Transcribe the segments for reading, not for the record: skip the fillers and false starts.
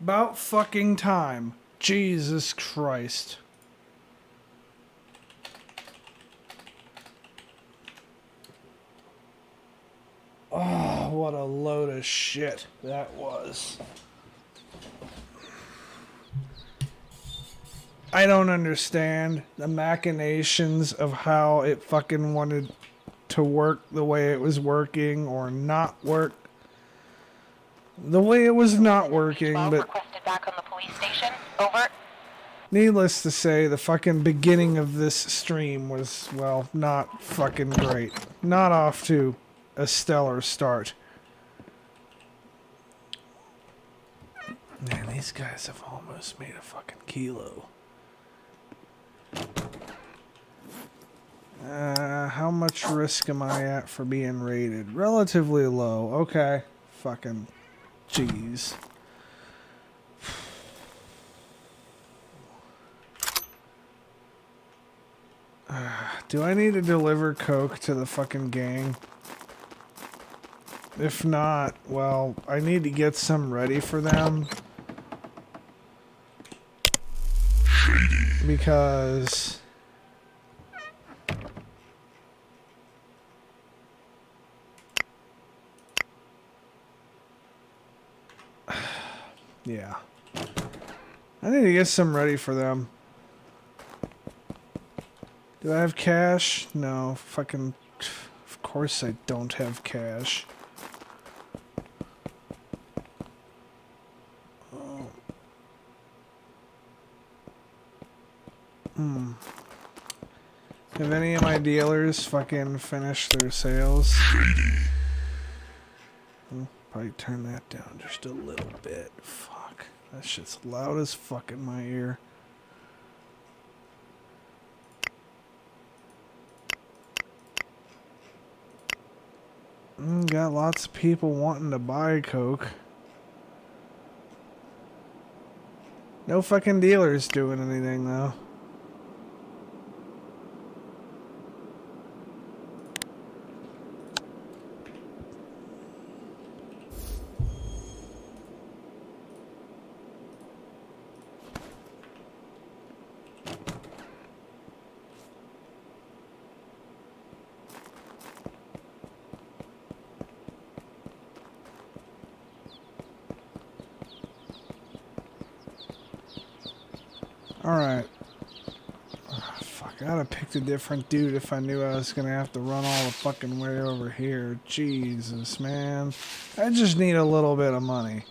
About fucking time. Jesus Christ. Oh, what a load of shit that was. I don't understand the machinations of how it fucking wanted to work the way it was working or not work the way it was not working, but requested back on the police station. Over. Needless to say, the fucking beginning of this stream was, well, not fucking great. Not off to a stellar start. Man, these guys have almost made a fucking kilo. How much risk am I at for being rated? Relatively low. Okay. Fucking jeez. Do I need to deliver coke to the fucking gang? If not, well, I need to get some ready for them. Because yeah. I need to get some ready for them. Do I have cash? No, fucking of course I don't have cash. Oh. Have any of my dealers fucking finished their sales? Probably turn that down just a little bit. Fuck. That shit's loud as fuck in my ear. Got lots of people wanting to buy coke. No fucking dealers doing anything though. Alright. Oh, fuck, I'd have picked a different dude if I knew I was gonna have to run all the fucking way over here. Jesus, man. I just need a little bit of money.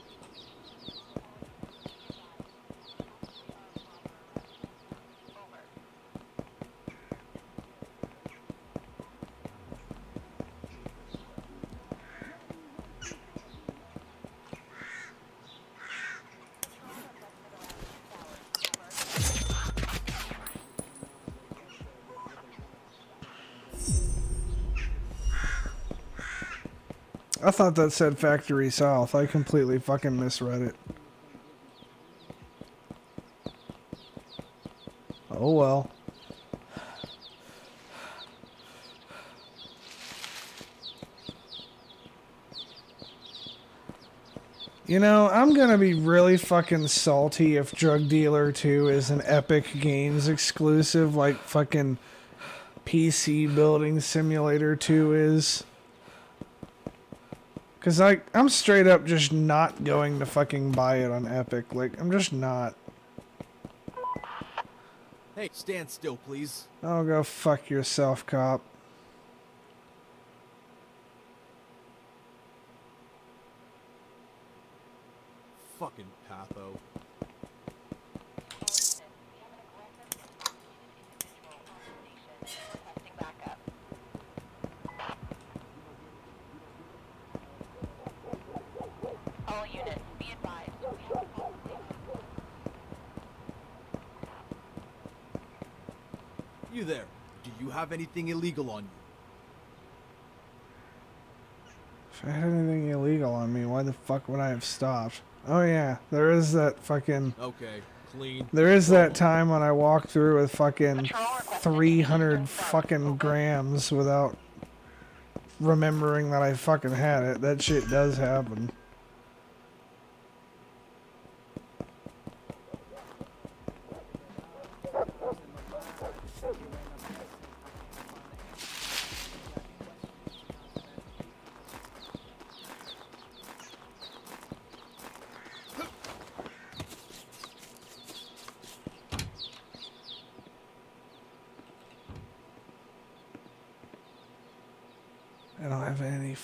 I thought that said Factory South. I completely fucking misread it. Oh well. You know, I'm gonna be really fucking salty if Drug Dealer 2 is an Epic Games exclusive like fucking PC Building Simulator 2 is. Cause I'm straight up just not going to fucking buy it on Epic. Like, I'm just not. Hey, stand still, please. Oh, go fuck yourself, cop. Fucking patho. All units, be advised. We have a policy. You there. Do you have anything illegal on you? If I had anything illegal on me, why the fuck would I have stopped? Oh yeah, there is that fucking... Okay, clean. There is that time when I walked through with fucking 300 fucking grams without remembering that I fucking had it. That shit does happen.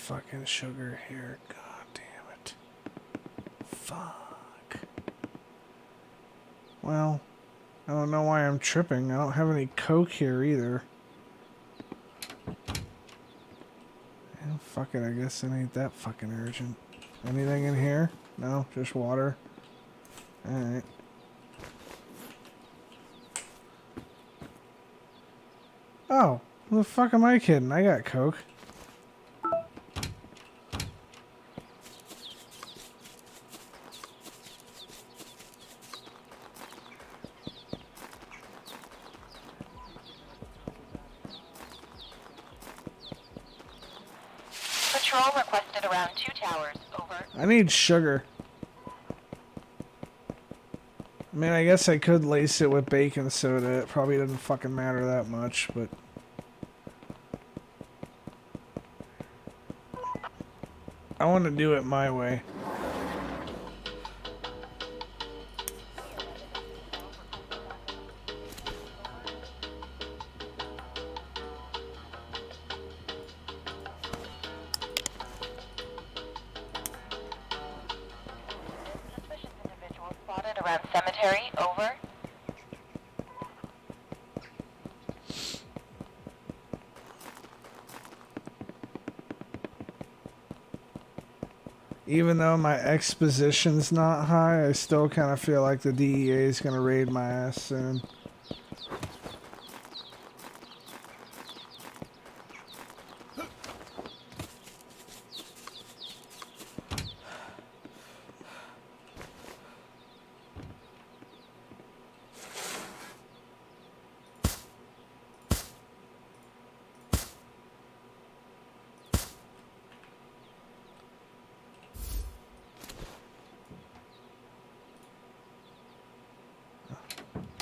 fucking sugar here. God damn it. Fuck. Well, I don't know why I'm tripping. I don't have any Coke here either. Yeah, fuck it, I guess it ain't that fucking urgent. Anything in here? No, just water. Alright. Oh, who the fuck am I kidding? I got Coke. Patrol requested around 2 towers. Over. I need sugar. I mean, I guess I could lace it with baking soda. It probably doesn't fucking matter that much, but... I want to do it my way. Suspicious individual spotted around cemetery. Over. Even though my exposition's not high, I still kind of feel like the DEA is going to raid my ass soon.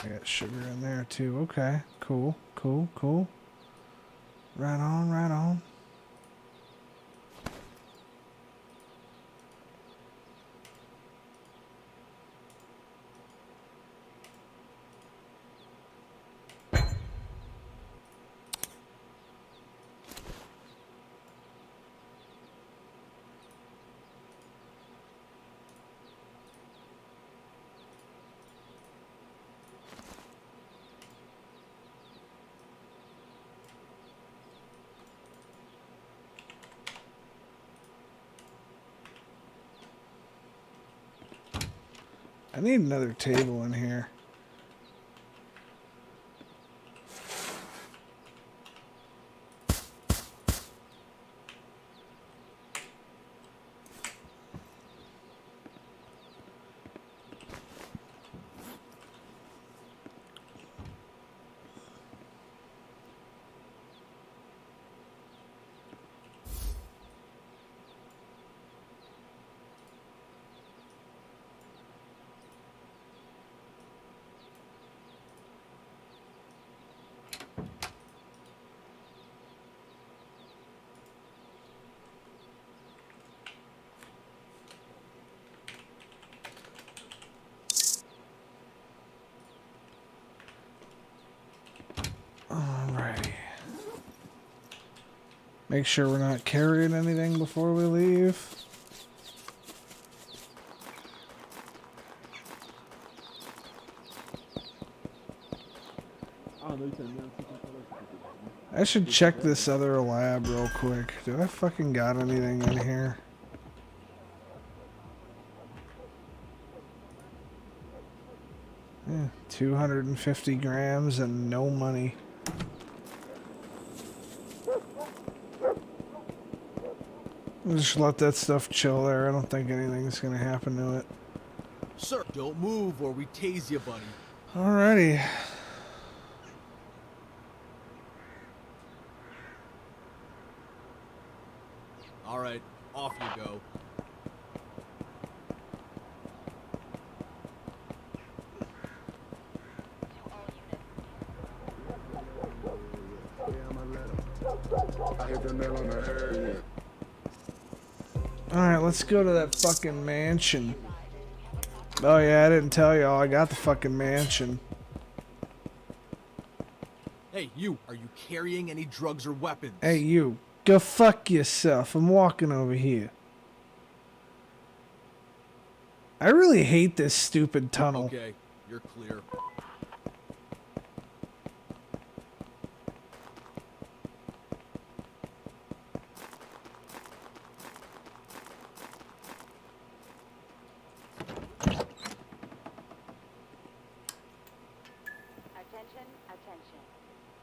I got sugar in there too. Okay, cool, cool, cool. Right on, right on. I need another table in here. Alrighty. Make sure we're not carrying anything before we leave. I should check this other lab real quick. Do I fucking got anything in here? Yeah, 250 grams and no money. Just let that stuff chill there. I don't think anything's gonna happen to it. Sir, don't move or we tase you, buddy. Alrighty. All right, off you go. Alright, let's go to that fucking mansion. Oh yeah, I didn't tell y'all. I got the fucking mansion. Hey, you, are you carrying any drugs or weapons? Hey, you. Go fuck yourself. I'm walking over here. I really hate this stupid tunnel. Okay, you're clear. Attention, attention.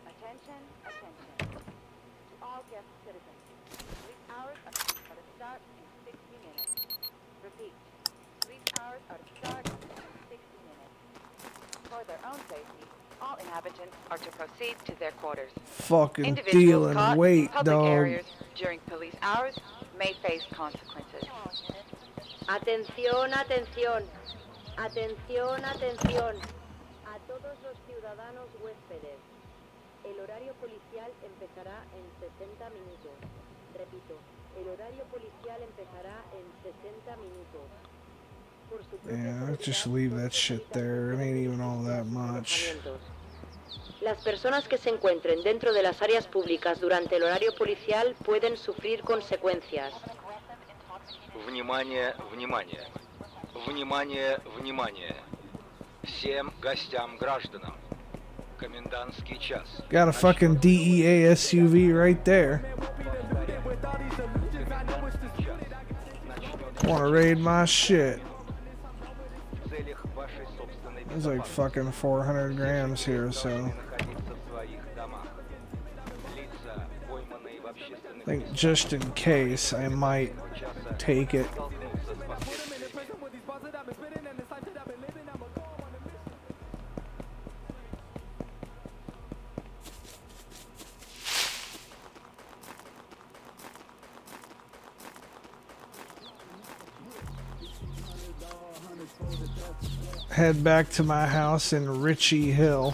Attention, attention. To all guest citizens. 3 hours are to start in 60 minutes. Repeat. 3 hours are to start in 60 minutes. For their own safety, all inhabitants are to proceed to their quarters. Fucking Individuals dealing caught in weight, public dog. areas during police hours may face consequences. Atención, atención. Atención, atención. A todos los ciudadanos huéspedes. El horario policial empezará en 60 minutos. Repito, el horario policial empezará en 60 minutos. Por su propia Yeah, let's just seguridad, leave no that se shit permitan there. It ain't even all that sus much. alojamientos. Las personas que se encuentren dentro de las áreas públicas durante el horario policial pueden sufrir consecuencias. Внимание, внимание. Внимание, внимание. Всем гостям-гражданам. Комендантский час. Got a fucking DEA SUV right there. Wanna raid my shit. В целях вашей собственной There's like fucking 400 grams here, so находиться в своих домах. Лица, пойманные в I общественных think just in case I might часа, take it. столкнутся с последствиями. Head back to my house in Ritchie Hill.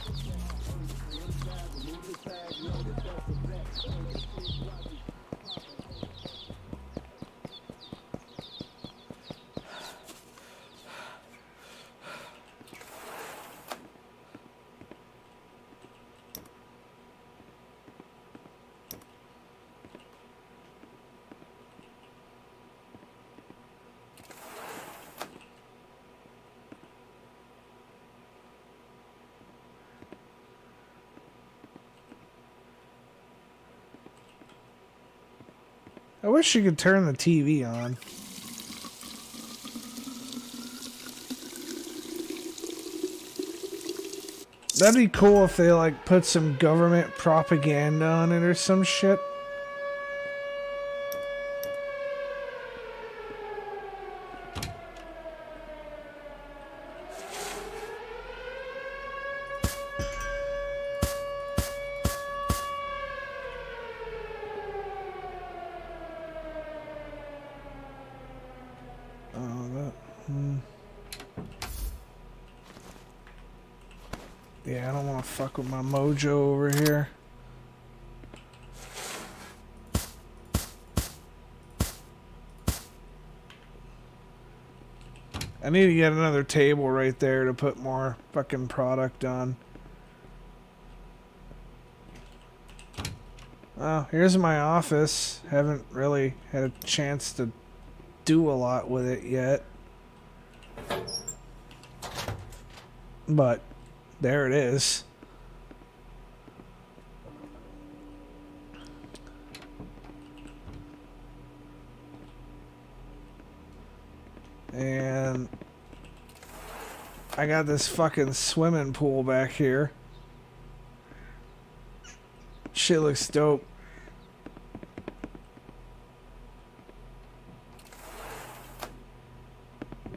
I wish you could turn the TV on. That'd be cool if they like put some government propaganda on it or some shit. Yeah, I don't want to fuck with my mojo over here. I need to get another table right there to put more fucking product on. Oh, here's my office. Haven't really had a chance to do a lot with it yet. But there it is. And I got this fucking swimming pool back here. Shit looks dope.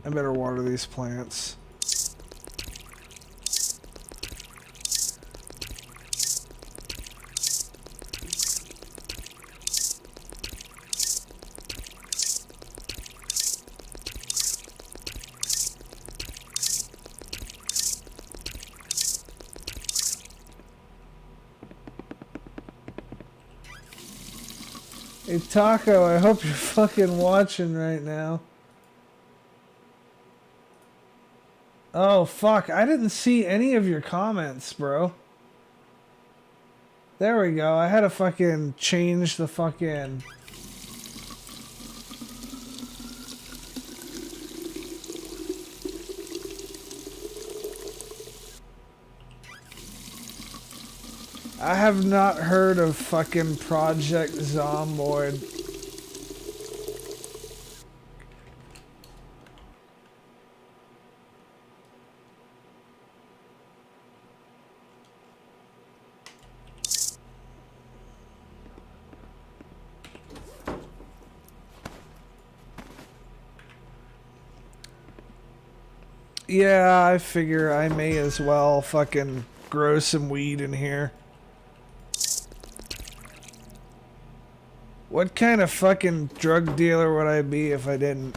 I better water these plants. Hey Taco, I hope you're fucking watching right now. Oh fuck, I didn't see any of your comments, bro. There we go. I had to fucking change the fucking... I have not heard of fucking Project Zomboid. Yeah, I figure I may as well fucking grow some weed in here. What kind of fucking drug dealer would I be if I didn't?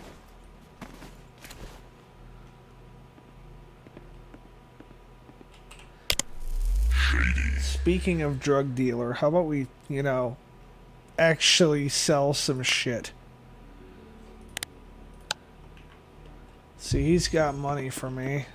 Speaking of drug dealer, how about we, you know, actually sell some shit? See, he's got money for me.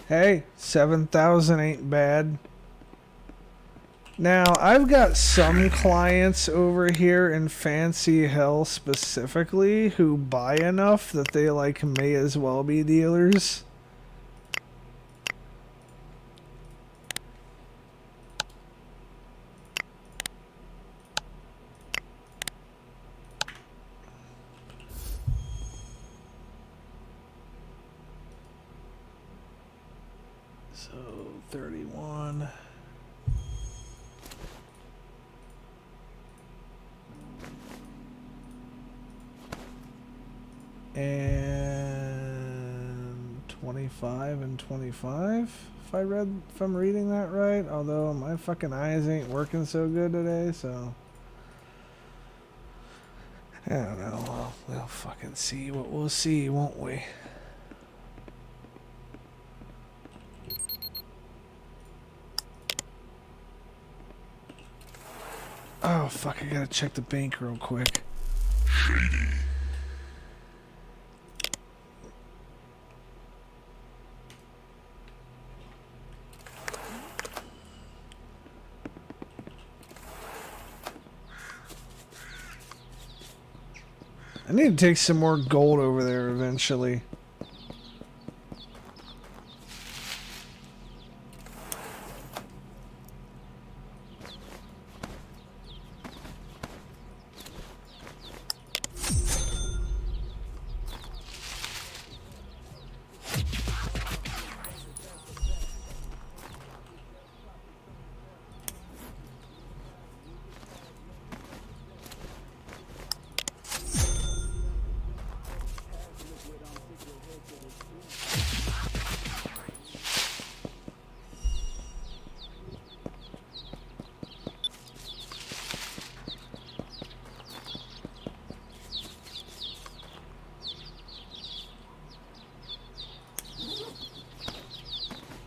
Hey, 7,000 ain't bad. Now, I've got some clients over here in Fancy Hill specifically who buy enough that they like may as well be dealers. So, 31. And 25 and 25, if I'm reading that right, although my fucking eyes ain't working so good today, so I don't know. We'll fucking see what we'll see, won't we? Oh fuck, I gotta check the bank real quick. I need to take some more gold over there eventually.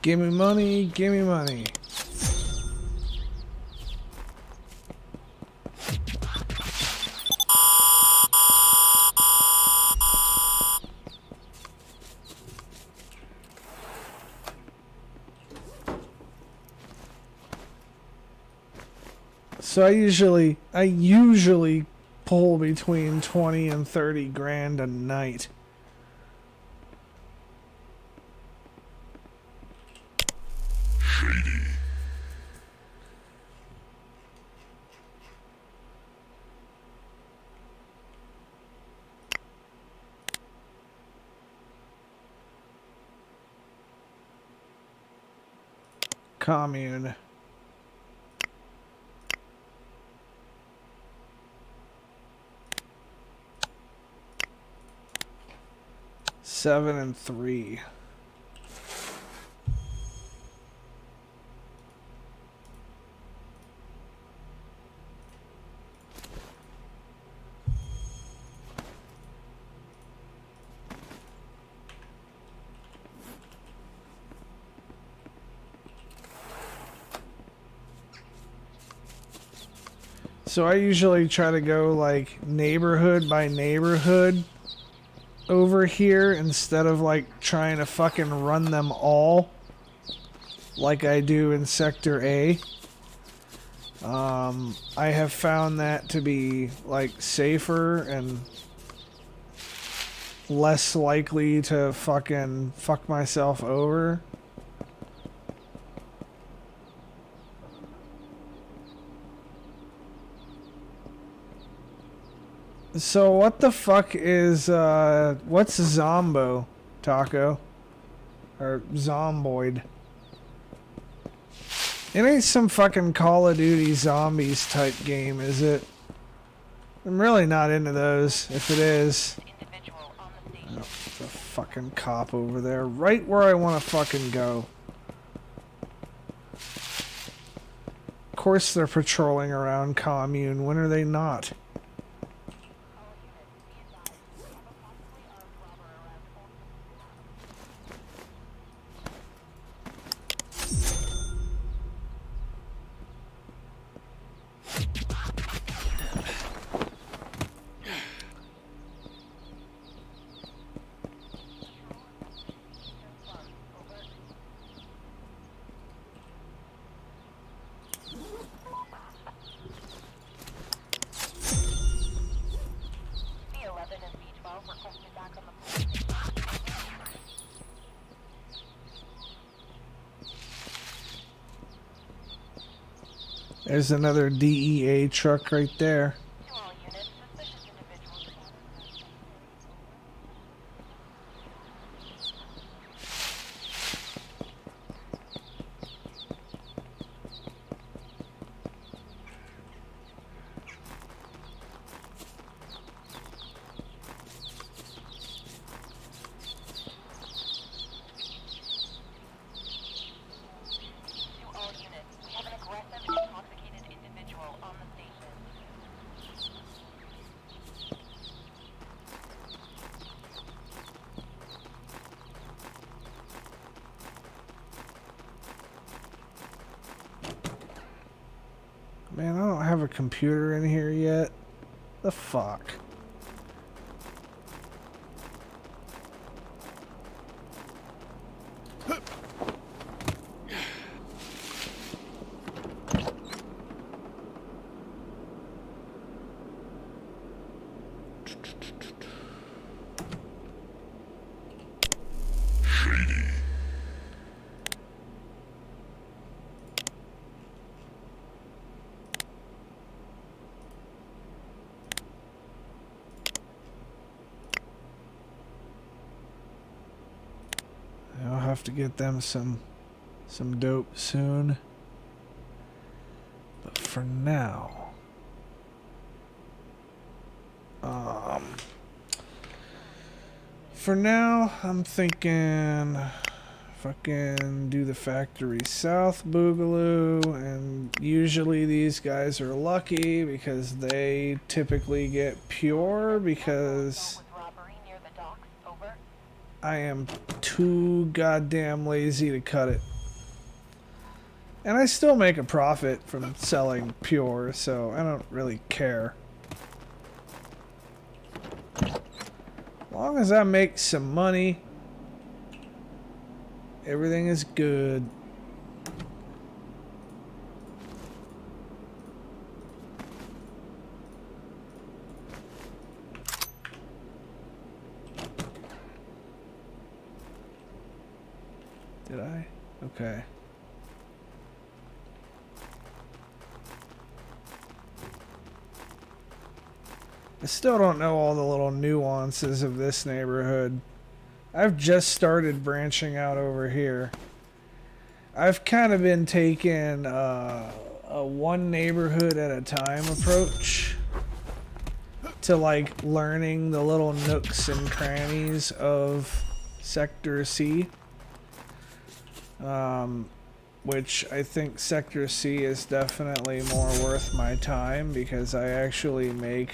Give me money, give me money. So I usually pull between 20 and 30 grand a night. Commune. 7 and 3. So I usually try to go like neighborhood by neighborhood over here instead of like trying to fucking run them all like I do in Sector A. I have found that to be like safer and less likely to fucking fuck myself over. So what the fuck is what's Zombo, Taco? Or Zomboid? It ain't some fucking Call of Duty Zombies type game, is it? I'm really not into those, if it is. Individual on the Oh, station. there's a fucking cop over there, right where I want to fucking go. Of course they're patrolling around Commune, when are they not? B11 and B12 requested back on the police station. There's another DEA truck right there. To all units, suspicious individuals spotted. To all units, we have an aggressive, intoxicated individual on the station. Man, I don't have a computer in here yet. The fuck? I'll have to get them some dope soon. But for now, I'm thinking fucking do the Factory South Boogaloo, and usually these guys are lucky because they typically get pure because With robbery near the docks. Over. I am too goddamn lazy to cut it. And I still make a profit from selling pure, so I don't really care. As long as I make some money, everything is good. Did I? Okay. I still don't know all the little nuances of this neighborhood. I've just started branching out over here. I've kind of been taking a one neighborhood at a time approach to like learning the little nooks and crannies of Sector C. Which I think Sector C is definitely more worth my time because I actually make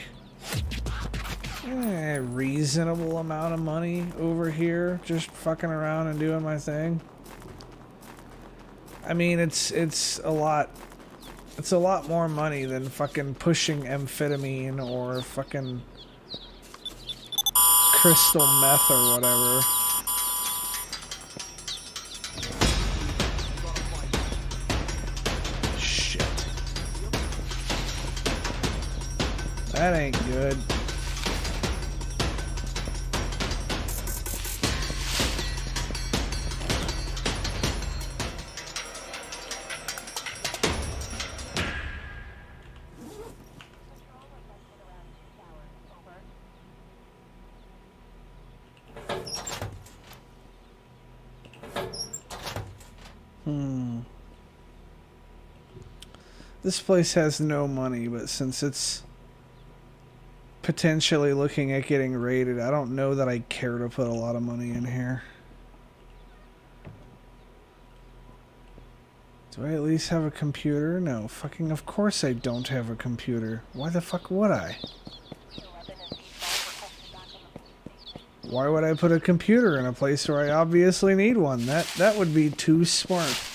a reasonable amount of money over here just fucking around and doing my thing. I mean, it's a lot more money than fucking pushing amphetamine or fucking crystal meth or whatever. Shit. That ain't good. This place has no money, but since it's potentially looking at getting raided, I don't know that I care to put a lot of money in here. Do I at least have a computer? No, fucking of course I don't have a computer. Why the fuck would I? Why would I put a computer in a place where I obviously need one? That would be too smart.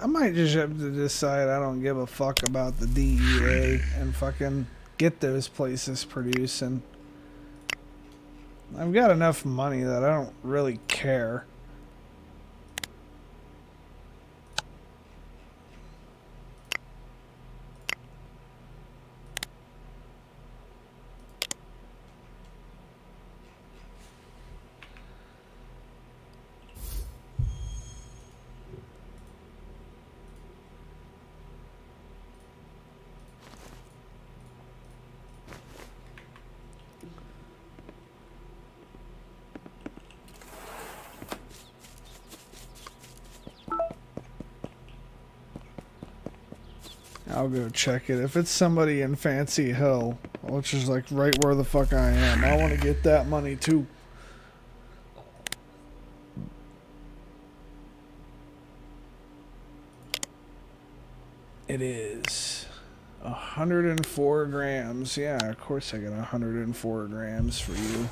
I might just have to decide I don't give a fuck about the DEA and fucking get those places producing. I've got enough money that I don't really care. I'll go check it. If it's somebody in Fancy Hill, which is like right where the fuck I am, I want to get that money too. It is 104 grams. Yeah, of course I get 104 grams for you.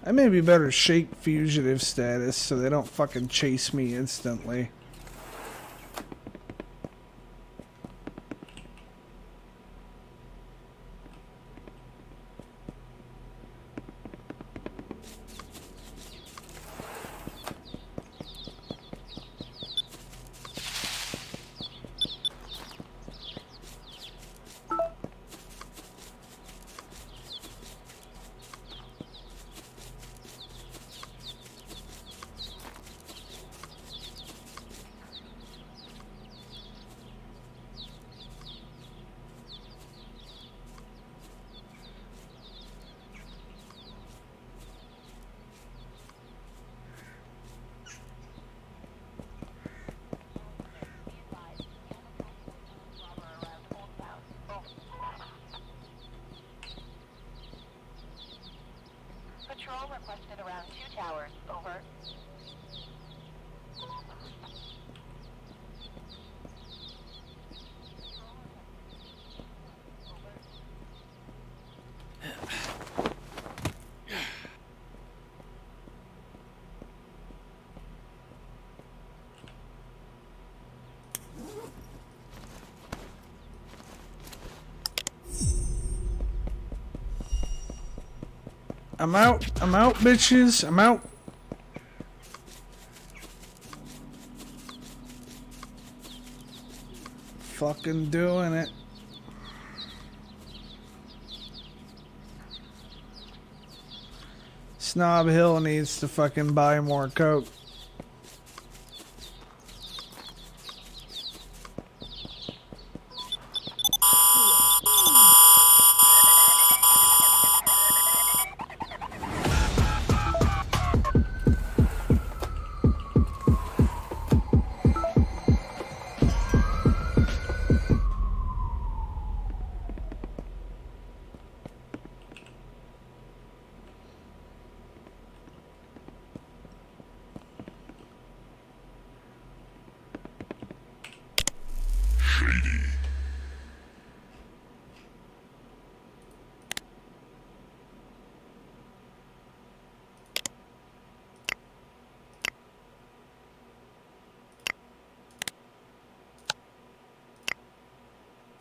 I maybe better shake fugitive status so they don't fucking chase me instantly. around 2 towers. Over. I'm out, bitches. I'm out. Fucking doing it. Snob Hill needs to fucking buy more coke.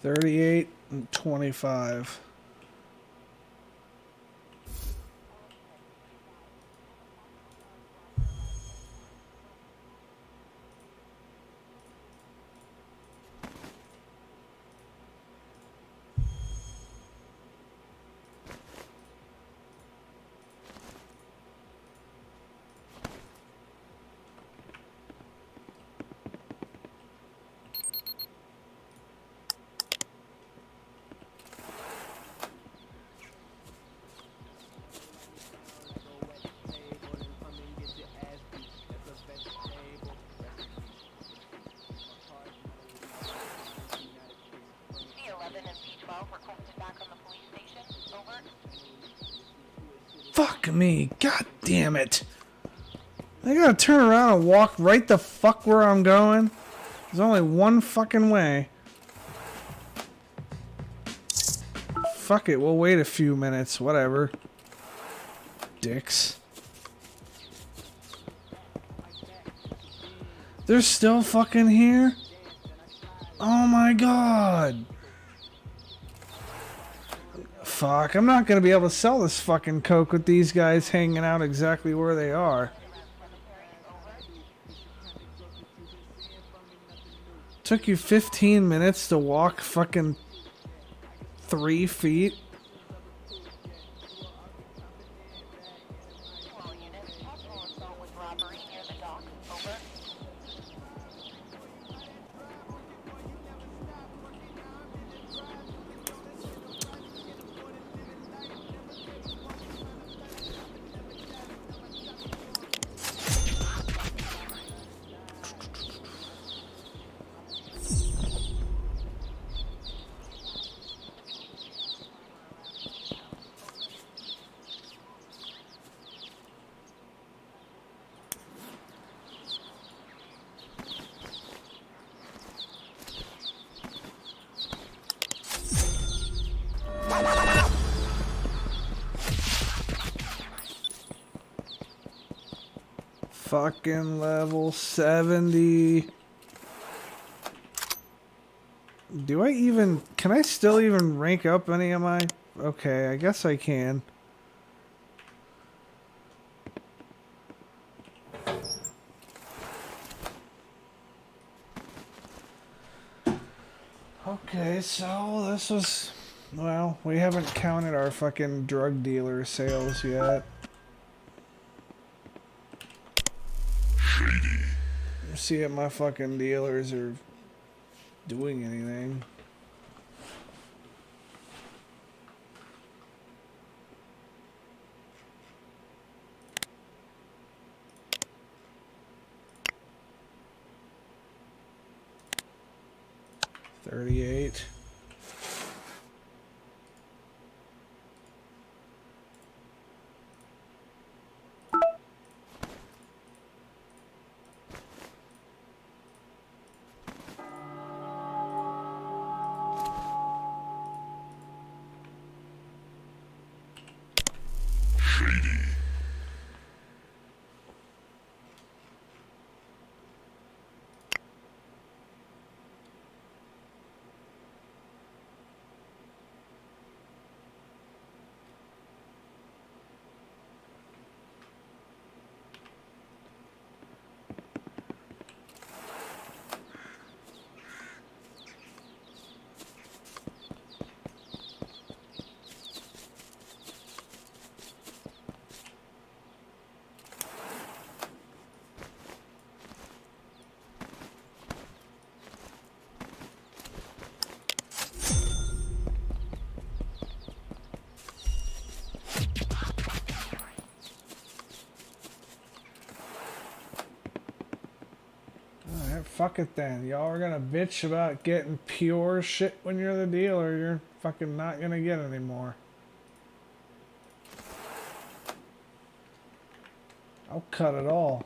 $38 and $25. C11 and C12 requested back on the police station. Over. Fuck me. God damn it. I gotta turn around and walk right the fuck where I'm going. There's only one fucking way. Fuck it, we'll wait a few minutes, whatever. Dicks. They're still fucking here? Oh my god. Fuck, I'm not gonna be able to sell this fucking coke with these guys hanging out exactly where they are. Took you 15 minutes to walk fucking 3 feet? All units, possible assault with robbery near the dock. Over. Fucking level 70. Do I even... Can I still even rank up any of my... Okay, I guess I can. Okay, so this was... Well, we haven't counted our fucking drug dealer sales yet. See if my fucking dealers are doing anything. $38. Alright, fuck it then. Y'all are gonna bitch about getting pure shit when you're the dealer. You're fucking not gonna get any more. I'll cut it all.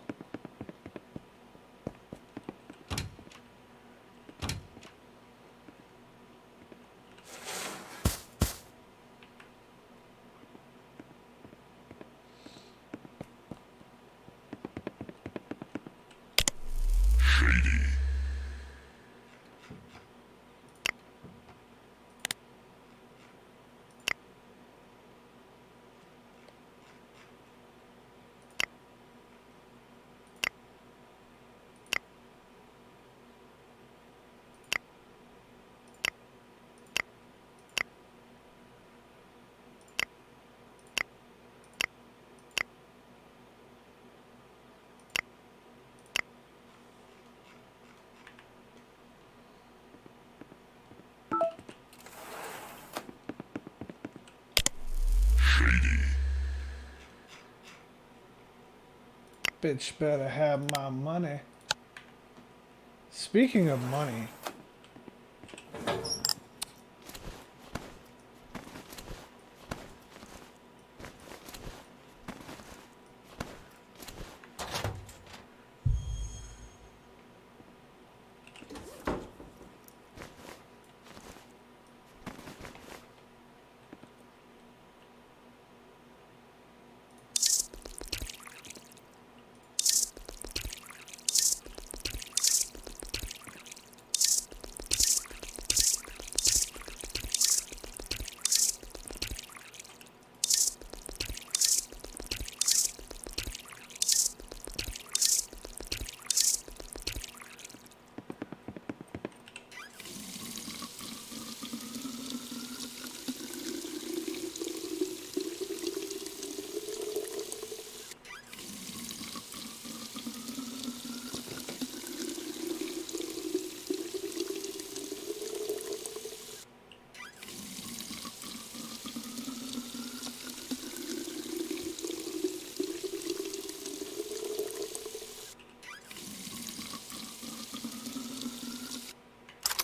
Bitch better have my money. Speaking of money,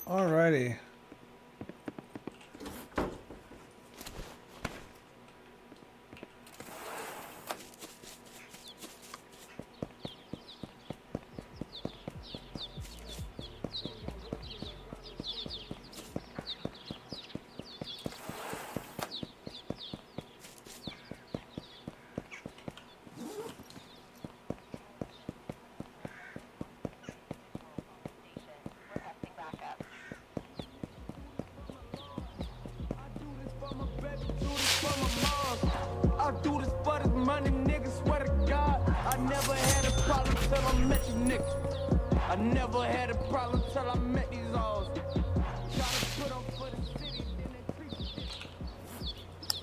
alrighty. Requesting backup. I do this for this money, niggas, swear to God. I never had a problem till I met you niggas. I never had a problem till I met these alls. Try to put up for the city, then they treat you different.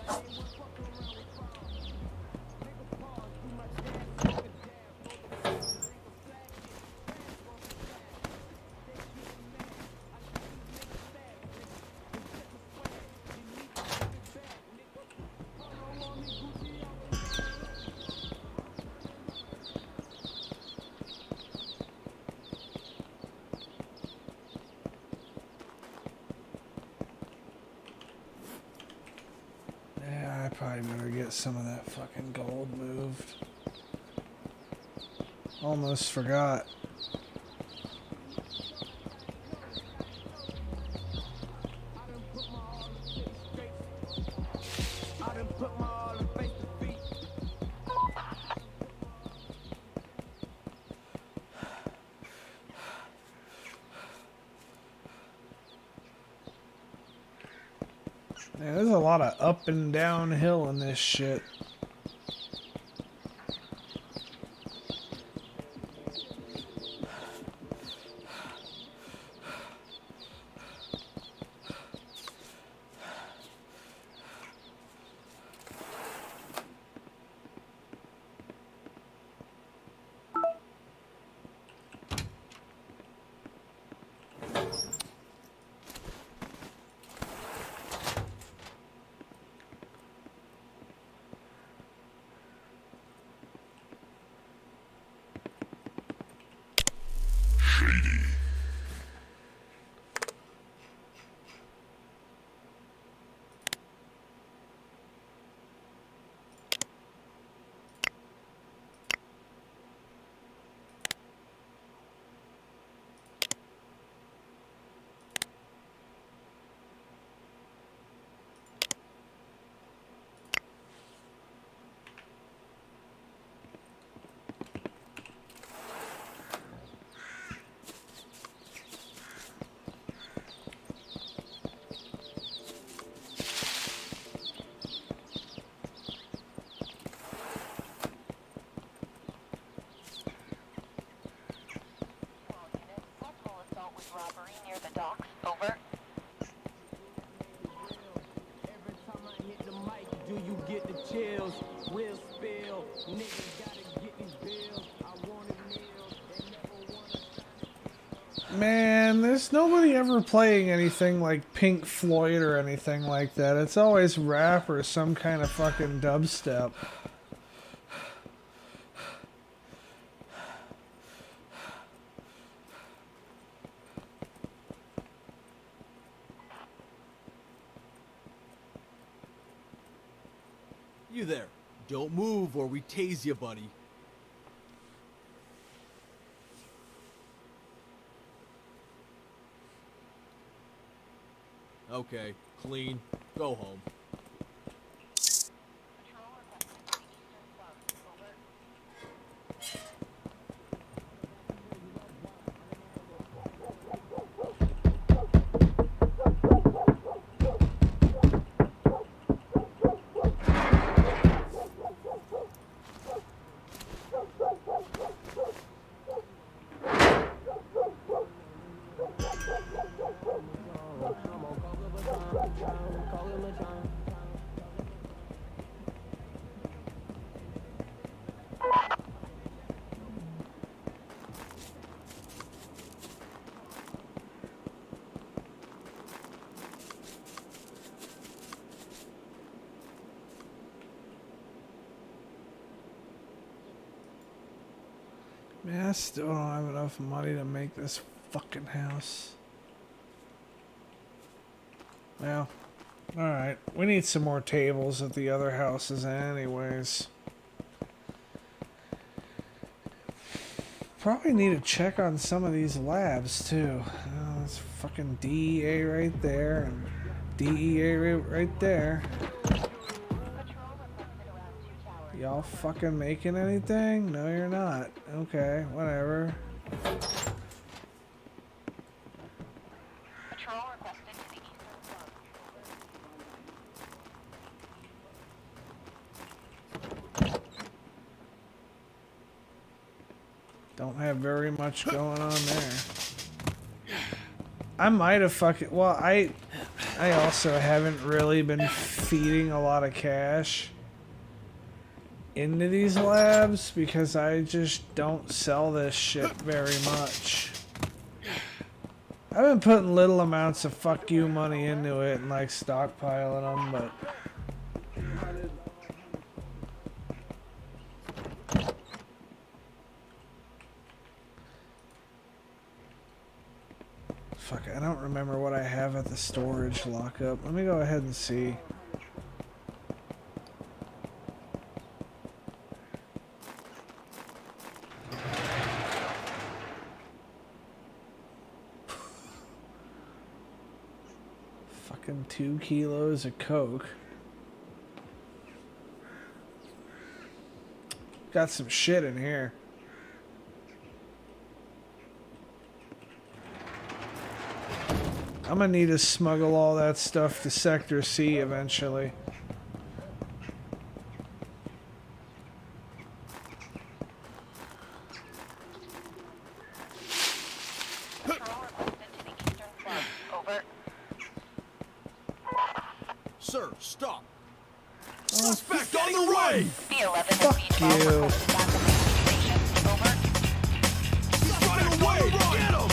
I ain't one fucking around with problems. Nigga, pause, do my dance, nigga, dab, nigga, flag Yeah, I probably better get some of that fucking gold moved. Almost forgot. I done put my all in face to feet. Yeah, there's a lot of up and downhill in this shit. Possible assault with robbery near the docks. Over. Every time I hit the mic, do you get the chills? Real spill, niggas gotta get these bills. I wanted meals, they never wanna. Man, there's nobody ever playing anything like Pink Floyd or anything like that. It's always rap or some kind of fucking dubstep. You there. Don't move or we tase you, buddy. Okay, clean. Go home. Patrol requested to the eastern slopes. Over. Man, I still don't have enough money to make this fucking house. Well, alright. We need some more tables at the other houses anyways. Probably need to check on some of these labs too. Oh, that's fucking DEA right there and DEA right there. Patrol requested around 2 towers. Y'all fucking making anything? No, you're not. Okay, whatever. Patrol requested to the eastern slopes. Don't have very much going on there. I might have fucking... Well, I also haven't really been feeding a lot of cash into these labs because I just don't sell this shit very much. I've been putting little amounts of fuck you money into it and like stockpiling them, but... Fuck, I don't remember what I have at the storage lockup. Let me go ahead and see. Fucking 2 kilos of coke. Got some shit in here. I'm gonna need to smuggle all that stuff to Sector C eventually. Patrol requested to the eastern front. Over. Sir, stop. Suspect on the way! The 11 and Fuck B12 you. requested back at the station. Over. He's running away! Get him!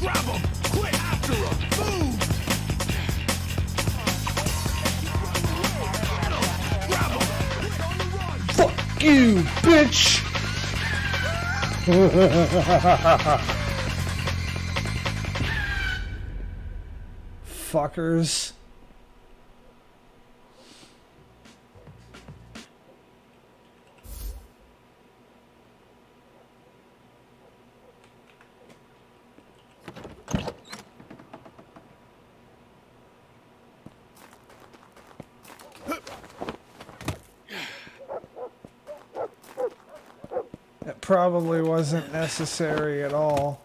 Grab him! Quick, after him! Move! Grab him! Quick, on the run! Fuck you, bitch! Fuckers. It probably wasn't necessary at all.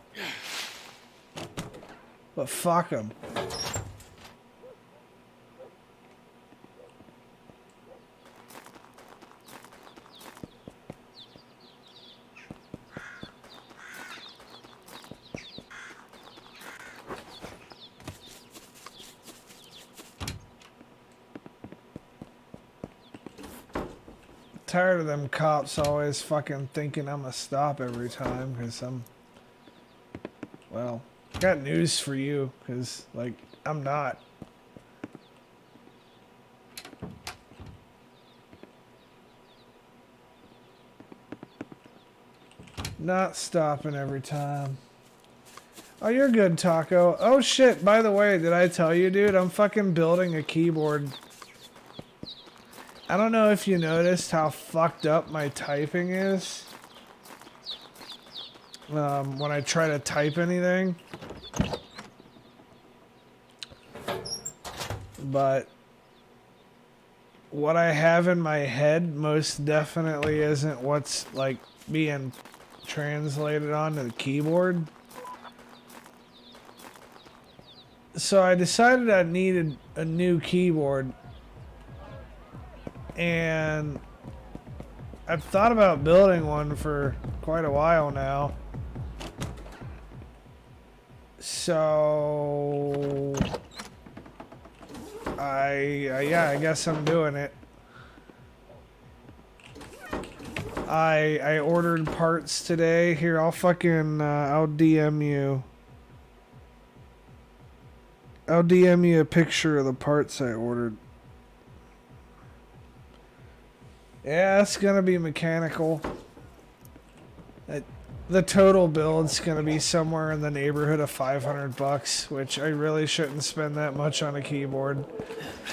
But fuck them. Tired of them cops always fucking thinking I'm a stop every time because well, got news for you because, like, I'm not. Not stopping every time. Oh, you're good, Taco. Oh shit, by the way, did I tell you, dude? I'm fucking building a keyboard. I don't know if you noticed how fucked up my typing is. When I try to type anything. But what I have in my head most definitely isn't what's, like, being translated onto the keyboard. So I decided I needed a new keyboard. And I've thought about building one for quite a while now. So I guess I'm doing it. I ordered parts today. Here, I'll fucking I'll DM you. I'll DM you a picture of the parts I ordered. Yeah, it's gonna be mechanical. The total build's gonna be somewhere in the neighborhood of $500, which I really shouldn't spend that much on a keyboard.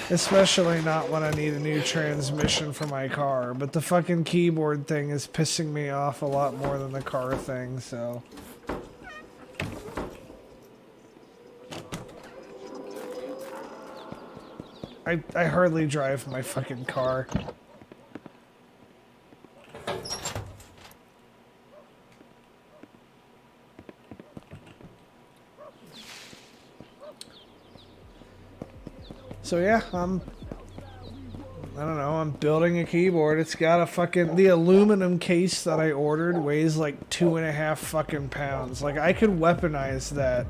Especially not when I need a new transmission for my car. But the fucking keyboard thing is pissing me off a lot more than the car thing, so... I hardly drive my fucking car. So yeah, I don't know, I'm building a keyboard. It's got a fucking, the aluminum case that I ordered weighs like 2.5 fucking pounds. Like, I could weaponize that.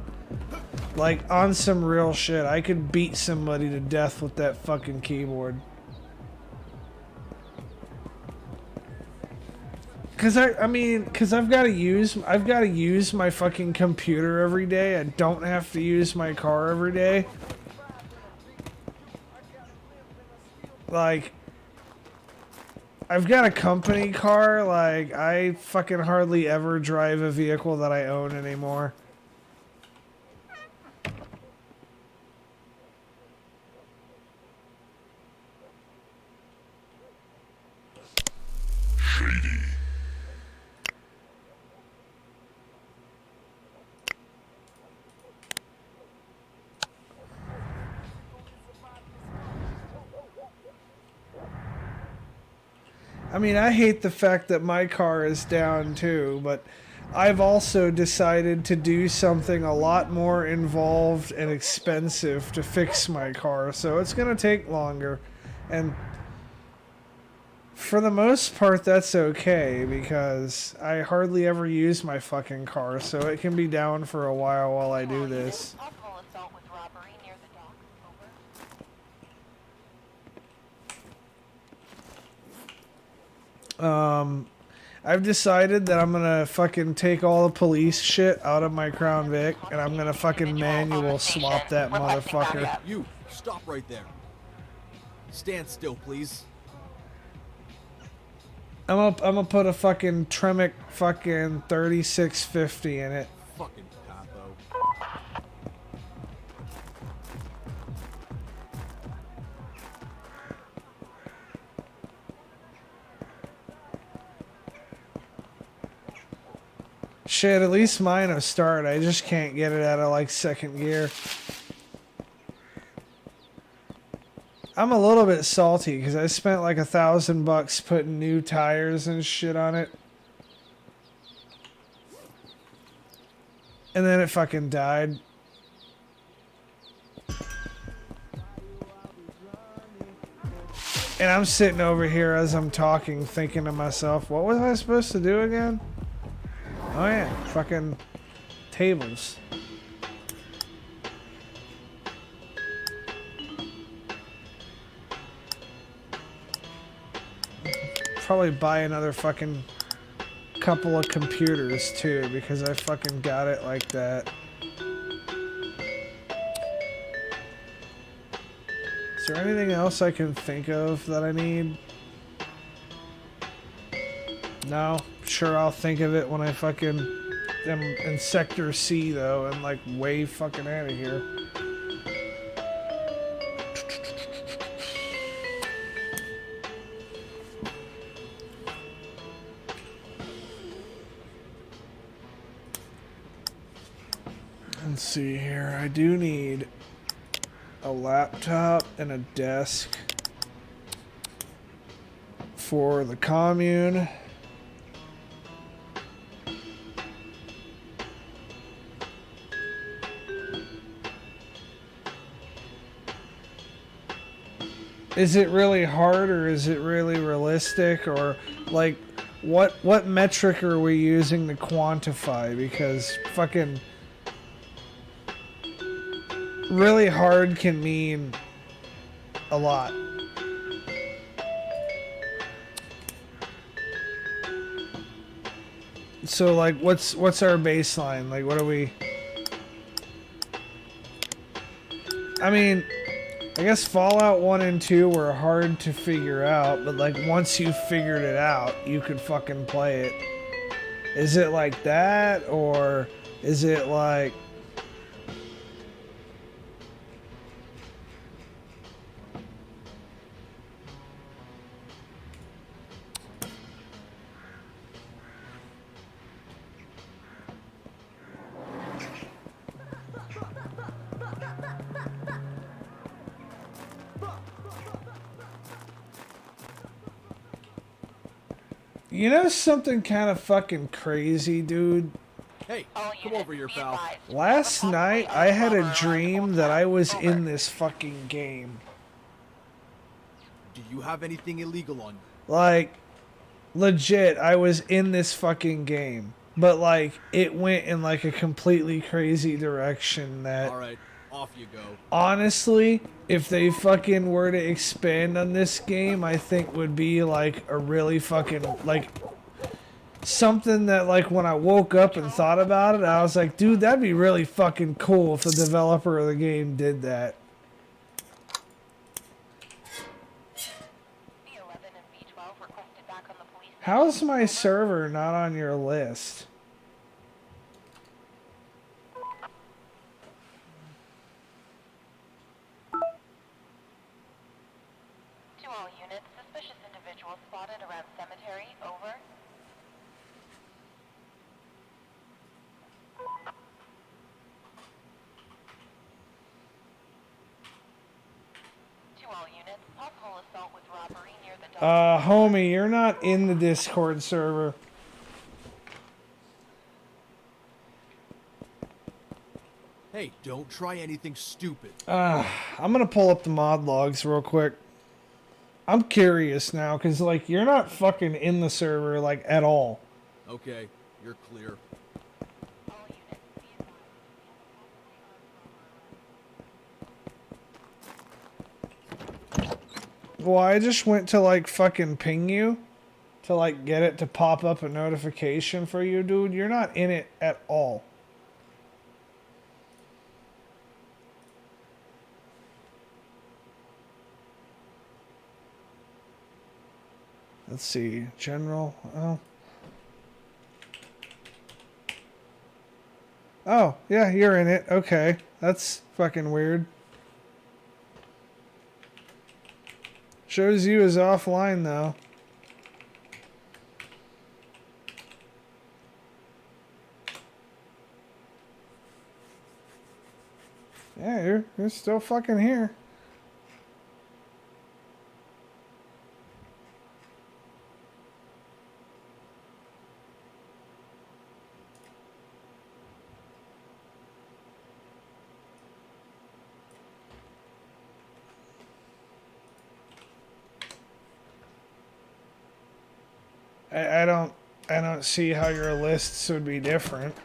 Like, on some real shit. I could beat somebody to death with that fucking keyboard. Cause I've got to use my fucking computer every day. I don't have to use my car every day. Like, I've got a company car. Like, I fucking hardly ever drive a vehicle that I own anymore. I mean, I hate the fact that my car is down too, but I've also decided to do something a lot more involved and expensive to fix my car, so it's gonna take longer. And for the most part, that's okay because I hardly ever use my fucking car, so it can be down for a while I do this. Possible assault with robbery near the dock. Over. I've decided that I'm gonna fucking take all the police shit out of my Crown Vic and I'm gonna fucking manual swap that motherfucker. You, stop right there. Stand still, please. I'm gonna put a fucking Tremec fucking 3650 in it. Fucking Patho. Shit, at least mine will start. I just can't get it out of like second gear. I'm a little bit salty because I spent like $1,000 putting new tires and shit on it. And then it fucking died. And I'm sitting over here as I'm talking thinking to myself, what was I supposed to do again? Oh yeah, fucking tables. Probably buy another fucking couple of computers too because I fucking got it like that. Is there anything else I can think of that I need? No, sure I'll think of it when I fucking am in Sector C though and like way fucking out of here. Let's see here. I do need a laptop and a desk for the commune. Is it really hard or is it really realistic, or like what metric are we using to quantify? Because fucking really hard can mean a lot. So like what's our baseline? Like what are we? I mean, I guess Fallout 1 and 2 were hard to figure out, but like once you figured it out, you could fucking play it. Is it like that, or is it like you know something kind of fucking crazy, dude? Hey, All come units, over here, be pal. advised. Last night I had a dream that I was Over. in this fucking game. Do you have anything illegal on you? Like, legit, I was in this fucking game. But like, it went in like a completely crazy direction that... Alright, off you go. Honestly, if they fucking were to expand on this game, I think would be like a really fucking, like, something that like when I woke up and thought about it, I was like, dude, that'd be really fucking cool if the developer of the game did that. B11 and B12 requested back on the police. How's my server not on your list? To all units, suspicious individual spotted around cemetery. Over. To all units, possible assault with robbery near the dock. Homie, you're not in the Discord server. Hey, don't try anything stupid. I'm gonna pull up the mod logs real quick. I'm curious now, cause like you're not fucking in the server like at all. Okay, you're clear. All units, be advised. We have a possibly armed robber. Well, I just went to like fucking ping you to like get it to pop up a notification for you, dude. You're not in it at all. Let's see, general. Oh, yeah, you're in it. Okay, that's fucking weird. Shows you as offline though. Yeah, you're still fucking here. I don't see how your lists would be different.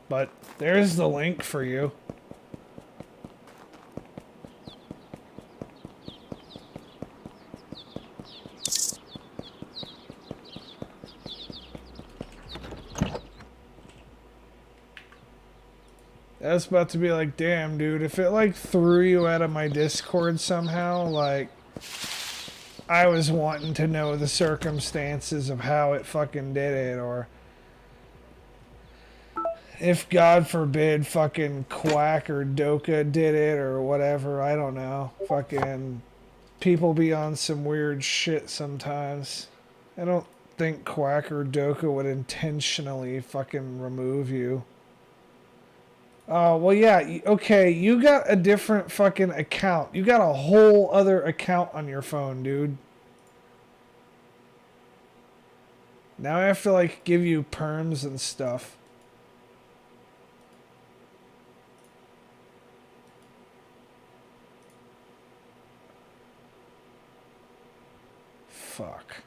But there's the link for you. That's about to be like, damn, dude, if it like threw you out of my Discord somehow, like, I was wanting to know the circumstances of how it fucking did it, or if God forbid fucking Quack or Doka did it or whatever, I don't know. Fucking people be on some weird shit sometimes. I don't think Quack or Doka would intentionally fucking remove you. Oh, well, yeah, okay, you got a different fucking account. You got a whole other account on your phone, dude. Now I have to, like, give you perms and stuff. Fuck.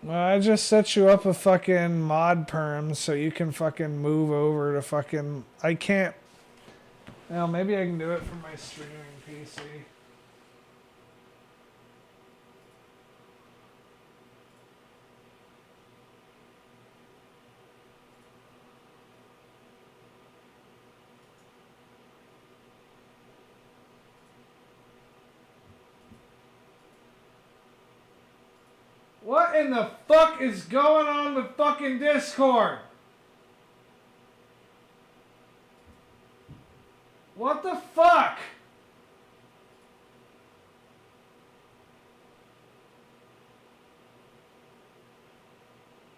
Well, I just set you up a fucking mod perm so you can fucking move over to fucking... I can't... Well, maybe I can do it from my streaming PC. What in the fuck is going on with fucking Discord? What the fuck?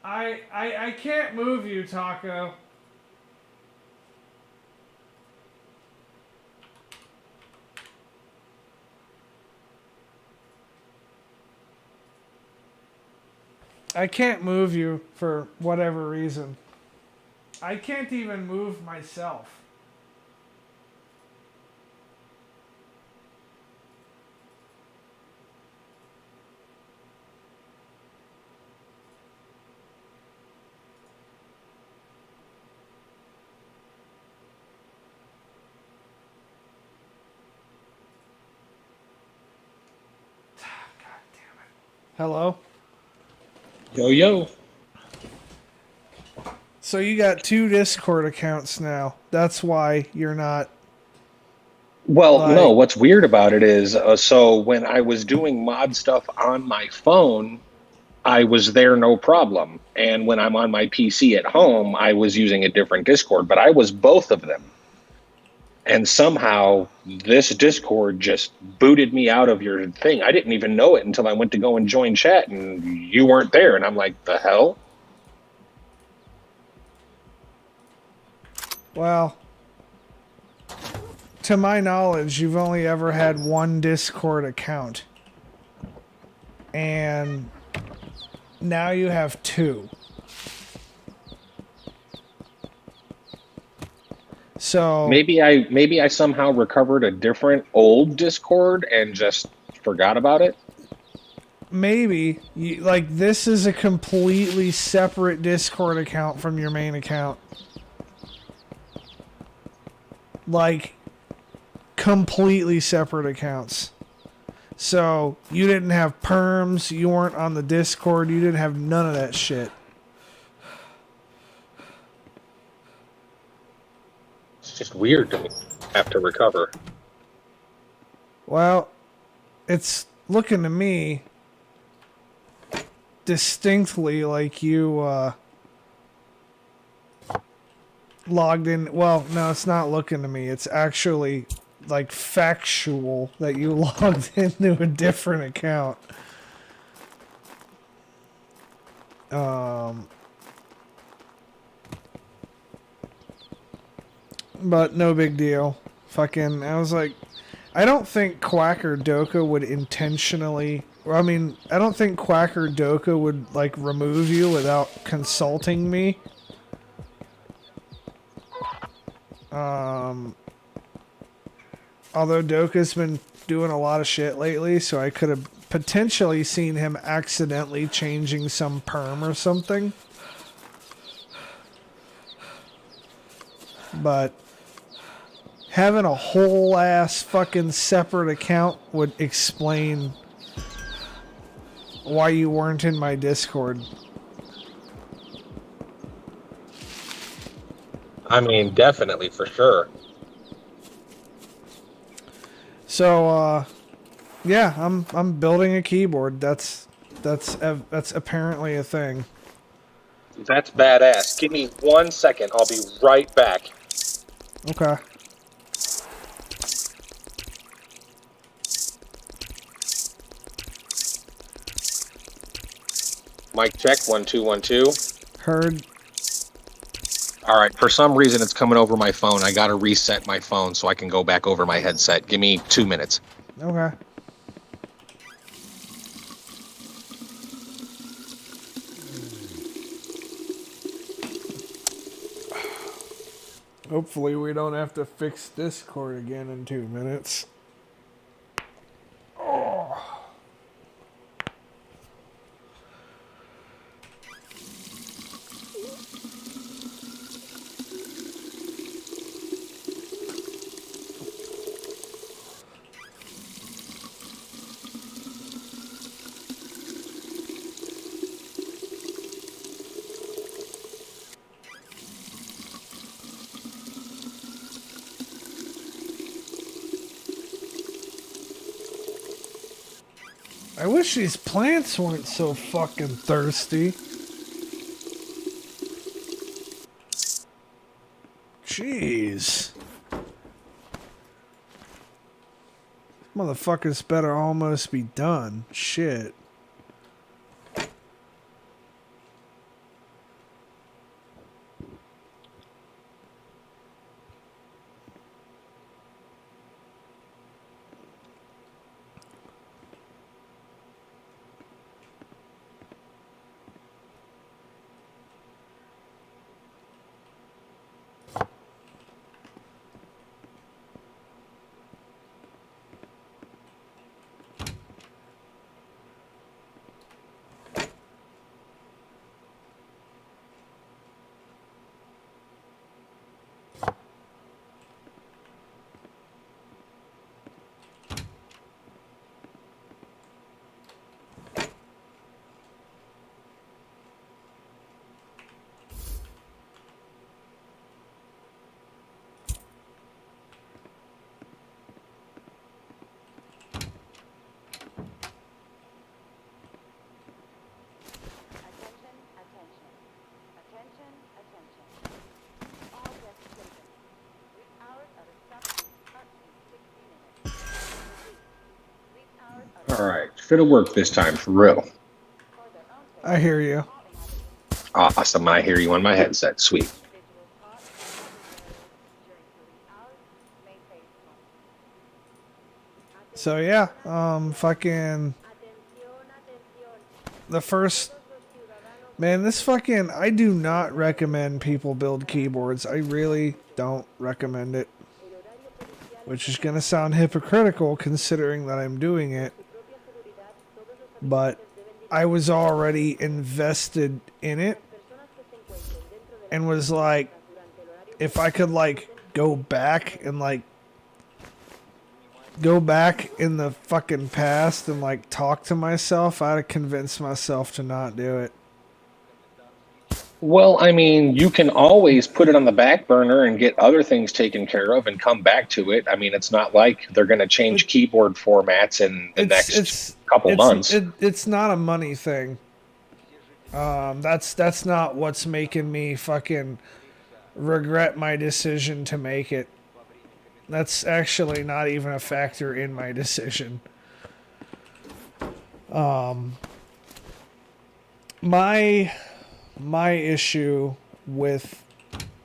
I can't move you, Taco. I can't move you for whatever reason. I can't even move myself. God damn it. Hello? Yo, yo. So you got 2 Discord accounts now. That's why you're not... Well, no, what's weird about it is, so when I was doing mod stuff on my phone, I was there no problem. And when I'm on my PC at home, I was using a different Discord, but I was both of them. And somehow this Discord just booted me out of your thing. I didn't even know it until I went to go and join chat and you weren't there. And I'm like, the hell? Well, to my knowledge, you've only ever had one Discord account. And now you have two. So Maybe I somehow recovered a different old Discord and just forgot about it. maybe like this is a completely separate Discord account from your main account. Like completely separate accounts. So you didn't have perms, you weren't on the Discord, you didn't have none of that shit. It's just weird to me. Have to recover. Well, it's looking to me distinctly like you logged in. Well, no, it's not looking to me. It's actually like factual that you logged into a different account. But no big deal. Fucking, I was like, I don't think Quacker Doka would intentionally. I mean, I don't think Quacker Doka would like remove you without consulting me. Although Doka's been doing a lot of shit lately, so I could have potentially seen him accidentally changing some perm or something. But having a whole ass fucking separate account would explain why you weren't in my Discord. I mean, definitely, for sure. So, yeah, I'm building a keyboard. That's apparently a thing. That's badass. Give me 1 second. I'll be right back. Okay. Mic check, 1 2 1 2. Heard. All right. For some reason, it's coming over my phone. I got to reset my phone so I can go back over my headset. Give me 2 minutes. Okay. Hopefully we don't have to fix Discord again in 2 minutes. I wish these plants weren't so fucking thirsty. Jeez. Motherfuckers better almost be done. Shit. Attention, attention. Attention, attention. All guest citizens. 3 hours of instruction start in 60 minutes. Repeat. 3 hours of All right. Should have worked this time, for real. for their own safety. I hear you. Awesome. I hear you on my headset. Sweet. Individuals taught and So yeah, fucking the first man, this fucking I do not recommend people build keyboards. I really don't recommend it. Which is gonna sound hypocritical considering that I'm doing it. But I was already invested in it and was like, if I could like go back and like go back in the fucking past and like talk to myself, I'd have convinced myself to not do it. Well, I mean, you can always put it on the back burner and get other things taken care of and come back to it. I mean, it's not like they're going to change keyboard formats in the next couple months. It's not a money thing. That's not what's making me fucking regret my decision to make it. That's actually not even a factor in my decision. My issue with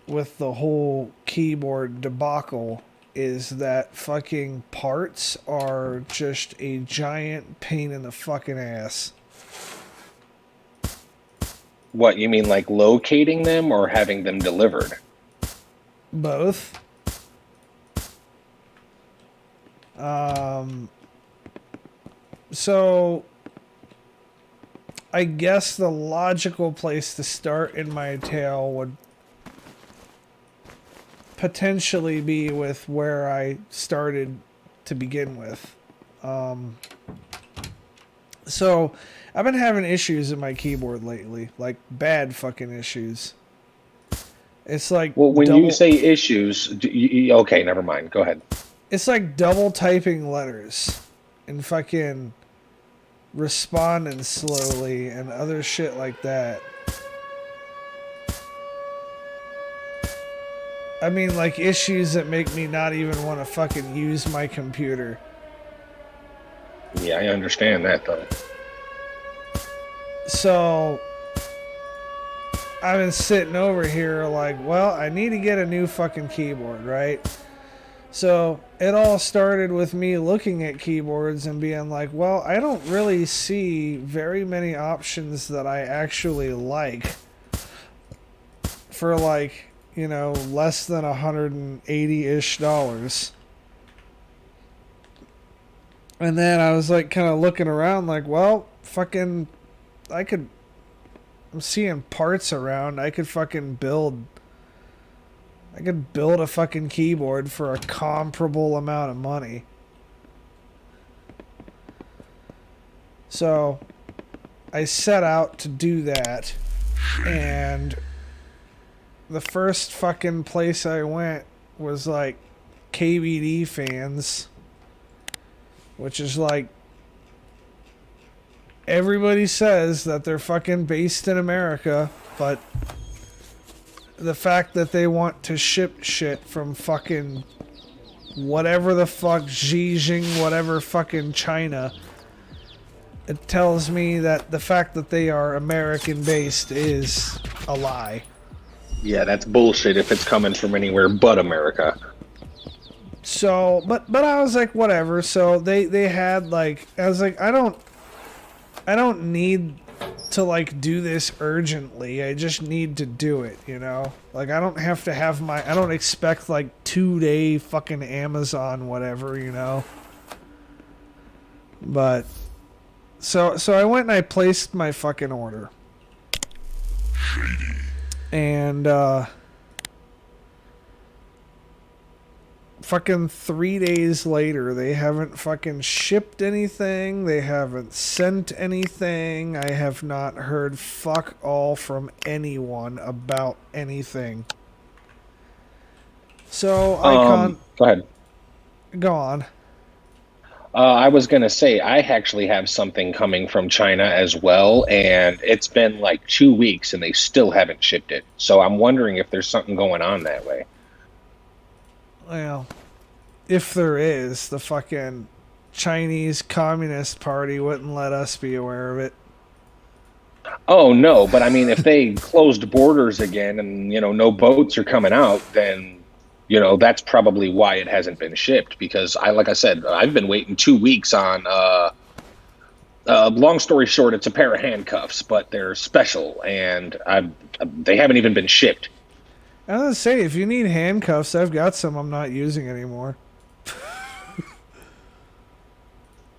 the whole keyboard debacle is that fucking parts are just a giant pain in the fucking ass. What, you mean like locating them or having them delivered? Both. So I guess the logical place to start in my tale would potentially be with where I started to begin with. So I've been having issues in my keyboard lately, like bad fucking issues. It's like, well, when you say issues, okay, never mind. Go ahead. It's like double typing letters and fucking responding slowly and other shit like that. I mean, like issues that make me not even want to fucking use my computer. Yeah, I understand that though. So I've been sitting over here like, well, I need to get a new fucking keyboard, right? So it all started with me looking at keyboards and being like, well, I don't really see very many options that I actually like for like, you know, less than $180-ish. And then I was like kind of looking around like, well, fucking I'm seeing parts around. I could build a fucking keyboard for a comparable amount of money. So I set out to do that, and the first fucking place I went was like KBD Fans, which is like, everybody says that they're fucking based in America, but the fact that they want to ship shit from fucking whatever the fuck, Xijing, whatever fucking China, it tells me that the fact that they are American based is a lie. Yeah, that's bullshit if it's coming from anywhere but America. So, but I was like, whatever. So they had like, I was like, I don't need to like do this urgently. I just need to do it, you know? Like I don't have to have I don't expect like 2-day fucking Amazon whatever, you know? But so I went and I placed my fucking order. And fucking 3 days later, they haven't fucking shipped anything. They haven't sent anything. I have not heard fuck all from anyone about anything. So go ahead. Go on. I was going to say, I actually have something coming from China as well, and it's been like 2 weeks and they still haven't shipped it. So I'm wondering if there's something going on that way. Well, if there is, the fucking Chinese Communist Party wouldn't let us be aware of it. Oh, no, but I mean, if they closed borders again and, you know, no boats are coming out, then You know, that's probably why it hasn't been shipped, because like I said, I've been waiting 2 weeks on, long story short, it's a pair of handcuffs, but they're special, and they haven't even been shipped. I was gonna say, if you need handcuffs, I've got some I'm not using anymore.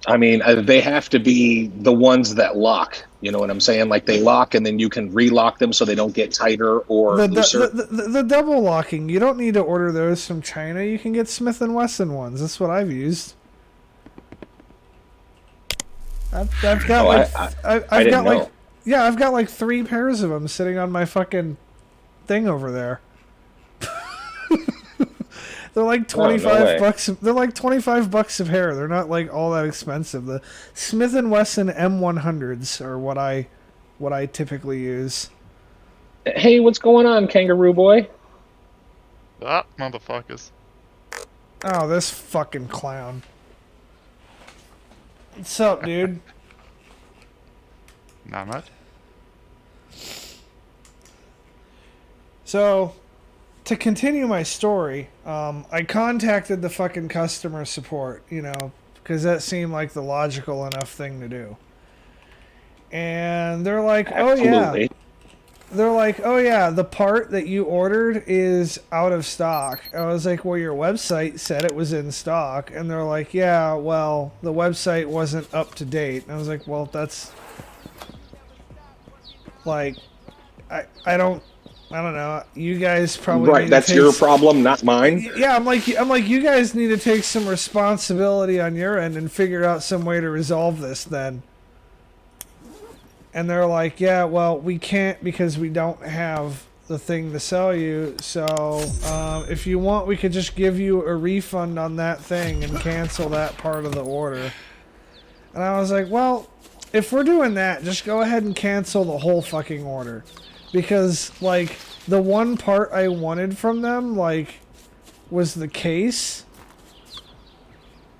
I mean, they have to be the ones that lock. You know what I'm saying? Like, they lock, and then you can relock them so they don't get tighter or looser. The double locking, you don't need to order those from China. You can get Smith & Wesson ones. That's what I've used. I've got I didn't know. I've got like 3 pairs of them sitting on my fucking thing over there. They're like 25 bucks. They're like $25 of hair. They're not like all that expensive. The Smith & Wesson M100s are what I typically use. Hey, what's going on, Kangaroo Boy? Ah, motherfuckers. Oh, this fucking clown. What's up, dude? Not much. So, to continue my story, I contacted the fucking customer support, you know, because that seemed like the logical enough thing to do. And they're like, Absolutely. oh yeah, the part that you ordered is out of stock. I was like, well, your website said it was in stock. And they're like, yeah, well, the website wasn't up to date. And I was like, well, that's like, I don't know. You guys probably Right, that's your problem, not mine. Yeah, I'm like, you guys need to take some responsibility on your end and figure out some way to resolve this then. And they're like, yeah, well, we can't because we don't have the thing to sell you. So if you want, we could just give you a refund on that thing and cancel that part of the order. And I was like, well, if we're doing that, just go ahead and cancel the whole fucking order. Because, like, the one part I wanted from them, like, was the case.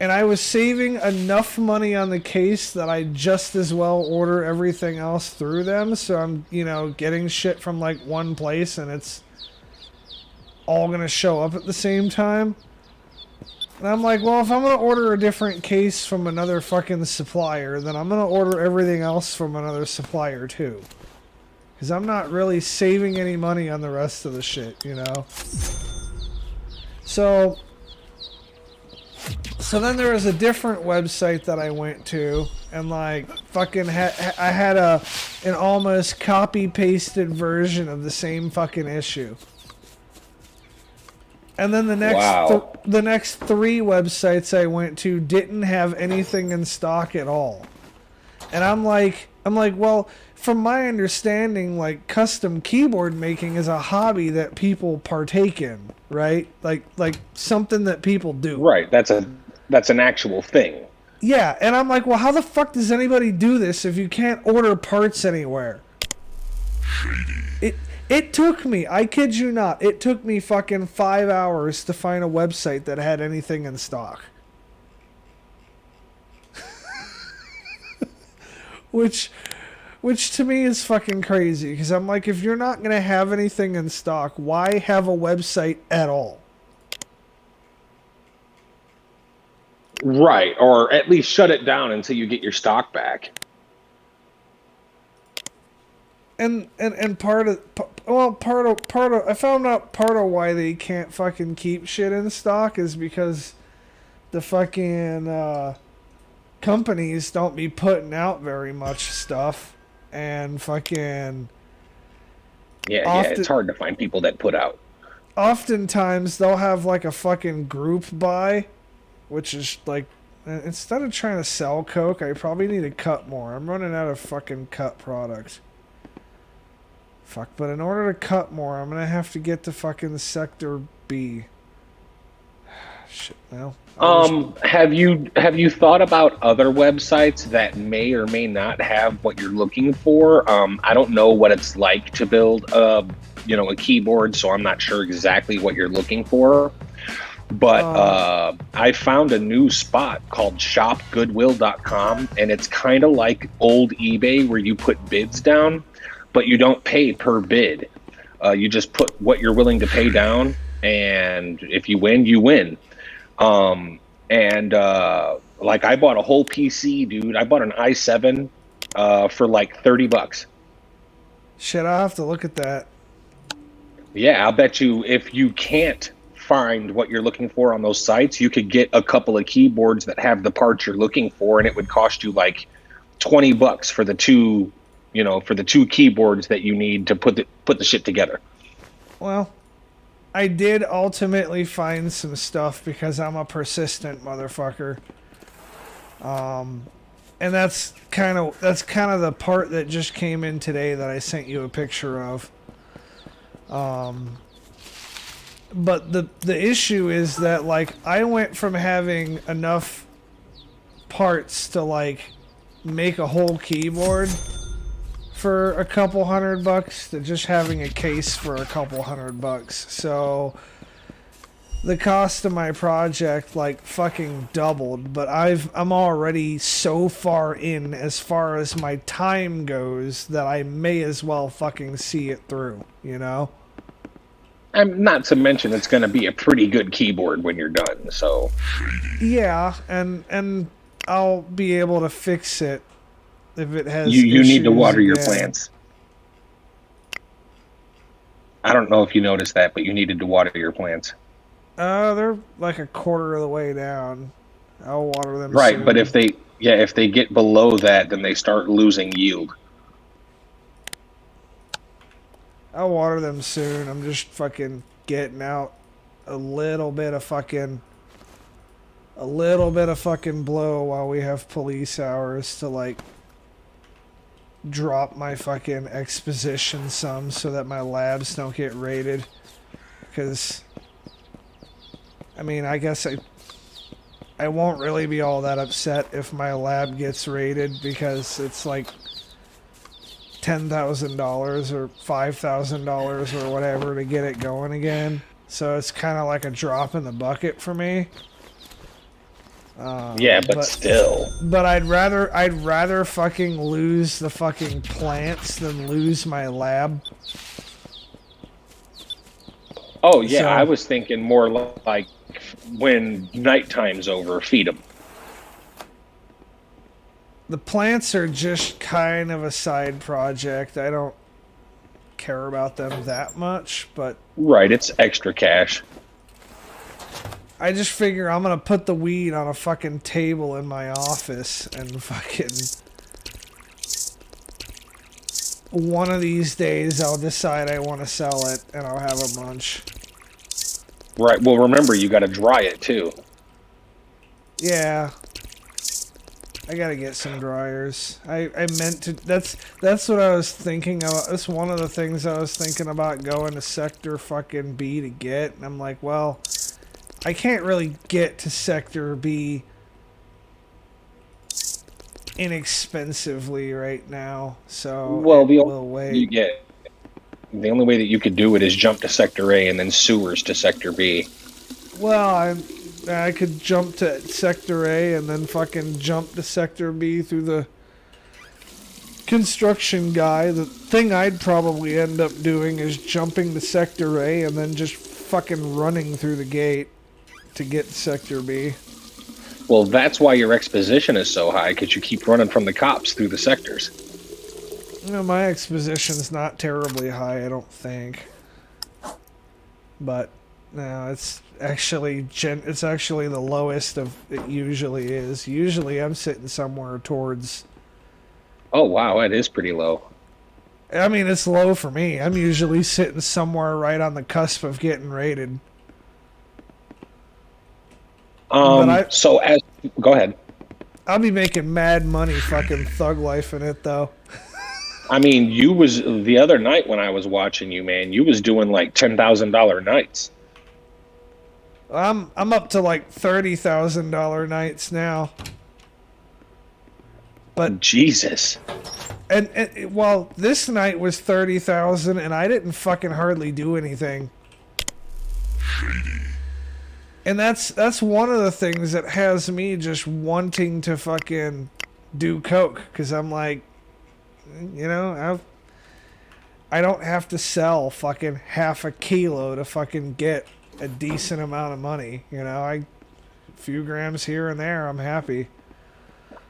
And I was saving enough money on the case that I just as well order everything else through them. So I'm, you know, getting shit from, like, one place and it's all going to show up at the same time. And I'm like, well, if I'm going to order a different case from another fucking supplier, then I'm going to order everything else from another supplier, too. Because I'm not really saving any money on the rest of the shit, you know? So then there was a different website that I went to, and like, fucking I had an almost copy-pasted version of the same fucking issue. And then the next 3 websites I went to didn't have anything in stock at all. And I'm like, well, from my understanding, like, custom keyboard making is a hobby that people partake in, right? Like something that people do. Right, that's an actual thing. Yeah, and I'm like, well, how the fuck does anybody do this if you can't order parts anywhere? It took me, I kid you not, it took me fucking 5 hours to find a website that had anything in stock. Which to me is fucking crazy, because I'm like, if you're not going to have anything in stock, why have a website at all? Right, or at least shut it down until you get your stock back. And part of I found out part of why they can't fucking keep shit in stock is because the fucking companies don't be putting out very much stuff, and fucking yeah, it's hard to find people that put out. Oftentimes they'll have like a fucking group buy, which is like, instead of trying to sell Coke, I probably need to cut more. I'm running out of fucking cut product. Fuck, but in order to cut more, I'm gonna have to get to fucking Sector B. Shit, well. Have you thought about other websites that may or may not have what you're looking for? I don't know what it's like to build a keyboard, so I'm not sure exactly what you're looking for. But I found a new spot called shopgoodwill.com, and it's kind of like old eBay where you put bids down, but you don't pay per bid. You just put what you're willing to pay down, and if you win, you win. Like I bought a whole PC, dude. I bought an i7 for like $30. Shit, I'll have to look at that. Yeah, I'll bet you if you can't find what you're looking for on those sites, you could get a couple of keyboards that have the parts you're looking for, and it would cost you like $20 for the two, for the two keyboards that you need to put the shit together. Well, I did ultimately find some stuff because I'm a persistent motherfucker. And that's kind of the part that just came in today that I sent you a picture of. But the issue is that, like, I went from having enough parts to, like, make a whole keyboard for a couple $100 to just having a case for a couple $100. So the cost of my project, like, fucking doubled, but I'm already so far in as far as my time goes that I may as well fucking see it through, you know? And not to mention it's going to be a pretty good keyboard when you're done, so... Yeah, and I'll be able to fix it if it has You need to issues water your again. plants. I don't know if you noticed that, but you needed to water your plants. They're like a quarter of the way down. I'll water them Right, soon. but if they get below that, then they start losing yield. I'll water them soon. I'm just fucking getting out a little bit of fucking blow while we have police hours to, like, drop my fucking exposition some so that my labs don't get raided. Because, I mean, I guess I won't really be all that upset if my lab gets raided because it's like $10,000 or $5,000 or whatever to get it going again. So it's kind of like a drop in the bucket for me. Yeah, but still. But I'd rather fucking lose the fucking plants than lose my lab. Oh, yeah, So- I was thinking more like when nighttime's over, feed them. The plants are just kind of a side project. I don't care about them that much, but Right, it's extra cash. I just figure I'm gonna put the weed on a fucking table in my office and fucking one of these days I'll decide I want to sell it and I'll have a bunch. Right, well, remember, you got to dry it, too. Yeah. I gotta get some dryers. I meant to. That's what I was thinking about. That's one of the things I was thinking about going to Sector fucking B to get. And I'm like, well, I can't really get to Sector B inexpensively right now. So Well, we'll wait. the only way that you could do it is jump to Sector A and then sewers to Sector B. Well, I could jump to Sector A and then fucking jump to Sector B through the construction guy. The thing I'd probably end up doing is jumping to Sector A and then just fucking running through the gate to get to Sector B. Well, that's why your exposition is so high, because you keep running from the cops through the sectors. You know, my exposition's not terribly high, I don't think. But no, it's actually the lowest of it usually is. Usually I'm sitting somewhere towards. Oh, wow, that is pretty low. I mean, it's low for me. I'm usually sitting somewhere right on the cusp of getting raided. Go ahead. I'll be making mad money fucking thug life in it, though. I mean, you was the other night when I was watching you, man. You was doing like $10,000 nights. I'm up to like $30,000 nights now. But Jesus. and well, this night was 30,000, and I didn't fucking hardly do anything. And that's one of the things that has me just wanting to fucking do coke, because I'm like, you know, I don't have to sell fucking half a kilo to fucking get a decent amount of money. You know, a few grams here and there, I'm happy.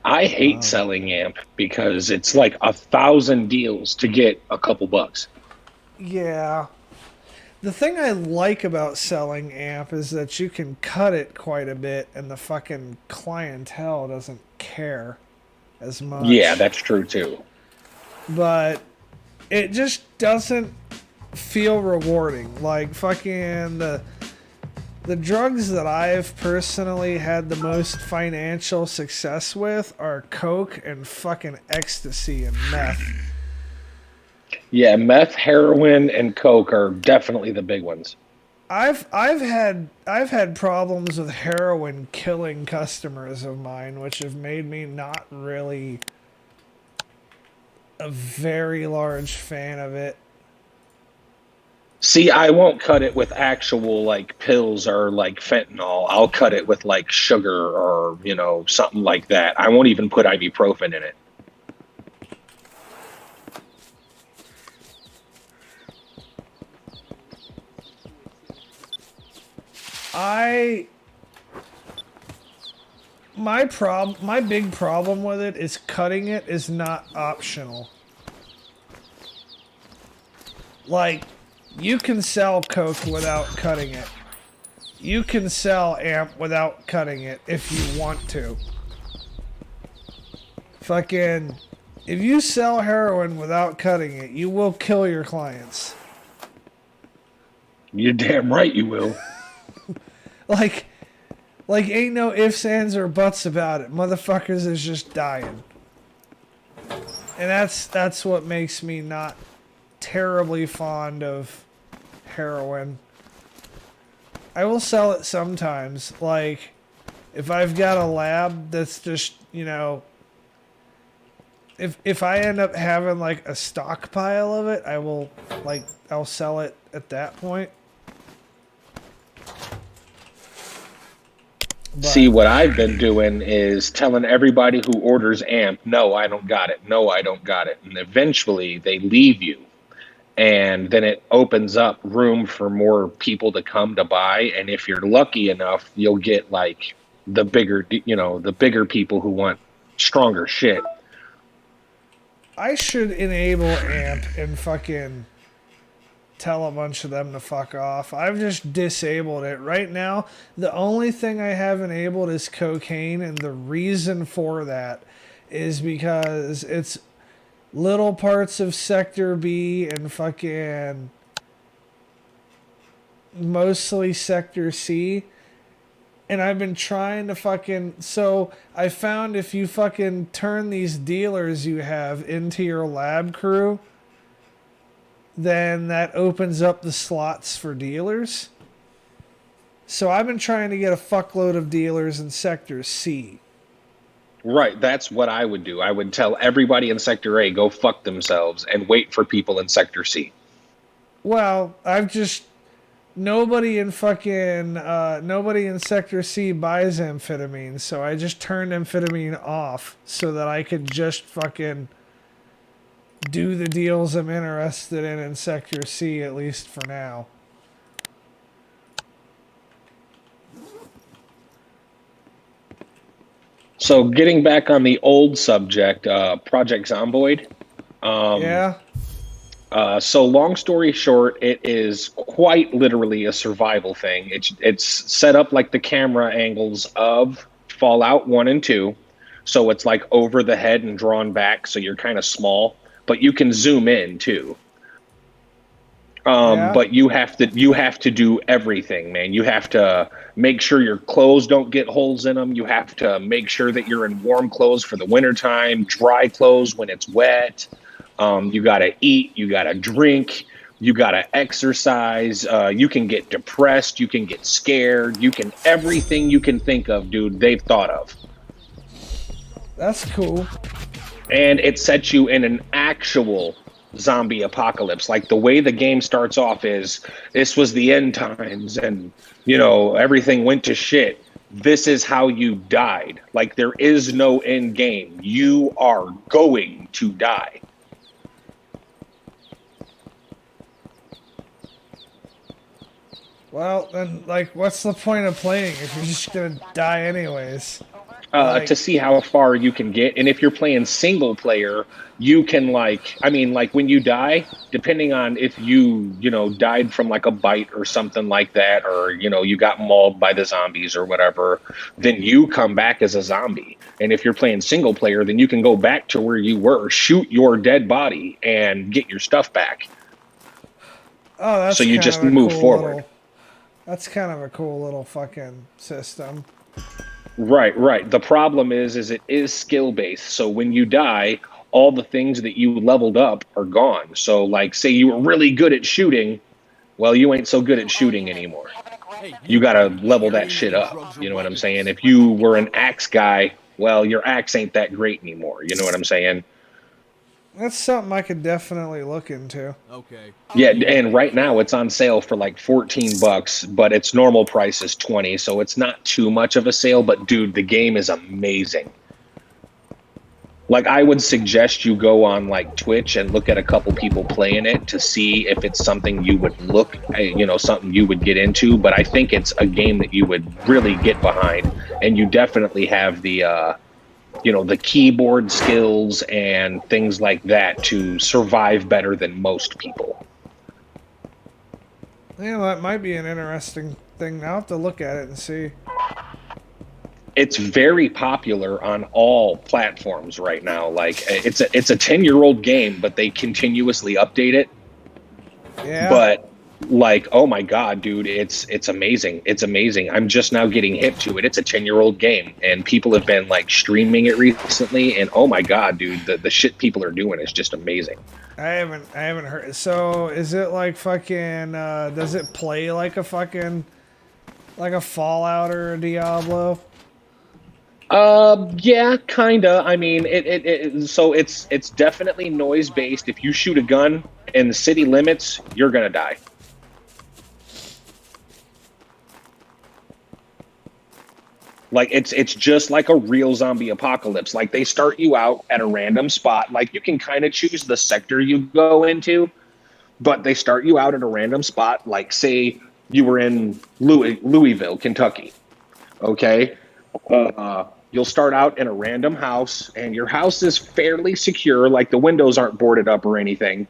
I hate selling amp because it's like 1,000 deals to get a couple bucks. Yeah. The thing I like about selling amp is that you can cut it quite a bit and the fucking clientele doesn't care as much. Yeah, that's true too. But it just doesn't feel rewarding. Like fucking the drugs that I've personally had the most financial success with are coke and fucking ecstasy and meth. Yeah, meth, heroin, and coke are definitely the big ones. I've had problems with heroin killing customers of mine, which have made me not really a very large fan of it. See, I won't cut it with actual like pills or like fentanyl. I'll cut it with like sugar or, you know, something like that. I won't even put ibuprofen in it. My big problem with it is cutting it is not optional. Like, you can sell coke without cutting it. You can sell amp without cutting it if you want to. Fucking, if you sell heroin without cutting it, you will kill your clients. You're damn right you will. Like ain't no ifs, ands, or buts about it. Motherfuckers is just dying. And that's what makes me not terribly fond of heroin. I will sell it sometimes. Like, if I've got a lab that's just, you know, if I end up having like a stockpile of it, I'll sell it at that point. But See, what I've been doing is telling everybody who orders amp, no, I don't got it. No, I don't got it. And eventually they leave you. And then it opens up room for more people to come to buy. And if you're lucky enough, you'll get like the bigger, you know, the bigger people who want stronger shit. I should enable amp and fucking tell a bunch of them to fuck off. I've just disabled it. Right now, the only thing I have enabled is cocaine, and the reason for that is because it's little parts of Sector B and fucking mostly Sector C. And I've been trying to fucking... So, I found if you fucking turn these dealers you have into your lab crew, then that opens up the slots for dealers. So I've been trying to get a fuckload of dealers in Sector C. Right, that's what I would do. I would tell everybody in Sector A, go fuck themselves, and wait for people in Sector C. Well, nobody in Sector C buys amphetamine, so I just turned amphetamine off so that I could just fucking do the deals I'm interested in Sector C, at least for now. So getting back on the old subject, Project Zomboid. Yeah? So long story short, it is quite literally a survival thing. It's set up like the camera angles of Fallout 1 and 2. So it's like over the head and drawn back, so you're kind of small. But you can zoom in too. Yeah. But you have to do everything, man. You have to make sure your clothes don't get holes in them. You have to make sure that you're in warm clothes for the wintertime, dry clothes when it's wet. You got to eat, you got to drink, you got to exercise. You can get depressed, you can get scared, everything you can think of, dude, they've thought of. That's cool. And it sets you in an actual zombie apocalypse. Like the way the game starts off is, this was the end times and, you know, everything went to shit. This is how you died. Like there is no end game. You are going to die. Well, then, like, what's the point of playing if you're just gonna die anyways? To see how far you can get. And if you're playing single player, you can like when you die, depending on if you know, died from like a bite or something like that, or, you know, you got mauled by the zombies or whatever, then you come back as a zombie. And if you're playing single player, then you can go back to where you were, shoot your dead body, and get your stuff back. Oh, that's So you kind just of a move cool forward. That's kind of a cool little fucking system. Right. The problem is it is skill based. So when you die, all the things that you leveled up are gone. So like, say you were really good at shooting, well, you ain't so good at shooting anymore. You gotta level that shit up. You know what I'm saying? If you were an axe guy, well, your axe ain't that great anymore. You know what I'm saying? That's something I could definitely look into. Okay. Yeah, and right now it's on sale for like $14, but its normal price is 20, so it's not too much of a sale, but dude, the game is amazing. Like, I would suggest you go on like Twitch and look at a couple people playing it to see if it's something you would something you would get into, but I think it's a game that you would really get behind, and you definitely have the the keyboard skills and things like that to survive better than most people. Yeah, that might be an interesting thing. I'll have to look at it and see. It's very popular on all platforms right now. Like, it's a 10-year-old game, but they continuously update it. Yeah. But like, oh my god, dude, it's amazing. It's amazing. I'm just now getting hip to it. It's a 10-year-old game, and people have been like streaming it recently, and oh my god, dude, the shit people are doing is just amazing. I haven't heard. So is it like fucking? Does it play like a fucking, like a Fallout or a Diablo? Yeah, kinda. I mean, so it's definitely noise based. If you shoot a gun in the city limits, you're gonna die. Like, it's just like a real zombie apocalypse. Like, they start you out at a random spot. Like, you can kind of choose the sector you go into, but they start you out at a random spot. Like, say you were in Louisville, Kentucky. Okay, you'll start out in a random house, and your house is fairly secure. Like, the windows aren't boarded up or anything.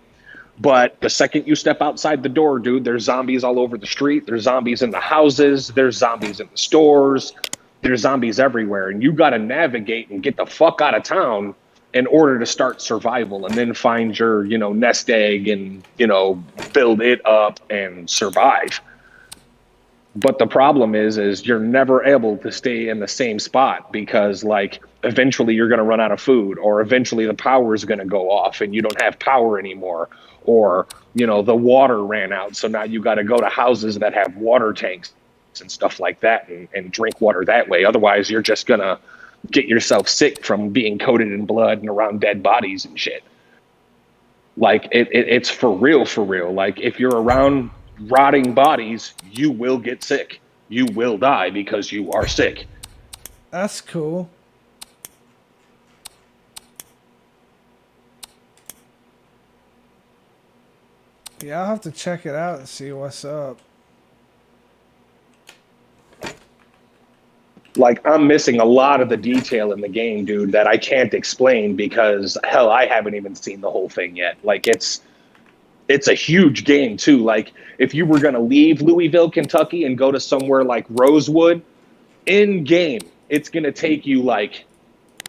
But the second you step outside the door, dude, there's zombies all over the street. There's zombies in the houses. There's zombies in the stores. There's zombies everywhere, and you got to navigate and get the fuck out of town in order to start survival, and then find your, nest egg and, build it up and survive. But the problem is you're never able to stay in the same spot, because like, eventually you're going to run out of food, or eventually the power is going to go off and you don't have power anymore, or, the water ran out. So now you got to go to houses that have water tanks and stuff like that, and drink water that way. Otherwise, you're just gonna get yourself sick from being coated in blood and around dead bodies and shit. Like, it's for real. Like, if you're around rotting bodies, you will get sick. You will die because you are sick. That's cool. Yeah, I'll have to check it out and see what's up. Like, I'm missing a lot of the detail in the game, dude, that I can't explain, because hell, I haven't even seen the whole thing yet. Like, it's a huge game too. Like, if you were going to leave Louisville, Kentucky and go to somewhere like Rosewood, in game, it's going to take you like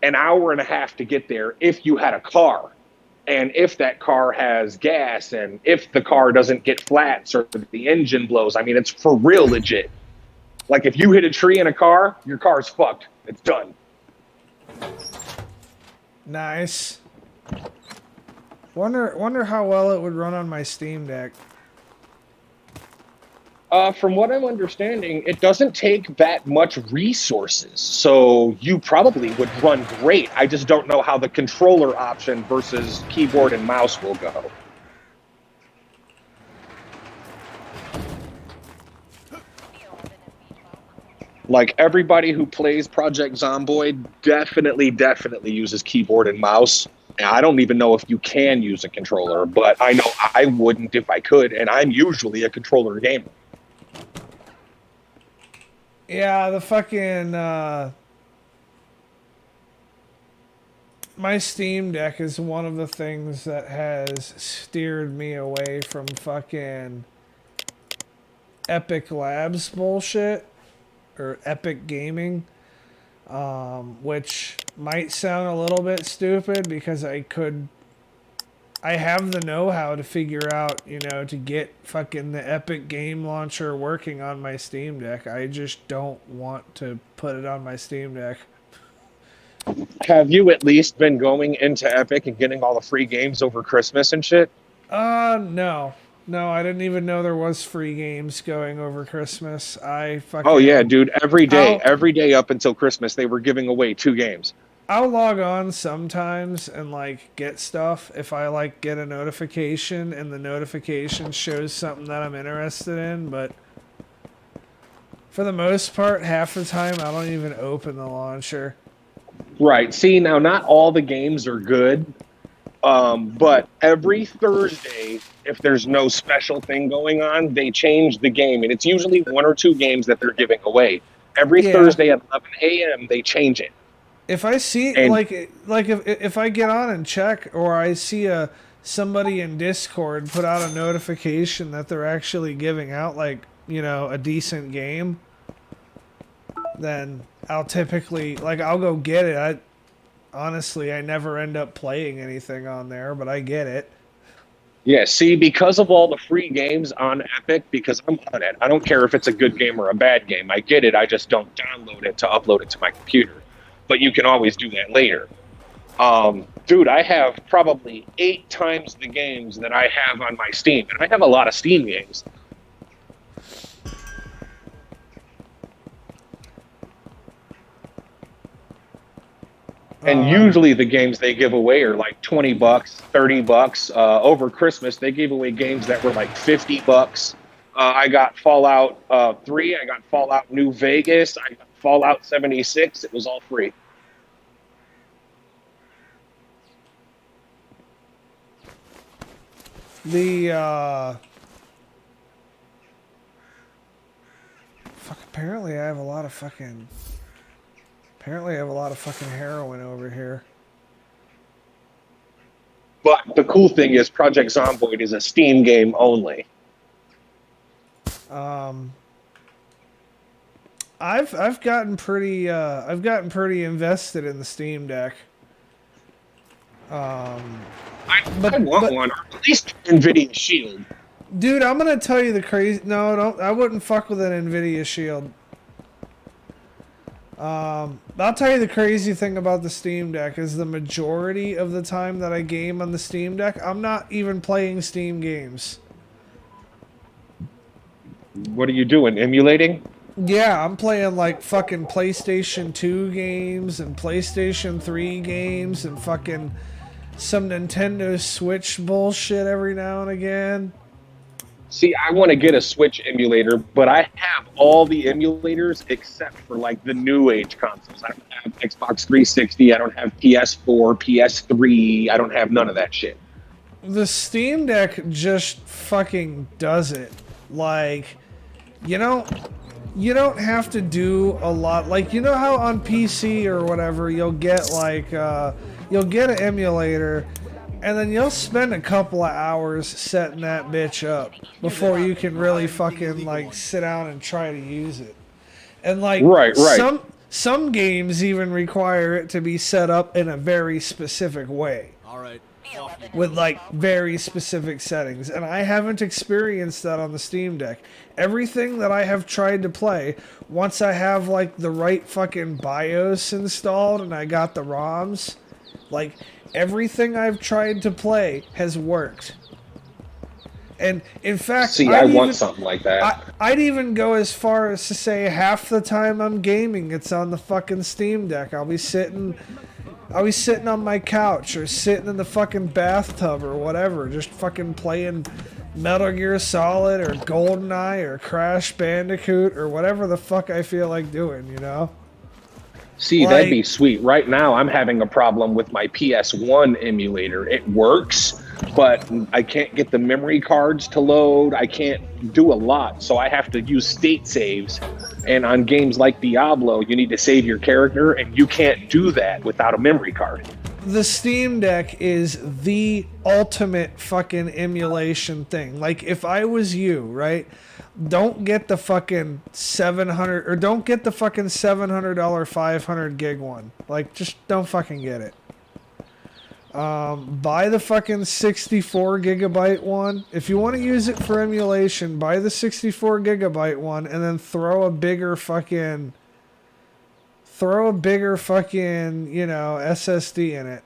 an hour and a half to get there if you had a car. And if that car has gas, and if the car doesn't get flats or the engine blows, I mean, it's for real legit. Like, if you hit a tree in a car, your car's fucked. It's done. Nice. Wonder how well it would run on my Steam Deck. From what I'm understanding, it doesn't take that much resources, so you probably would run great. I just don't know how the controller option versus keyboard and mouse will go. Like, everybody who plays Project Zomboid definitely uses keyboard and mouse. And I don't even know if you can use a controller, but I know I wouldn't if I could, and I'm usually a controller gamer. Yeah, the fucking my Steam Deck is one of the things that has steered me away from fucking Epic Labs bullshit or Epic Gaming, which might sound a little bit stupid because I have the know-how to figure out, you know, to get fucking the Epic Game Launcher working on my Steam Deck. I just don't want to put it on my Steam Deck. Have you at least been going into Epic and getting all the free games over Christmas and shit? No. No, I didn't even know there was free games going over Christmas. I fucking... Oh yeah, dude, every day up until Christmas, they were giving away 2 games. I'll log on sometimes and like get stuff if I like get a notification and the notification shows something that I'm interested in, but for the most part, half the time I don't even open the launcher. Right. See, now not all the games are good, but every Thursday, if there's no special thing going on, they change the game, and it's usually 1 or 2 games that they're giving away. Every Thursday at 11 a.m., they change it. If I see if I get on and check, or I see somebody in Discord put out a notification that they're actually giving out like, you know, a decent game, then I'll typically I'll go get it. Honestly, I never end up playing anything on there, but I get it. Yeah, see, because of all the free games on Epic, because I'm on it, I don't care if it's a good game or a bad game. I get it. I just don't download it to upload it to my computer. But you can always do that later. Dude, I have probably 8 times the games that I have on my Steam. And I have a lot of Steam games. And usually the games they give away are like $20, $30. Over Christmas, they gave away games that were like $50. I got Fallout 3. I got Fallout New Vegas. I got Fallout 76. It was all free. Apparently I have a lot of fucking heroin over here. But the cool thing is Project Zomboid is a Steam game only. I've gotten pretty invested in the Steam Deck. I want one, or at least NVIDIA Shield. Dude, I'm gonna tell you the crazy. No, don't. I wouldn't fuck with an NVIDIA Shield. I'll tell you the crazy thing about the Steam Deck is the majority of the time that I game on the Steam Deck, I'm not even playing Steam games. What are you doing? Emulating? Yeah, I'm playing like fucking PlayStation 2 games and PlayStation 3 games and fucking some Nintendo Switch bullshit every now and again. See, I want to get a Switch emulator, but I have all the emulators except for like the new age consoles. I don't have Xbox 360, I don't have PS4, PS3, I don't have none of that shit. The Steam Deck just fucking does it. Like, you don't have to do a lot. Like, you know how on PC or whatever you'll get like you'll get an emulator and then you'll spend a couple of hours setting that bitch up before you can really fucking like sit down and try to use it. And like right. Some games even require it to be set up in a very specific way. All right. With like very specific settings, and I haven't experienced that on the Steam Deck. Everything that I have tried to play, once I have like the right fucking BIOS installed and I got the ROMs, like everything I've tried to play has worked. And in fact, see, I want something like that. I'd even go as far as to say half the time I'm gaming, it's on the fucking Steam Deck. I'll be sitting on my couch or sitting in the fucking bathtub or whatever, just fucking playing Metal Gear Solid or GoldenEye or Crash Bandicoot or whatever the fuck I feel like doing, you know? See, that'd be sweet. Right now, I'm having a problem with my PS1 emulator. It works, but I can't get the memory cards to load. I can't do a lot, so I have to use state saves. And on games like Diablo, you need to save your character, and you can't do that without a memory card. The Steam Deck is the ultimate fucking emulation thing. Like, if I was you, right? Don't get the fucking 700 or don't get the fucking $700 500 gig one. Like, just don't fucking get it. Buy the fucking 64 gigabyte one. If you want to use it for emulation, buy the 64 gigabyte one and then throw a bigger fucking, you know, SSD in it.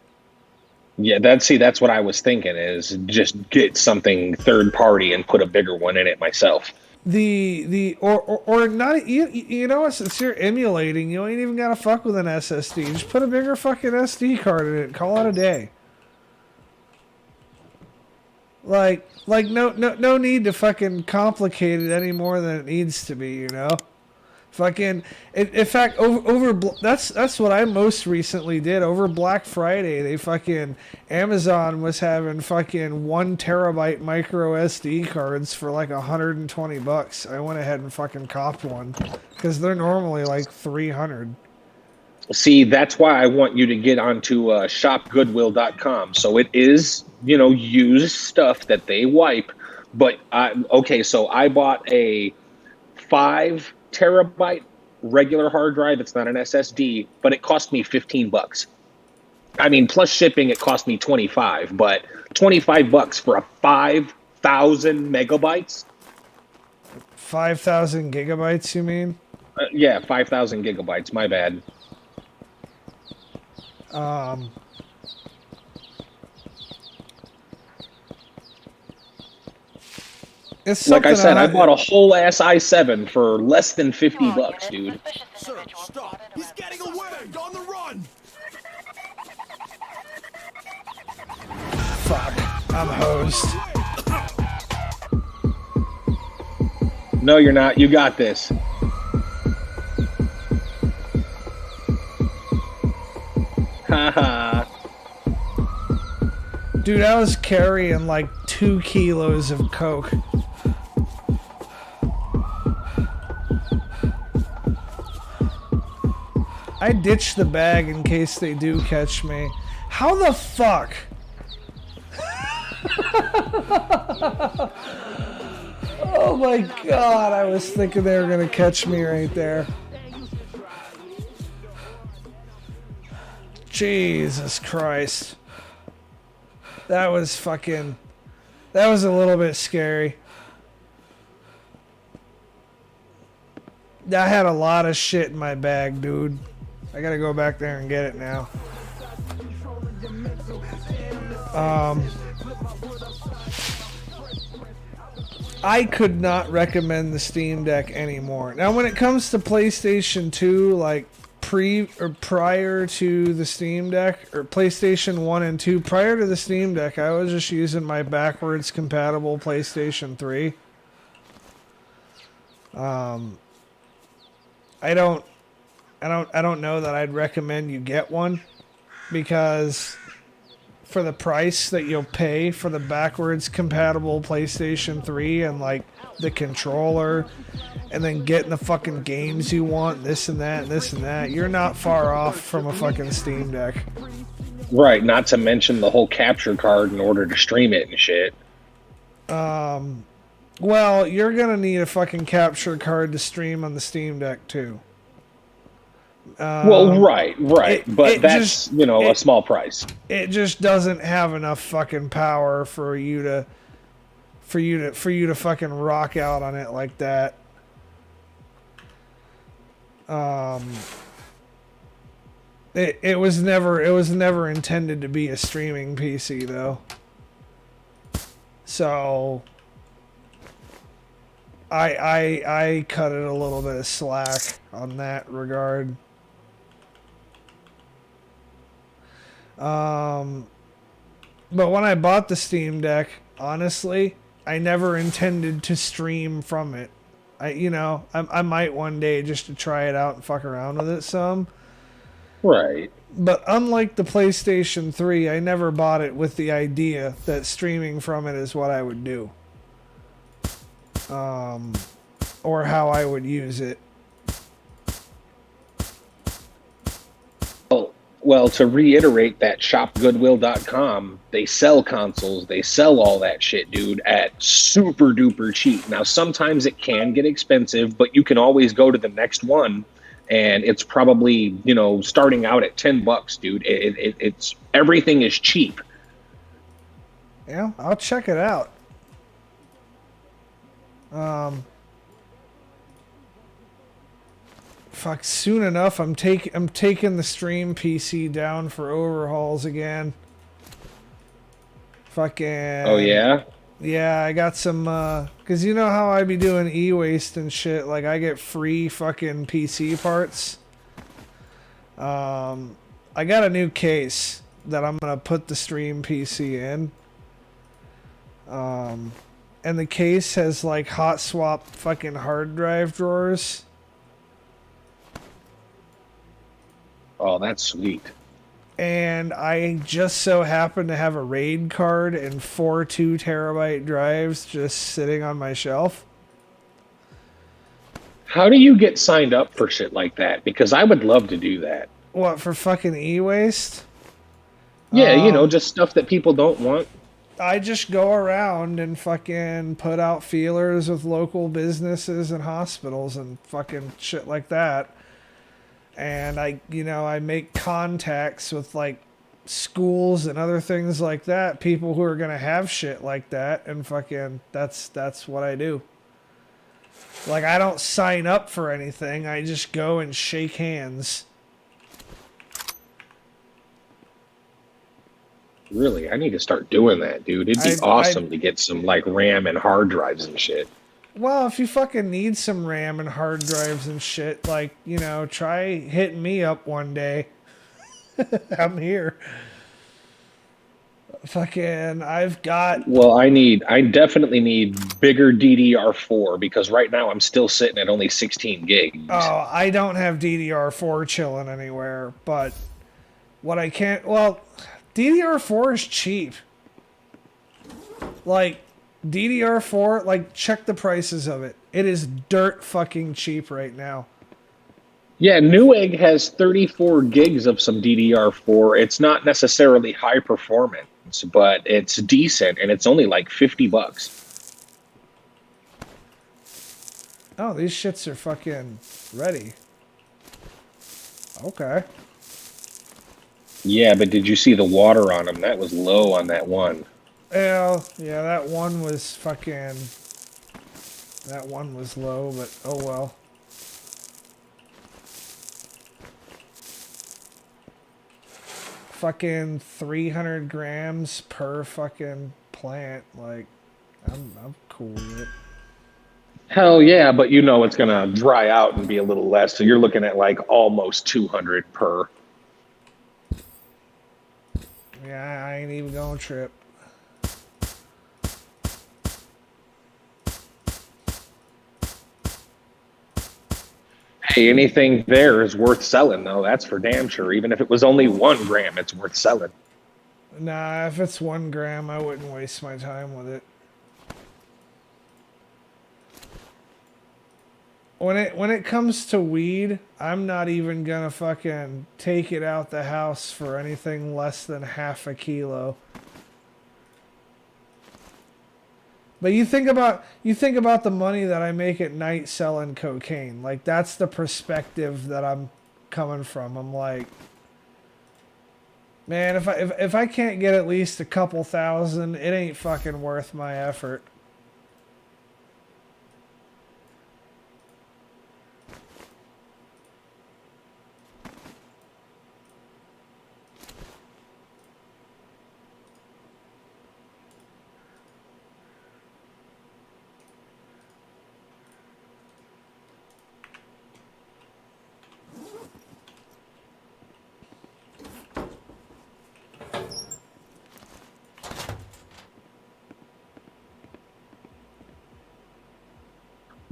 Yeah, that's what I was thinking, is just get something third party and put a bigger one in it myself. Or not, you know what, since you're emulating, you ain't even gotta fuck with an SSD. Just put a bigger fucking SD card in it, call it a day. Like no need to fucking complicate it any more than it needs to be, you know? Fucking, in fact, that's what I most recently did. Over Black Friday, Amazon was having fucking 1 terabyte micro SD cards for like $120. I went ahead and fucking copped one because they're normally like $300. See, that's why I want you to get onto shopgoodwill.com. So it is, you know, used stuff that they wipe. But so I bought a 5 terabyte regular hard drive. It's not an SSD, but it cost me $15. I mean, plus shipping, it cost me $25, but $25 for a 5,000 megabytes. 5,000 gigabytes, you mean? Yeah, 5,000 gigabytes. My bad. It's like I said, I bought a a whole ass i7 for less than $50, dude. Sir, stop. He's getting away. On the run. fuck. I'm hosed. No, you're not. You got this. Haha. Dude, I was carrying like 2 kilos of coke. I ditched the bag in case they do catch me. How the fuck? Oh my god, I was thinking they were gonna catch me right there. Jesus Christ. That was a little bit scary. I had a lot of shit in my bag, dude. I gotta go back there and get it now. I could not recommend the Steam Deck anymore. Now, when it comes to PlayStation 2, like prior to the Steam Deck, or PlayStation 1 and 2, prior to the Steam Deck, I was just using my backwards compatible PlayStation 3. I don't know that I'd recommend you get one, because for the price that you'll pay for the backwards compatible PlayStation 3 and like the controller and then getting the fucking games you want, this and that, you're not far off from a fucking Steam Deck. Right, not to mention the whole capture card in order to stream it and shit. Well, you're gonna need a fucking capture card to stream on the Steam Deck too. Well, right, but that's, you know, a small price. It just doesn't have enough fucking power for you to fucking rock out on it like that. It was never intended to be a streaming PC though. So I cut it a little bit of slack on that regard. But when I bought the Steam Deck, honestly, I never intended to stream from it. I might one day just to try it out and fuck around with it some. Right. But unlike the PlayStation 3, I never bought it with the idea that streaming from it is what I would do. Or how I would use it. Well, to reiterate that shopgoodwill.com, they sell consoles, they sell all that shit, dude, at super duper cheap. Now, sometimes it can get expensive, but you can always go to the next one, and it's probably, you know, starting out at $10, dude. It's everything is cheap. Yeah, I'll check it out. Fuck, soon enough I'm taking the stream PC down for overhauls again. Fucking Oh yeah? yeah, I got some cuz you know how I be doing e-waste and shit, like I get free fucking PC parts. I got a new case that I'm going to put the stream PC in. And the case has like hot swap fucking hard drive drawers. Oh, that's sweet. And I just so happen to have a RAID card and 4 2-terabyte drives just sitting on my shelf. How do you get signed up for shit like that? Because I would love to do that. What, for fucking e-waste? Yeah, you know, just stuff that people don't want. I just go around and fucking put out feelers with local businesses and hospitals and fucking shit like that. And I make contacts with like schools and other things like that, people who are going to have shit like that, and fucking that's what I do. Like, I don't sign up for anything. I just go and shake hands. Really, I need to start doing that, dude. It'd be awesome to get some like RAM and hard drives and shit. Well, if you fucking need some RAM and hard drives and shit, like, you know, try hitting me up one day. I'm here. Fucking, I've got... Well, I definitely need bigger DDR4 because right now I'm still sitting at only 16 gigs. Oh, I don't have DDR4 chilling anywhere, but what I can't... Well, DDR4 is cheap. Like, DDR4, like, check the prices of it. It is dirt fucking cheap right now. Yeah, Newegg has 34 gigs of some DDR4. It's not necessarily high performance, but it's decent, and it's only like $50. Oh, these shits are fucking ready. Okay. Yeah, but did you see the water on them? That was low on that one. Yeah, that one was fucking... That one was low, but oh well. Fucking 300 grams per fucking plant. Like, I'm cool with it. Hell yeah, but you know it's gonna dry out and be a little less, so you're looking at like almost 200 per. Yeah, I ain't even gonna trip. Hey, anything there is worth selling, though. That's for damn sure. Even if it was only 1 gram, it's worth selling. Nah, if it's 1 gram, I wouldn't waste my time with it. When it comes to weed, I'm not even gonna fucking take it out the house for anything less than half a kilo. But you think about the money that I make at night selling cocaine. Like, that's the perspective that I'm coming from. I'm like, man, if I can't get at least a couple thousand, it ain't fucking worth my effort.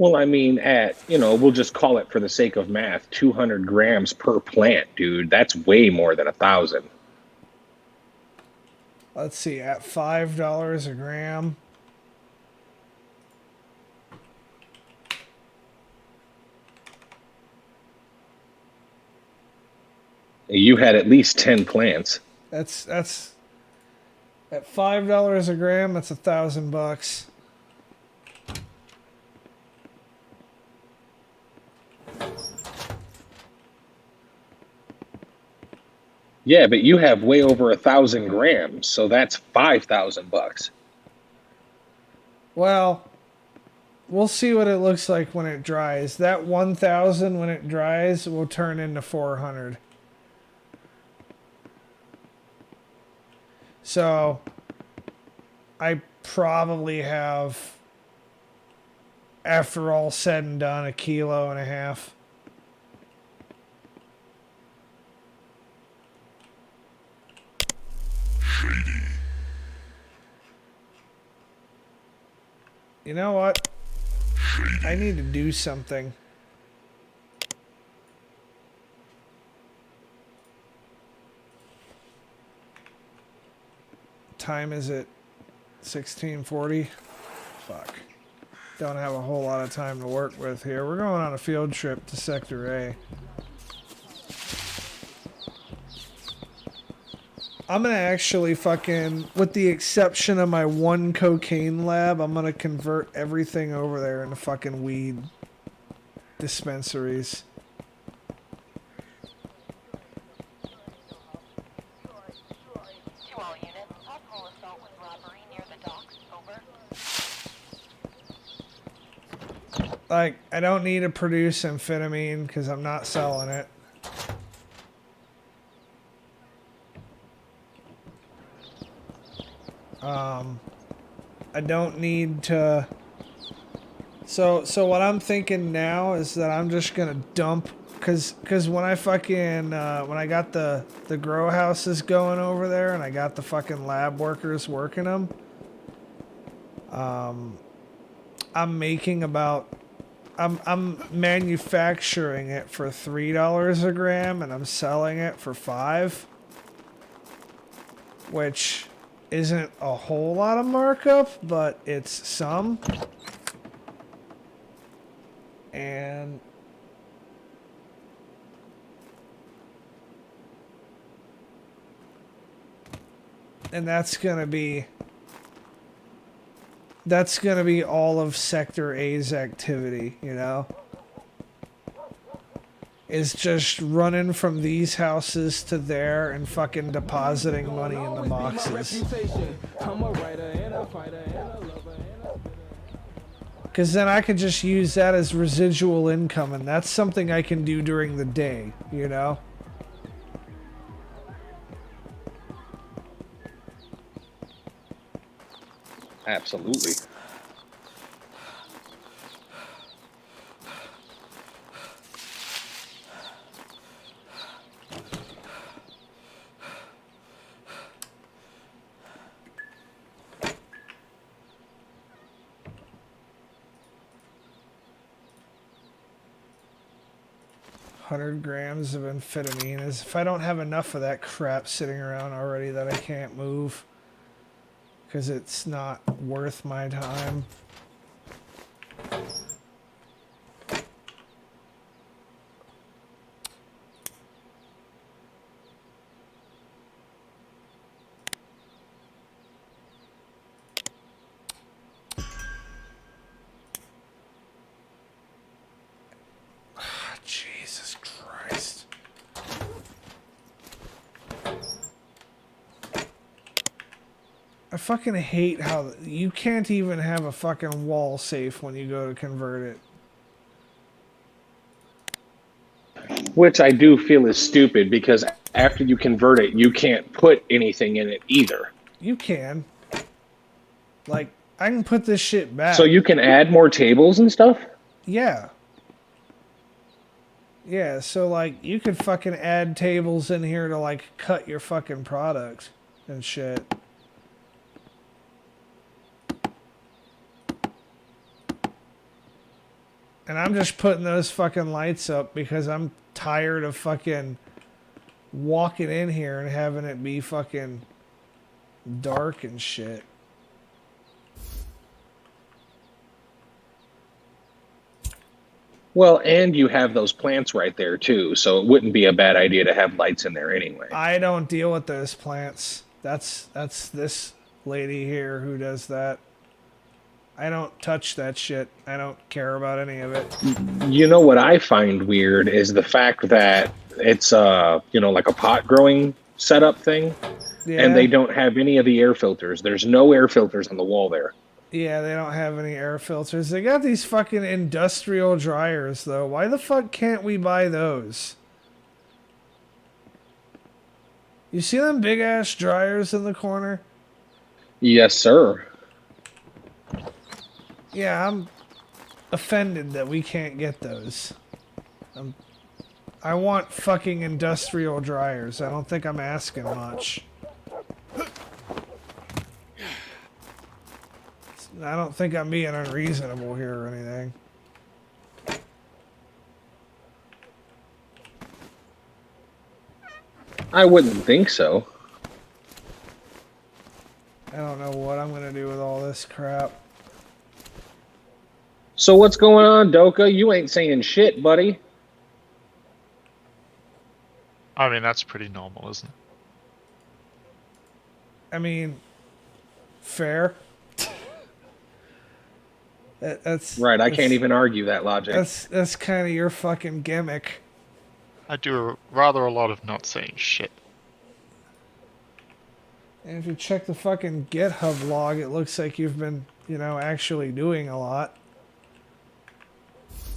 Well, I mean, we'll just call it for the sake of math, 200 grams per plant, dude. That's way more than 1,000. Let's see, at $5 a gram. You had at least 10 plants. That's at $5 a gram. That's $1,000. Yeah, but you have way over 1,000 grams, so that's $5,000. Well, we'll see what it looks like when it dries. That 1,000 when it dries will turn into 400. So I probably have, after all said and done, 1.5 kilos. You know what? I need to do something. Time is it 16:40? Fuck. Don't have a whole lot of time to work with here. We're going on a field trip to Sector A. I'm gonna actually fucking, with the exception of my one cocaine lab, I'm gonna convert everything over there into fucking weed dispensaries. To all units, possible assault with robbery near the docks. Over. Like, I don't need to produce amphetamine because I'm not selling it. I don't need to. So what I'm thinking now is that I'm just gonna dump, cause when I fucking when I got the grow houses going over there and I got the fucking lab workers working them, I'm making about, I'm manufacturing it for $3 a gram and I'm selling it for $5, which isn't a whole lot of markup, but it's some. And that's gonna be all of Sector A's activity, you know? Is just running from these houses to there and fucking depositing money in the boxes. Because then I could just use that as residual income, and that's something I can do during the day, you know? Absolutely. $100 grams of amphetamine is, if I don't have enough of that crap sitting around already that I can't move because it's not worth my time. Jesus Christ. I fucking hate how you can't even have a fucking wall safe when you go to convert it. Which I do feel is stupid because after you convert it, you can't put anything in it either. You can. Like, I can put this shit back. So you can add more tables and stuff? Yeah. Yeah, so like you could fucking add tables in here to like cut your fucking product and shit. And I'm just putting those fucking lights up because I'm tired of fucking walking in here and having it be fucking dark and shit. Well, and you have those plants right there too, so it wouldn't be a bad idea to have lights in there anyway. I don't deal with those plants. That's this lady here who does that. I don't touch that shit. I don't care about any of it. You know what I find weird is the fact that it's like a pot growing setup thing, Yeah. and they don't have any of the air filters. There's no air filters on the wall there. Yeah, they don't have any air filters. They got these fucking industrial dryers, though. Why the fuck can't we buy those? You see them big ass dryers in the corner? Yes, sir. Yeah, I'm offended that we can't get those. I want fucking industrial dryers. I don't think I'm asking much. I don't think I'm being unreasonable here or anything. I wouldn't think so. I don't know what I'm gonna do with all this crap. So what's going on, Doka? You ain't saying shit, buddy. I mean, that's pretty normal, isn't it? I mean, fair. That's Right, I that's- can't even argue that logic. That's kind of your fucking gimmick. I do rather a lot of not saying shit. And if you check the fucking GitHub log, it looks like you've been, actually doing a lot.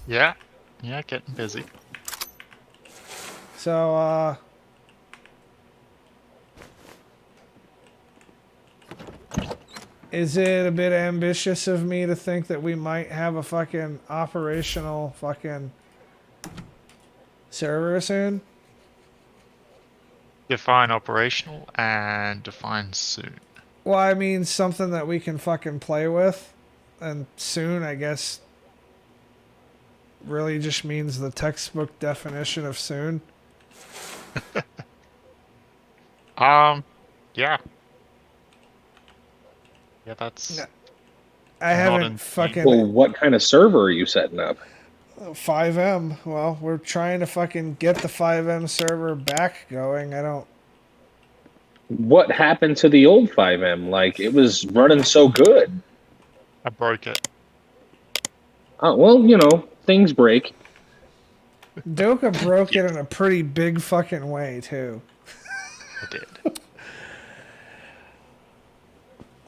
Yeah, getting busy. So, is it a bit ambitious of me to think that we might have a fucking operational fucking server soon? Define operational and define soon. Well, I mean something that we can fucking play with. And soon, I guess, really just means the textbook definition of soon. Yeah. Yeah, that's... No. I Not haven't in- fucking... Well, what kind of server are you setting up? 5M. Well, we're trying to fucking get the 5M server back going. I don't... What happened to the old 5M? Like, it was running so good. I broke it. Oh, well, things break. Doka broke it in a pretty big fucking way, too. I did.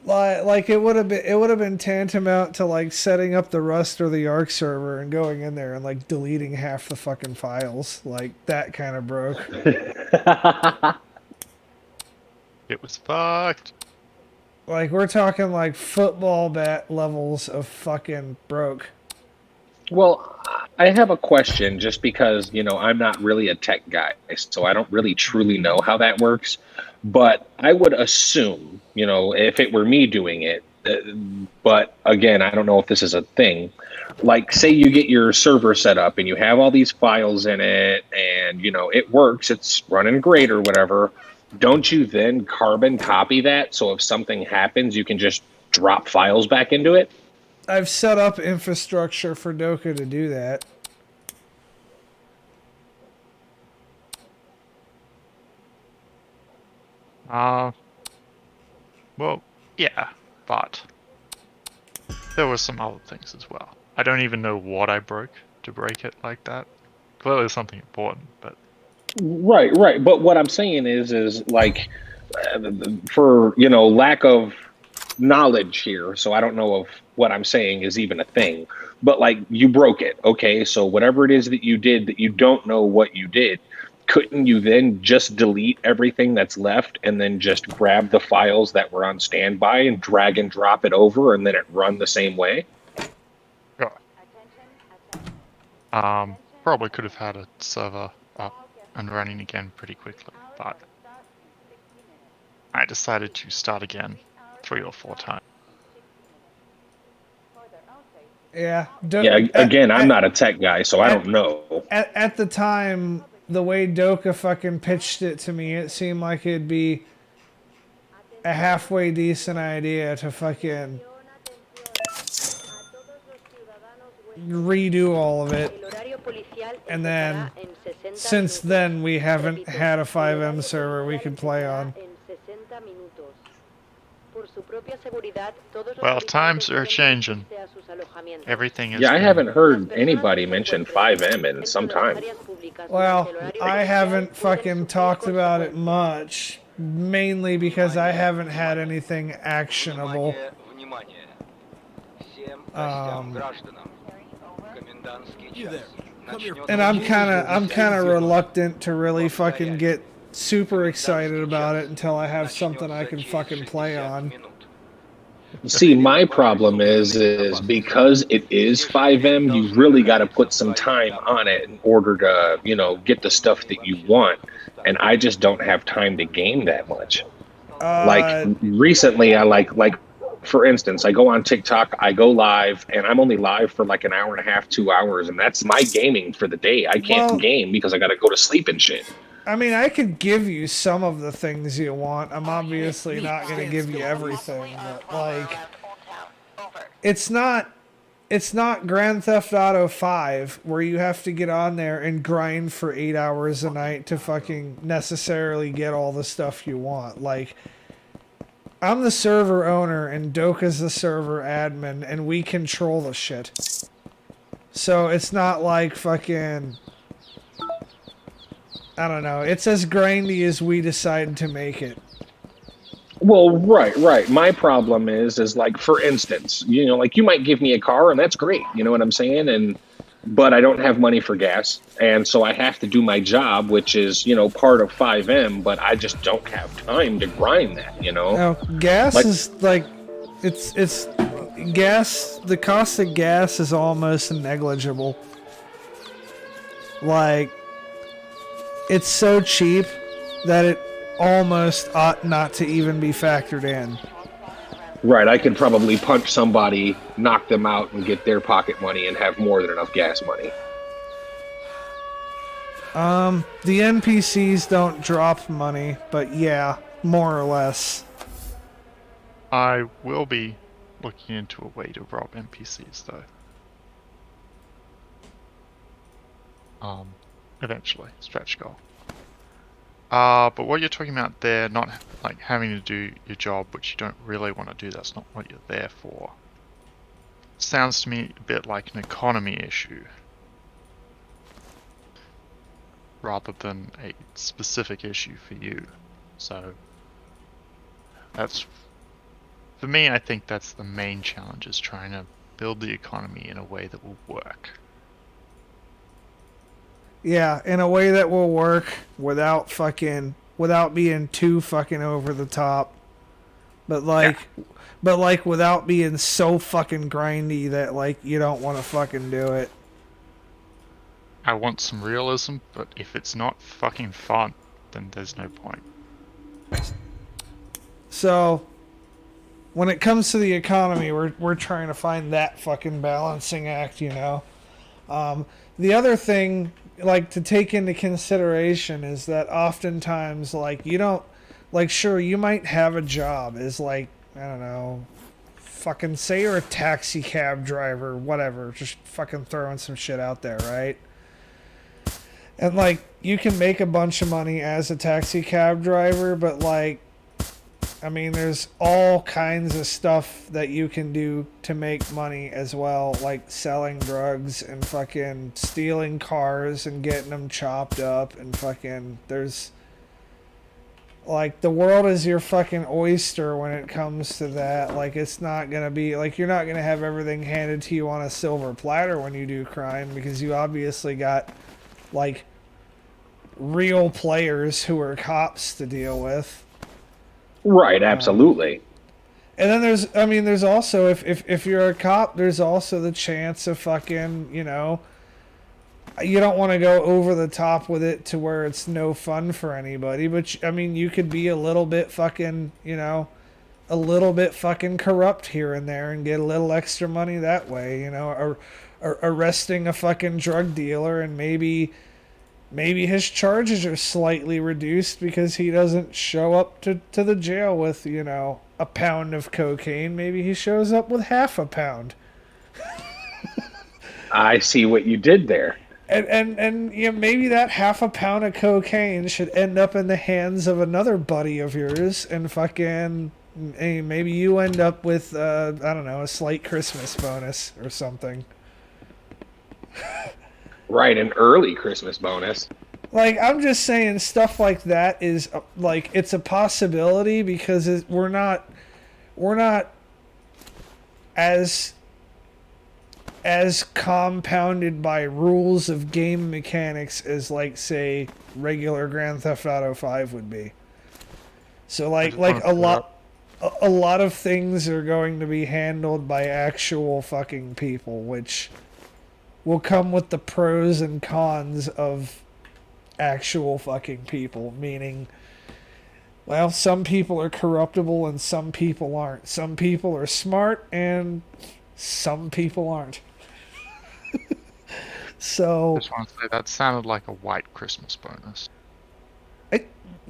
Like it would have been tantamount to like setting up the Rust or the Ark server and going in there and like deleting half the fucking files. Like that kind of broke. It was fucked. Like we're talking like football bat levels of fucking broke. Well, I have a question just because, I'm not really a tech guy, so I don't really truly know how that works. But I would assume, if it were me doing it, but again, I don't know if this is a thing. Like, say you get your server set up and you have all these files in it and, it works, it's running great or whatever. Don't you then carbon copy that so if something happens, you can just drop files back into it? I've set up infrastructure for Doka to do that. Well, yeah, but there were some other things as well. I don't even know what I broke to break it like that. Clearly something important, but... Right. But what I'm saying is like, for, lack of knowledge here, so I don't know if what I'm saying is even a thing, but like you broke it. Okay, so whatever it is that you did that you don't know what you did, couldn't you then just delete everything that's left and then just grab the files that were on standby and drag and drop it over and then it run the same way? Yeah. Probably could have had a server up and running again pretty quickly, but I decided to start again 3 or 4 times. Yeah. Yeah, again, I'm not a tech guy, so I don't know. At the time, the way Doka fucking pitched it to me, it seemed like it'd be a halfway decent idea to fucking redo all of it. And then, since then, we haven't had a 5M server we could play on. Well, times are changing. Everything is. Yeah, I haven't heard anybody mention 5M in some time. Well, I haven't fucking talked about it much, mainly because I haven't had anything actionable. Внимание, внимание. Всем властям, гражданам. Комендантский You час. there. Come here. And I'm kind of reluctant to really fucking get super excited about it until I have something I can fucking play on. See, my problem is because it is 5M, you really got to put some time on it in order to, get the stuff that you want. And I just don't have time to game that much. Like recently, I like for instance, I go on TikTok, I go live, and I'm only live for like an hour and a half, 2 hours, and that's my gaming for the day. I can't game because I got to go to sleep and shit. I mean, I could give you some of the things you want. I'm obviously not going to give you everything, but like, it's not Grand Theft Auto 5 where you have to get on there and grind for 8 hours a night to fucking necessarily get all the stuff you want. Like, I'm the server owner and Doka's the server admin, and we control the shit. So it's not like fucking, I don't know. It's as grindy as we decide to make it. Well, right. My problem is like, for instance, like you might give me a car and that's great. You know what I'm saying? But I don't have money for gas. And so I have to do my job, which is, part of 5M, but I just don't have time to grind that, Now, gas is like, it's gas, the cost of gas is almost negligible. Like, it's so cheap that it almost ought not to even be factored in. Right, I could probably punch somebody, knock them out, and get their pocket money and have more than enough gas money. The NPCs don't drop money, but yeah, more or less. I will be looking into a way to rob NPCs though. Eventually, stretch goal. But what you're talking about there, not like having to do your job, which you don't really want to do, that's not what you're there for. Sounds to me a bit like an economy issue, rather than a specific issue for you. So, that's, for me, I think that's the main challenge, is trying to build the economy in a way that will work. Yeah, in a way that will work without being too fucking over the top. But without being so fucking grindy that like you don't want to fucking do it. I want some realism, but if it's not fucking fun, then there's no point. So when it comes to the economy, we're trying to find that fucking balancing act, The other thing, like, to take into consideration is that oftentimes, like, you don't, like, sure, you might have a job as, like, I don't know, fucking say you're a taxi cab driver, whatever, just fucking throwing some shit out there, right? And, like, you can make a bunch of money as a taxi cab driver, but, like, I mean, there's all kinds of stuff that you can do to make money as well, like selling drugs and fucking stealing cars and getting them chopped up and fucking, there's, like, the world is your fucking oyster when it comes to that. Like, it's not gonna be, like, you're not gonna have everything handed to you on a silver platter when you do crime, because you obviously got, like, real players who are cops to deal with. Right, absolutely. And then there's also, if you're a cop, there's also the chance of fucking, you don't want to go over the top with it to where it's no fun for anybody, but I mean, you could be a little bit fucking, a little bit fucking corrupt here and there and get a little extra money that way, you know, or arresting a fucking drug dealer, and maybe his charges are slightly reduced because he doesn't show up to the jail with, you know, a pound of cocaine. Maybe he shows up with half a pound. I see what you did there. And you know, maybe that half a pound of cocaine should end up in the hands of another buddy of yours, and fucking maybe you end up with I don't know, a slight Christmas bonus or something. Right, an early Christmas bonus. Like, I'm just saying stuff like that is like, it's a possibility because we're not as compounded by rules of game mechanics as, like, say, regular Grand Theft Auto 5 would be. So like a lot of things are going to be handled by actual fucking people, which will come with the pros and cons of actual fucking people, meaning, well, some people are corruptible and some people aren't. Some people are smart and some people aren't. So I just want to say that sounded like a white Christmas bonus.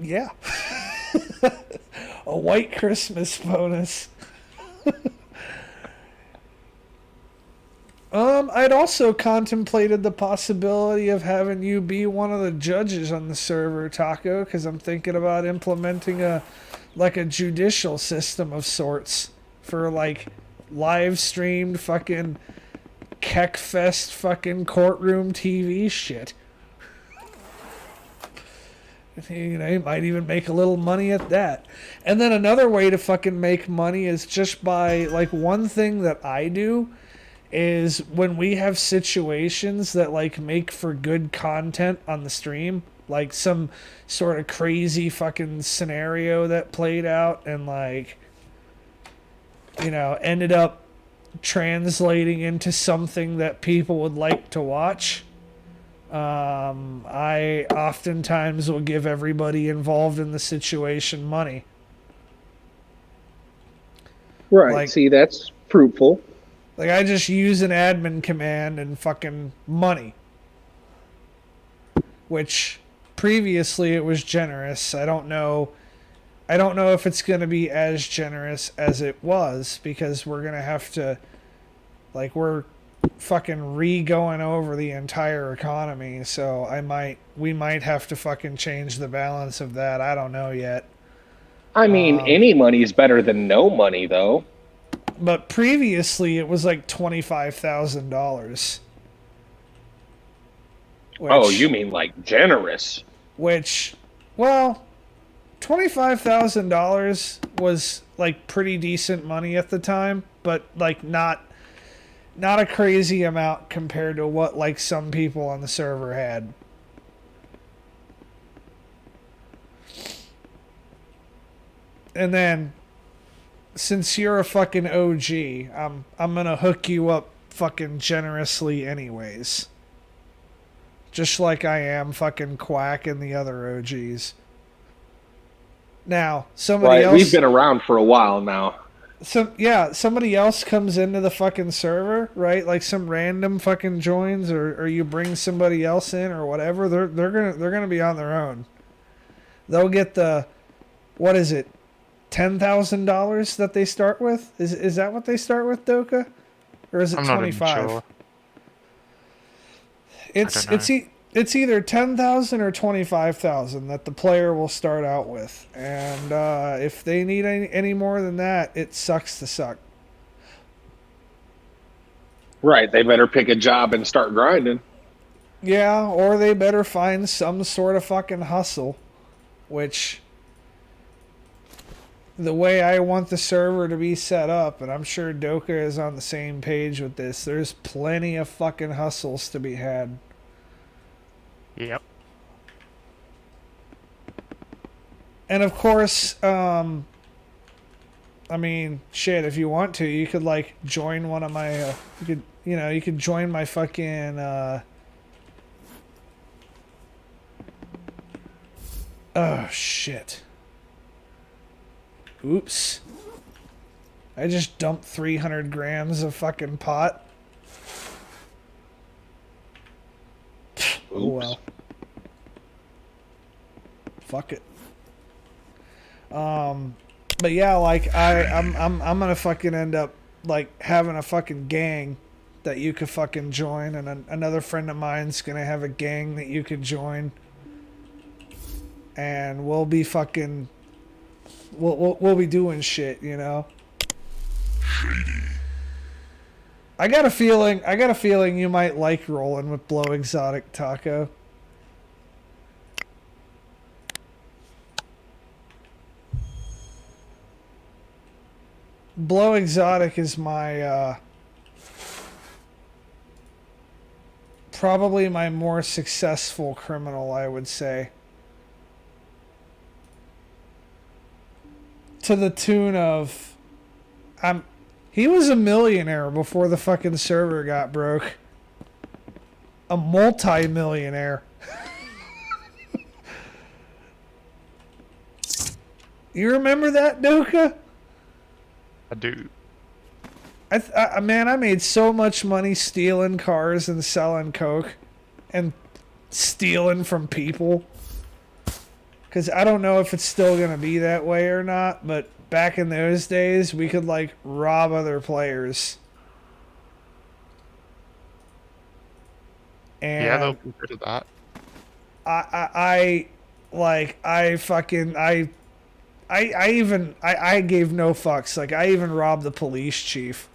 yeah. A white Christmas bonus. I'd also contemplated the possibility of having you be one of the judges on the server, Taco, because I'm thinking about implementing a judicial system of sorts for, like, live streamed fucking Keckfest fucking courtroom TV shit. You know, you might even make a little money at that. And then another way to fucking make money is just by, like, one thing that I do is when we have situations that, like, make for good content on the stream, like some sort of crazy fucking scenario that played out and, like, you know, ended up translating into something that people would like to watch. I oftentimes will give everybody involved in the situation money. Right. Like, See, that's fruitful. Like, I just use an admin command and fucking money. Which previously it was generous. I don't know if it's going to be as generous as it was, because we're going to have to, like, we're fucking re-going over the entire economy, so we might have to fucking change the balance of that. I don't know yet. I mean, any money is better than no money, though. But previously it was like $25,000. Oh, you mean like generous? Which, well, $25,000 was, like, pretty decent money at the time, but, like, not a crazy amount compared to what, like, some people on the server had. And then, since you're a fucking OG, I'm gonna hook you up fucking generously anyways. Just like I am fucking Quack and the other OGs. Now, somebody else... We've been around for a while now. Somebody else comes into the fucking server, right? Like some random fucking joins, or you bring somebody else in or whatever. They're gonna be on their own. They'll get the, what is it, $10,000 that they start with? Is that what they start with, Doka? Or is it 25? Sure. It's either 10,000 or 25,000 that the player will start out with, and if they need any more than that, it sucks to suck. Right, they better pick a job and start grinding. Yeah, or they better find some sort of fucking hustle, which, the way I want the server to be set up, and I'm sure Doka is on the same page with this, there's plenty of fucking hustles to be had. Yep. And of course, I mean, shit, if you want to, you could, like, join one of my, you could join my fucking, oh, shit. Oops. I just dumped 300 grams of fucking pot. Oh well. Fuck it. But yeah, like I'm gonna fucking end up like having a fucking gang that you could fucking join, and another friend of mine's gonna have a gang that you could join, and we'll be fucking we'll be doing shit, you know. I got a feeling you might like rolling with Blow Exotic, Taco. Blow Exotic is my probably my more successful criminal, I would say. To the tune of he was a millionaire before the fucking server got broke. A multi-millionaire. You remember that, Doka? I do. Man, I made so much money stealing cars and selling coke and stealing from people. Because I don't know if it's still going to be that way or not, but back in those days, we could, like, rob other players. And Yeah, they'll be good at that. I gave no fucks. Like, I even robbed the police chief.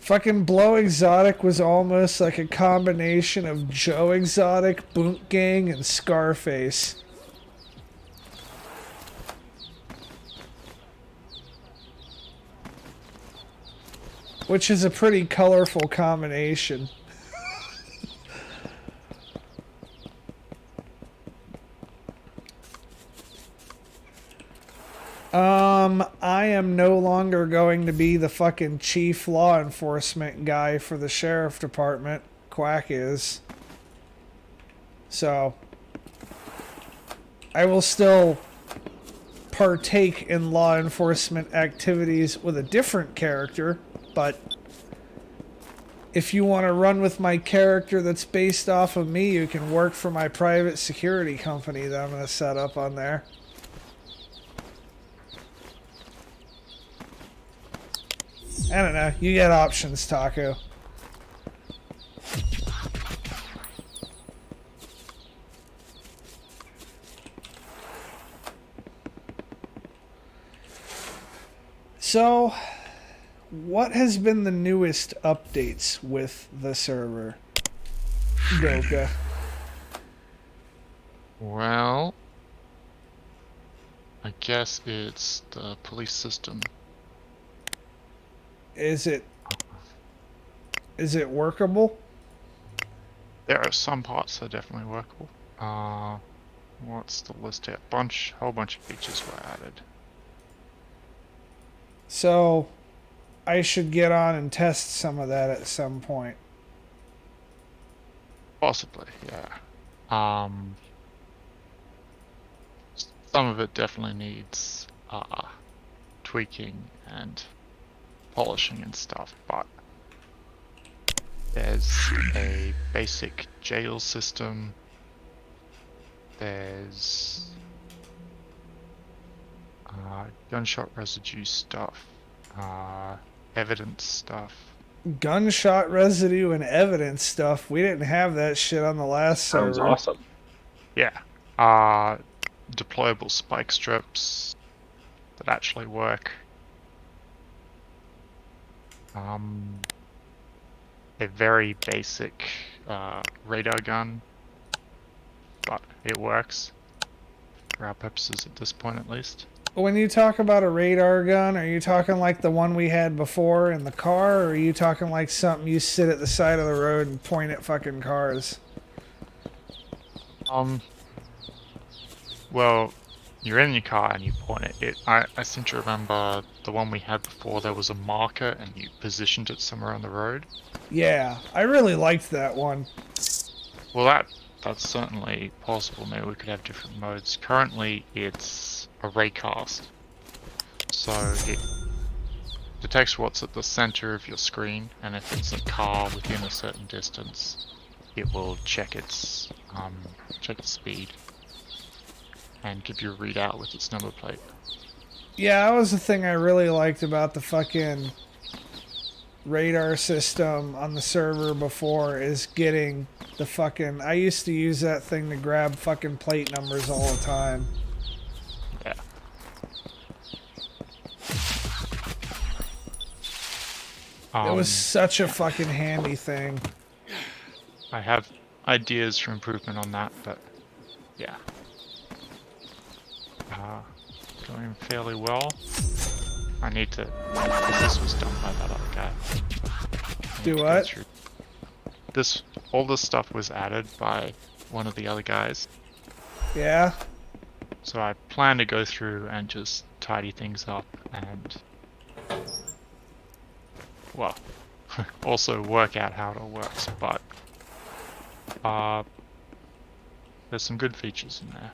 Fucking Blow Exotic was almost like a combination of Joe Exotic, Boot Gang, and Scarface. Which is a pretty colorful combination. I am no longer going to be the fucking chief law enforcement guy for the sheriff department. Quack is. So, I will still partake in law enforcement activities with a different character, but if you want to run with my character that's based off of me, you can work for my private security company that I'm going to set up on there. I don't know. You get options, Taco. So, what has been the newest updates with the server, Doka? Well, I guess it's the police system. Is it workable? There are some parts that are definitely workable. What's the list here? Whole bunch of features were added. So, I should get on and test some of that at some point. Possibly, yeah. Some of it definitely needs tweaking and polishing and stuff, but there's a basic jail system. There's gunshot residue stuff, evidence stuff. Gunshot residue and evidence stuff. We didn't have that shit on the last server. Sounds awesome. Yeah. Deployable spike strips that actually work. A very basic radar gun, but it works for our purposes at this point, at least. When you talk about a radar gun, are you talking like the one we had before in the car, or are you talking like something you sit at the side of the road and point at fucking cars? Well, you're in your car and you point it. I seem to remember the one we had before, there was a marker and you positioned it somewhere on the road. Yeah, I really liked that one. Well, that's certainly possible. Maybe we could have different modes. Currently, it's a raycast, so it detects what's at the center of your screen, and if it's a car within a certain distance, it will check its speed and give you a readout with its number plate. Yeah, that was the thing I really liked about the fucking radar system on the server before, is getting the fucking... I used to use that thing to grab fucking plate numbers all the time. Yeah. It was such a fucking handy thing. I have ideas for improvement on that, but yeah. Going fairly well. I need to... This was done by that other guy. Do what? All this stuff was added by one of the other guys. Yeah? So I plan to go through and just tidy things up and... Well, also work out how it all works, but... there's some good features in there.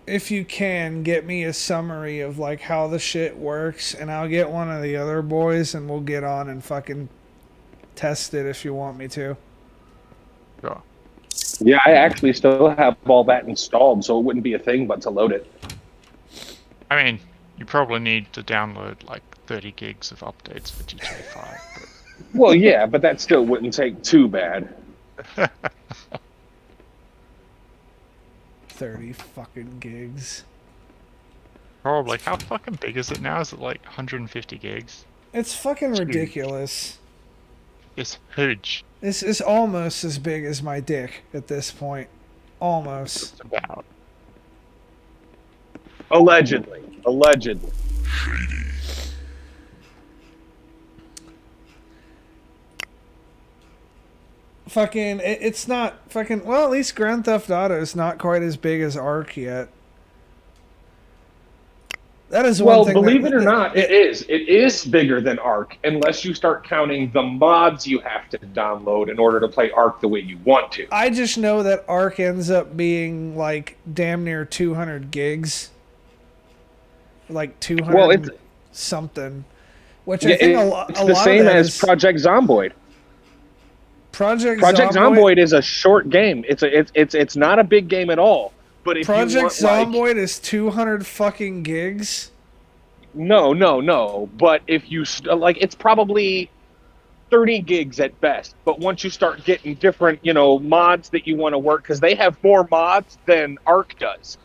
If you can, get me a summary of like how the shit works, and I'll get one of the other boys and we'll get on and fucking test it if you want me to. Sure. Yeah, I actually still have all that installed, so it wouldn't be a thing but to load it. I mean, you probably need to download like 30 gigs of updates for GTA 5. But... Well, yeah, but that still wouldn't take too bad. 30 fucking gigs. Probably. How fucking big is it now? Is it like 150 gigs? It's fucking ridiculous. It's huge. This is almost as big as my dick at this point. Almost. Just about. Allegedly. Allegedly. Fucking, it's not fucking... Well, at least Grand Theft Auto is not quite as big as Ark yet. That is one Well, thing. believe it or not, it is. It is bigger than Ark, unless you start counting the mods you have to download in order to play Ark the way you want to. I just know that Ark ends up being like damn near 200 gigs. Like 200 Well, it's something. Which I think it's the same as Project Zomboid. Project Zomboid is a short game. It's not a big game at all. But if Project you want, Zomboid is 200 fucking gigs. No. But if you like, it's probably 30 gigs at best. But once you start getting different, mods that you want to work, because they have more mods than Ark does.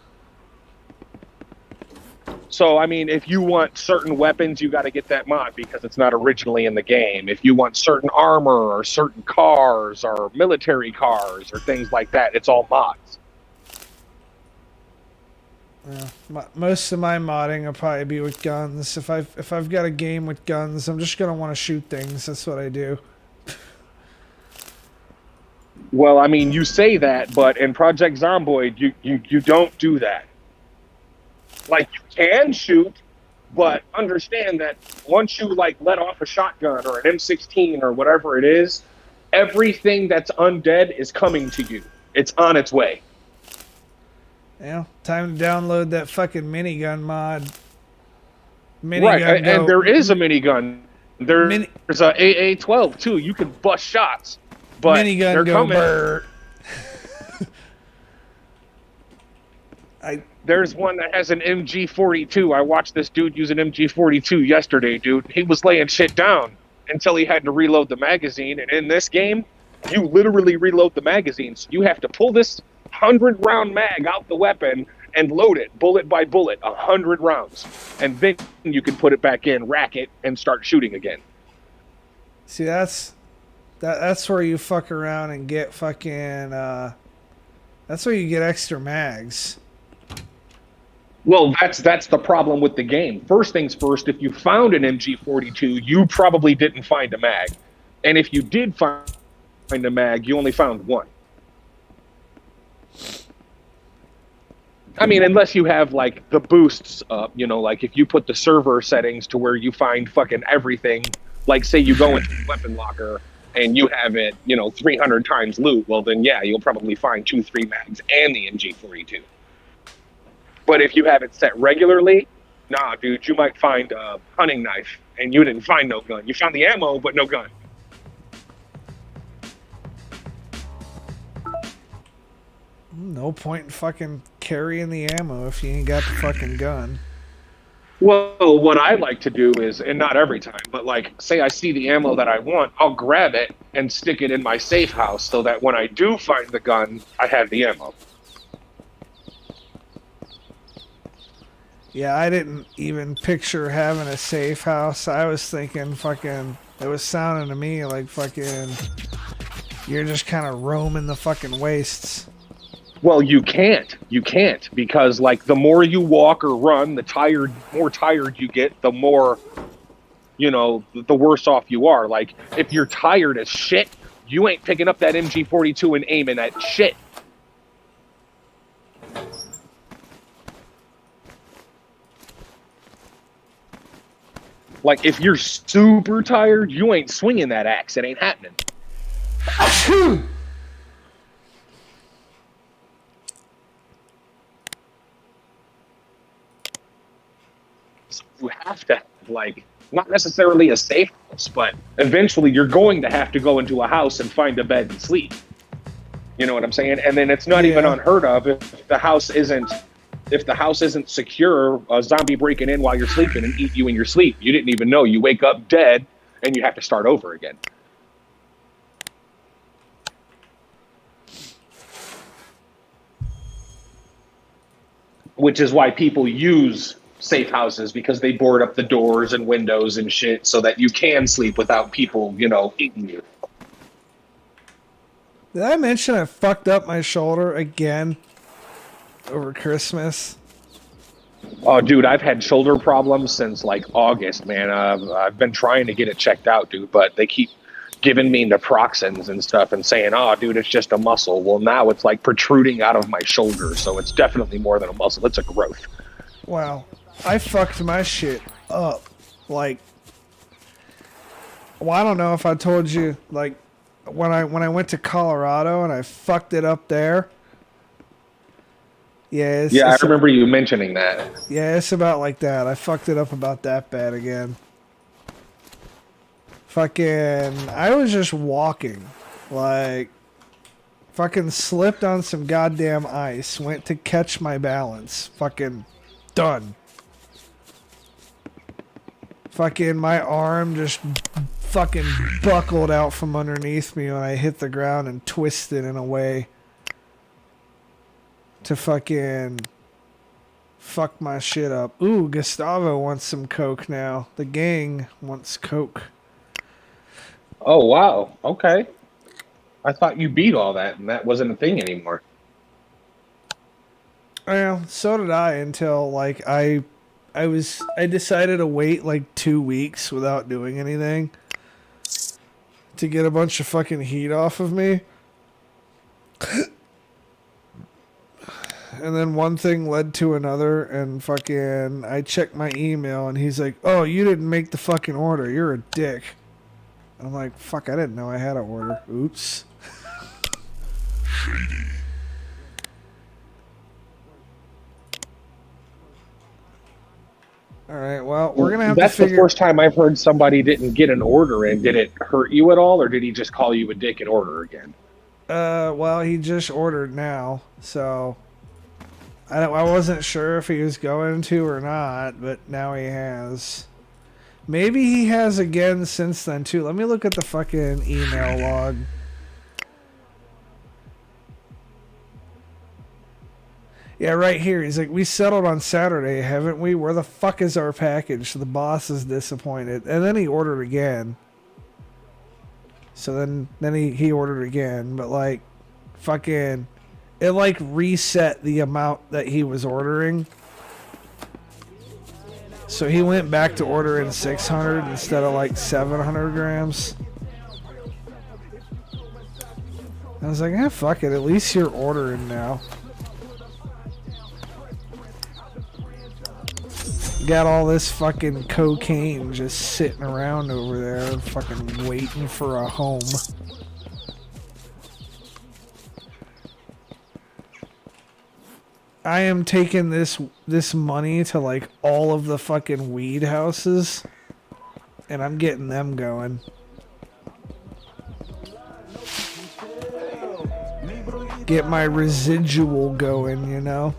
So, I mean, if you want certain weapons, you got to get that mod because it's not originally in the game. If you want certain armor or certain cars or military cars or things like that, it's all mods. Most of my modding will probably be with guns. If I've got a game with guns, I'm just gonna want to shoot things. That's what I do. Well, I mean, you say that, but in Project Zomboid, you don't do that. Like, you can shoot, but understand that once you let off a shotgun or an M16 or whatever it is, everything that's undead is coming to you. It's on its way. Yeah, time to download that fucking minigun mod. Right, and there is a minigun. There's a AA-12 too. You can bust shots, but minigun they're go coming. Burr. There's one that has an MG42. I watched this dude use an MG42 yesterday, dude. He was laying shit down until he had to reload the magazine. And in this game, you literally reload the magazine. So you have to pull this 100-round mag out the weapon and load it bullet by bullet, 100 rounds. And then you can put it back in, rack it, and start shooting again. See, that's where you fuck around and get fucking... that's where you get extra mags. Well, that's the problem with the game. First things first, if you found an MG42, you probably didn't find a mag. And if you did find a mag, you only found one. I mean, unless you have, the boosts up, if you put the server settings to where you find fucking everything, say you go into the weapon locker and you have it, 300 times loot, well then yeah, you'll probably find 2-3 mags and the MG42. But if you have it set regularly, nah, dude, you might find a hunting knife and you didn't find no gun. You found the ammo, but no gun. No point in fucking carrying the ammo if you ain't got the fucking gun. Well, what I like to do is, and not every time, but like, say I see the ammo that I want, I'll grab it and stick it in my safe house so that when I do find the gun, I have the ammo. Yeah, I didn't even picture having a safe house. I was thinking fucking, it was sounding to me like fucking, you're just kind of roaming the fucking wastes. Well, you can't, because like the more you walk or run, more tired you get, the more, the worse off you are. Like, if you're tired as shit, you ain't picking up that MG42 and aiming at shit. Like, if you're super tired, you ain't swinging that axe. It ain't happening. So you have to have, like, not necessarily a safe house, but eventually you're going to have to go into a house and find a bed and sleep. You know what I'm saying? And then it's not even unheard of if the house isn't secure, a zombie breaking in while you're sleeping and eat you in your sleep. You didn't even know. You wake up dead and you have to start over again. Which is why people use safe houses, because they board up the doors and windows and shit so that you can sleep without people, eating you. Did I mention I fucked up my shoulder again over Christmas? Oh, dude, I've had shoulder problems since like August, man. I've been trying to get it checked out, dude, but they keep giving me naproxens and stuff and saying, oh, dude, it's just a muscle. Well, now it's like protruding out of my shoulder, so it's definitely more than a muscle. It's a growth. Wow. I fucked my shit up. Like, well, I don't know if I told you, like, when I went to Colorado and I fucked it up there. Yeah, I remember you mentioning that. Yeah, it's about like that. I fucked it up about that bad again. Fucking, I was just walking, like, fucking slipped on some goddamn ice, went to catch my balance, fucking done. Fucking my arm just fucking buckled out from underneath me when I hit the ground and twisted in a way to fucking fuck my shit up. Ooh, Gustavo wants some coke now. The gang wants coke. Oh, wow. Okay. I thought you beat all that and that wasn't a thing anymore. Well, so did I until, like, I decided to wait, like, 2 weeks without doing anything to get a bunch of fucking heat off of me. And then one thing led to another, and fucking, I checked my email, and he's like, oh, you didn't make the fucking order. You're a dick. I'm like, fuck, I didn't know I had an order. Oops. Alright, well, we're gonna have That's to figure... the first time I've heard somebody didn't get an order in. Did it hurt you at all, or did he just call you a dick and order again? Well, he just ordered now, so... I wasn't sure if he was going to or not, but now he has. Maybe he has again since then, too. Let me look at the fucking email log. Yeah, right here. He's like, we settled on Saturday, haven't we? Where the fuck is our package? The boss is disappointed. And then he ordered again. So then he ordered again. But, like, fucking... It, like, reset the amount that he was ordering. So he went back to ordering 600 instead of, like, 700 grams. I was like, fuck it. At least you're ordering now. Got all this fucking cocaine just sitting around over there, fucking waiting for a home. I am taking this money to like all of the fucking weed houses, and I'm getting them going. Get my residual going, you know?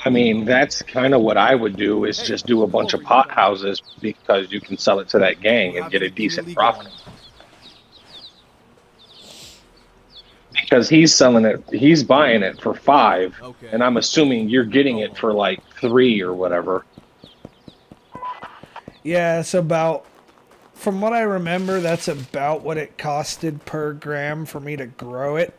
I mean, that's kind of what I would do, is just do a bunch of pot houses because you can sell it to that gang and get a decent profit. Because he's selling it, he's buying it for 5, Okay. and I'm assuming you're getting it for like 3 or whatever. Yeah, it's about, from what I remember, that's about what it costed per gram for me to grow it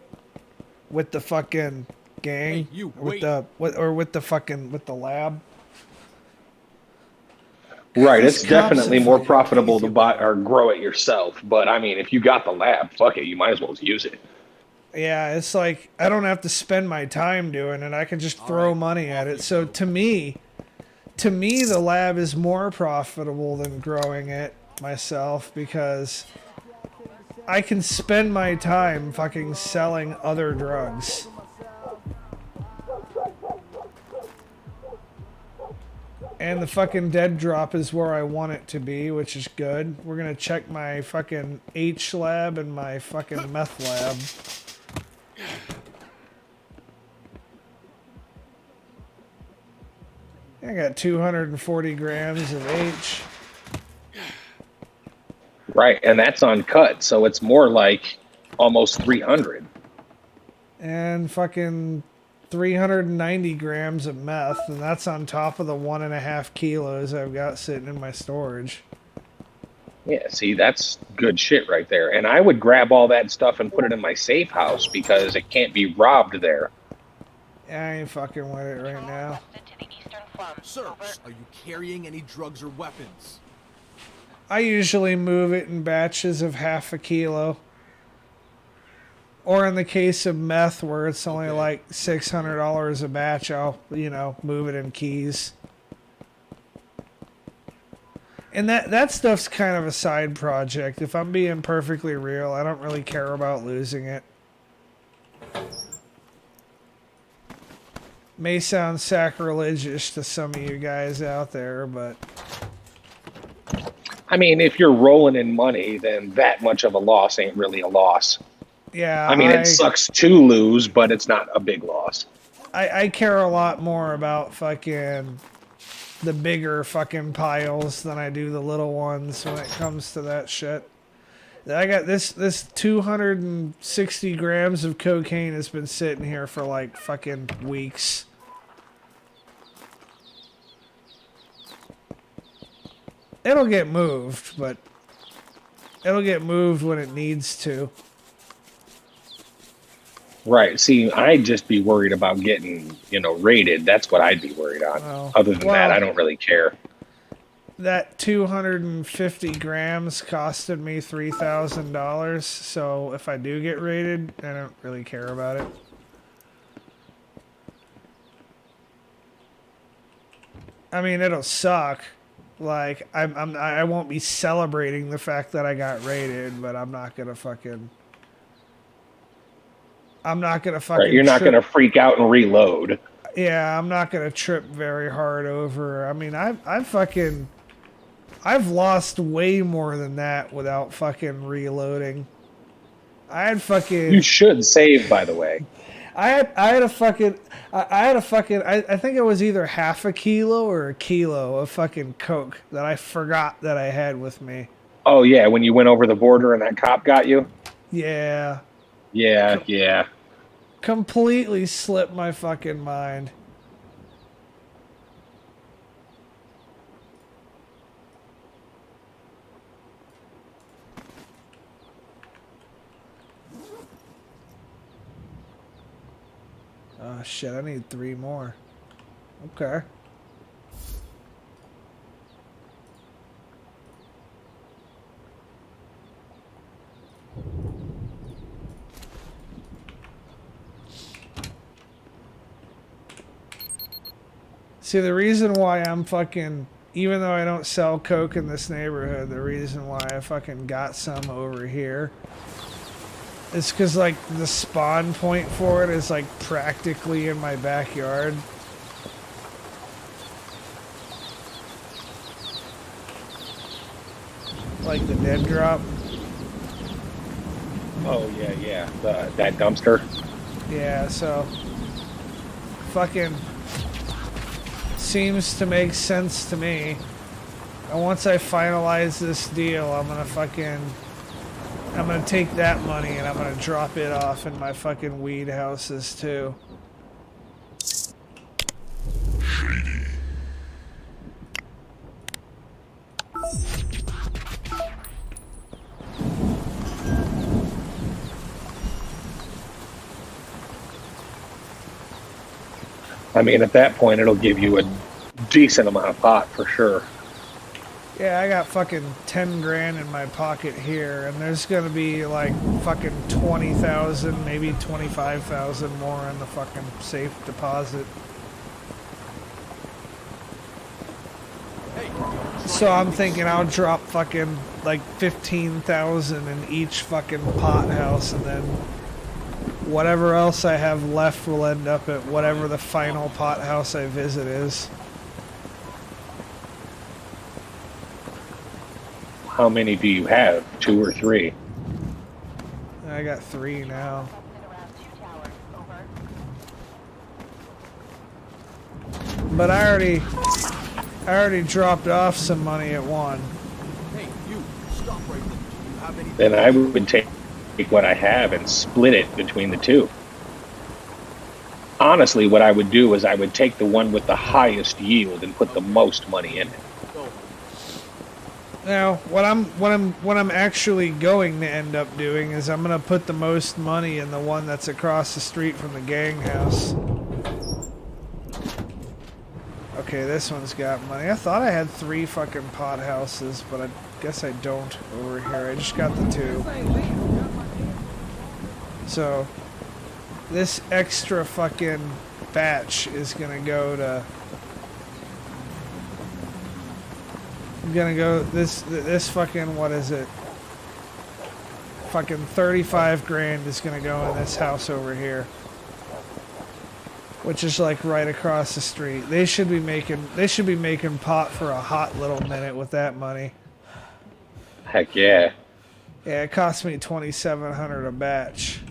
with the fucking gang, Hey, you, with wait. with the lab. Right, These it's cops definitely are more fucking profitable to buy or grow it yourself. But I mean, if you got the lab, fuck it, you might as well use it. Yeah, it's like I don't have to spend my time doing it. I can just throw money at it. So to me, the lab is more profitable than growing it myself because I can spend my time fucking selling other drugs. And the fucking dead drop is where I want it to be, which is good. We're gonna check my fucking H lab and my fucking meth lab. I got 240 grams of H. Right, and that's uncut, so it's more like almost 300. And fucking 390 grams of meth, and that's on top of the 1.5 kilos I've got sitting in my storage. Yeah, see, that's good shit right there. And I would grab all that stuff and put it in my safe house because it can't be robbed there. I ain't fucking with it right now. Requested to the eastern front. Sir, Over. are you carrying any drugs or weapons? I usually move it in batches of 1/2 kilo. Or in the case of meth, where it's only Okay. like $600 a batch, I'll, move it in keys. And that stuff's kind of a side project. If I'm being perfectly real, I don't really care about losing it. May sound sacrilegious to some of you guys out there, but I mean, if you're rolling in money, then that much of a loss ain't really a loss. yeah, I mean, it sucks to lose, but it's not a big loss. I care a lot more about fucking the bigger fucking piles than I do the little ones when it comes to that shit. I got this 260 grams of cocaine has been sitting here for like fucking weeks. It'll get moved, but it'll get moved when it needs to. Right. See, I'd just be worried about getting, raided. That's what I'd be worried on. Oh. Other than that, Well- I don't really care. That 250 grams costed me $3,000, so if I do get raided, I don't really care about it. I mean, it'll suck. Like, I won't be celebrating the fact that I got raided, but I'm not gonna fucking. Right. You're not trip- going to freak out and reload. Yeah, I'm not gonna trip very hard over. I mean, I've lost way more than that without fucking reloading. I had fucking. You should save, by the way. I had a fucking. I think it was either 1/2 kilo or 1 kilo of fucking coke that I forgot that I had with me. Oh, yeah, when you went over the border and that cop got you? Yeah, Yeah. completely slipped my fucking mind. Oh shit, I need 3 more. Okay. See, the reason why I'm fucking even though I don't sell coke in this neighborhood, the reason why I fucking got some over here is because, like, the spawn point for it is, like, practically in my backyard. Like the dead drop. Oh yeah. That dumpster. Yeah, so fucking seems to make sense to me. And once I finalize this deal, I'm gonna take that money and I'm gonna drop it off in my fucking weed houses too. I mean, at that point, it'll give you a decent amount of pot for sure. Yeah, I got fucking 10 grand in my pocket here, and there's gonna be like fucking 20,000, maybe 25,000 more in the fucking safe deposit. So I'm thinking I'll drop fucking like 15,000 in each fucking pot house, and then whatever else I have left will end up at whatever the final pot house I visit is. How many do you have? 2 or 3? I got 3 now. Tested around 2 towers. Over. But I already dropped off some money at one. Hey, you, stop right there. Do you have any... Then I would take what I have and split it between the two. Honestly, what I would do is I would take the one with the highest yield and put the most money in it. Now, what I'm actually going to end up doing is I'm gonna put the most money in the one that's across the street from the gang house. Okay, this one's got money. I thought I had 3 fucking pot houses, but I guess I don't over here. I just got the 2. So, this extra fucking batch is gonna go to... I'm gonna go, this fucking, what is it? Fucking 35 grand is gonna go in this house over here. Which is like right across the street. They should be making pot for a hot little minute with that money. Heck yeah. Yeah, it cost me $2,700 a batch.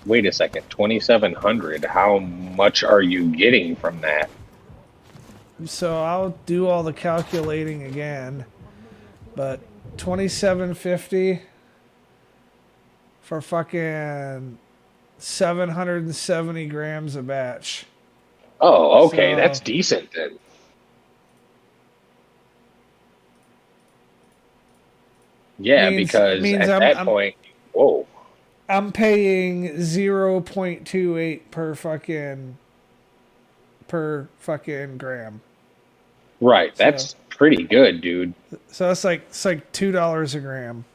Wait a second, 2,700. How much are you getting from that? So I'll do all the calculating again, but $2,750 for fucking 770 grams a batch. Oh, okay, So- that's decent then. Yeah, Means- because means at I'm- that I'm- point, whoa. I'm paying 0.28 per fucking gram. Right, that's pretty good, dude. So it's like $2 a gram.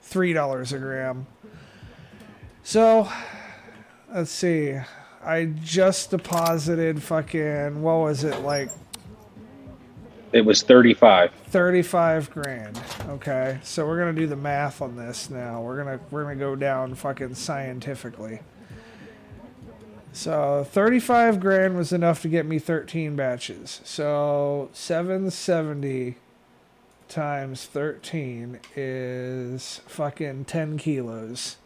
$3 a gram. So let's see. I just deposited fucking, what was it, like It was 35. 35 grand. Okay, so we're gonna do the math on this now. We're gonna go down fucking scientifically. So 35 grand was enough to get me 13 batches. So 770 times 13 is fucking 10 kilos.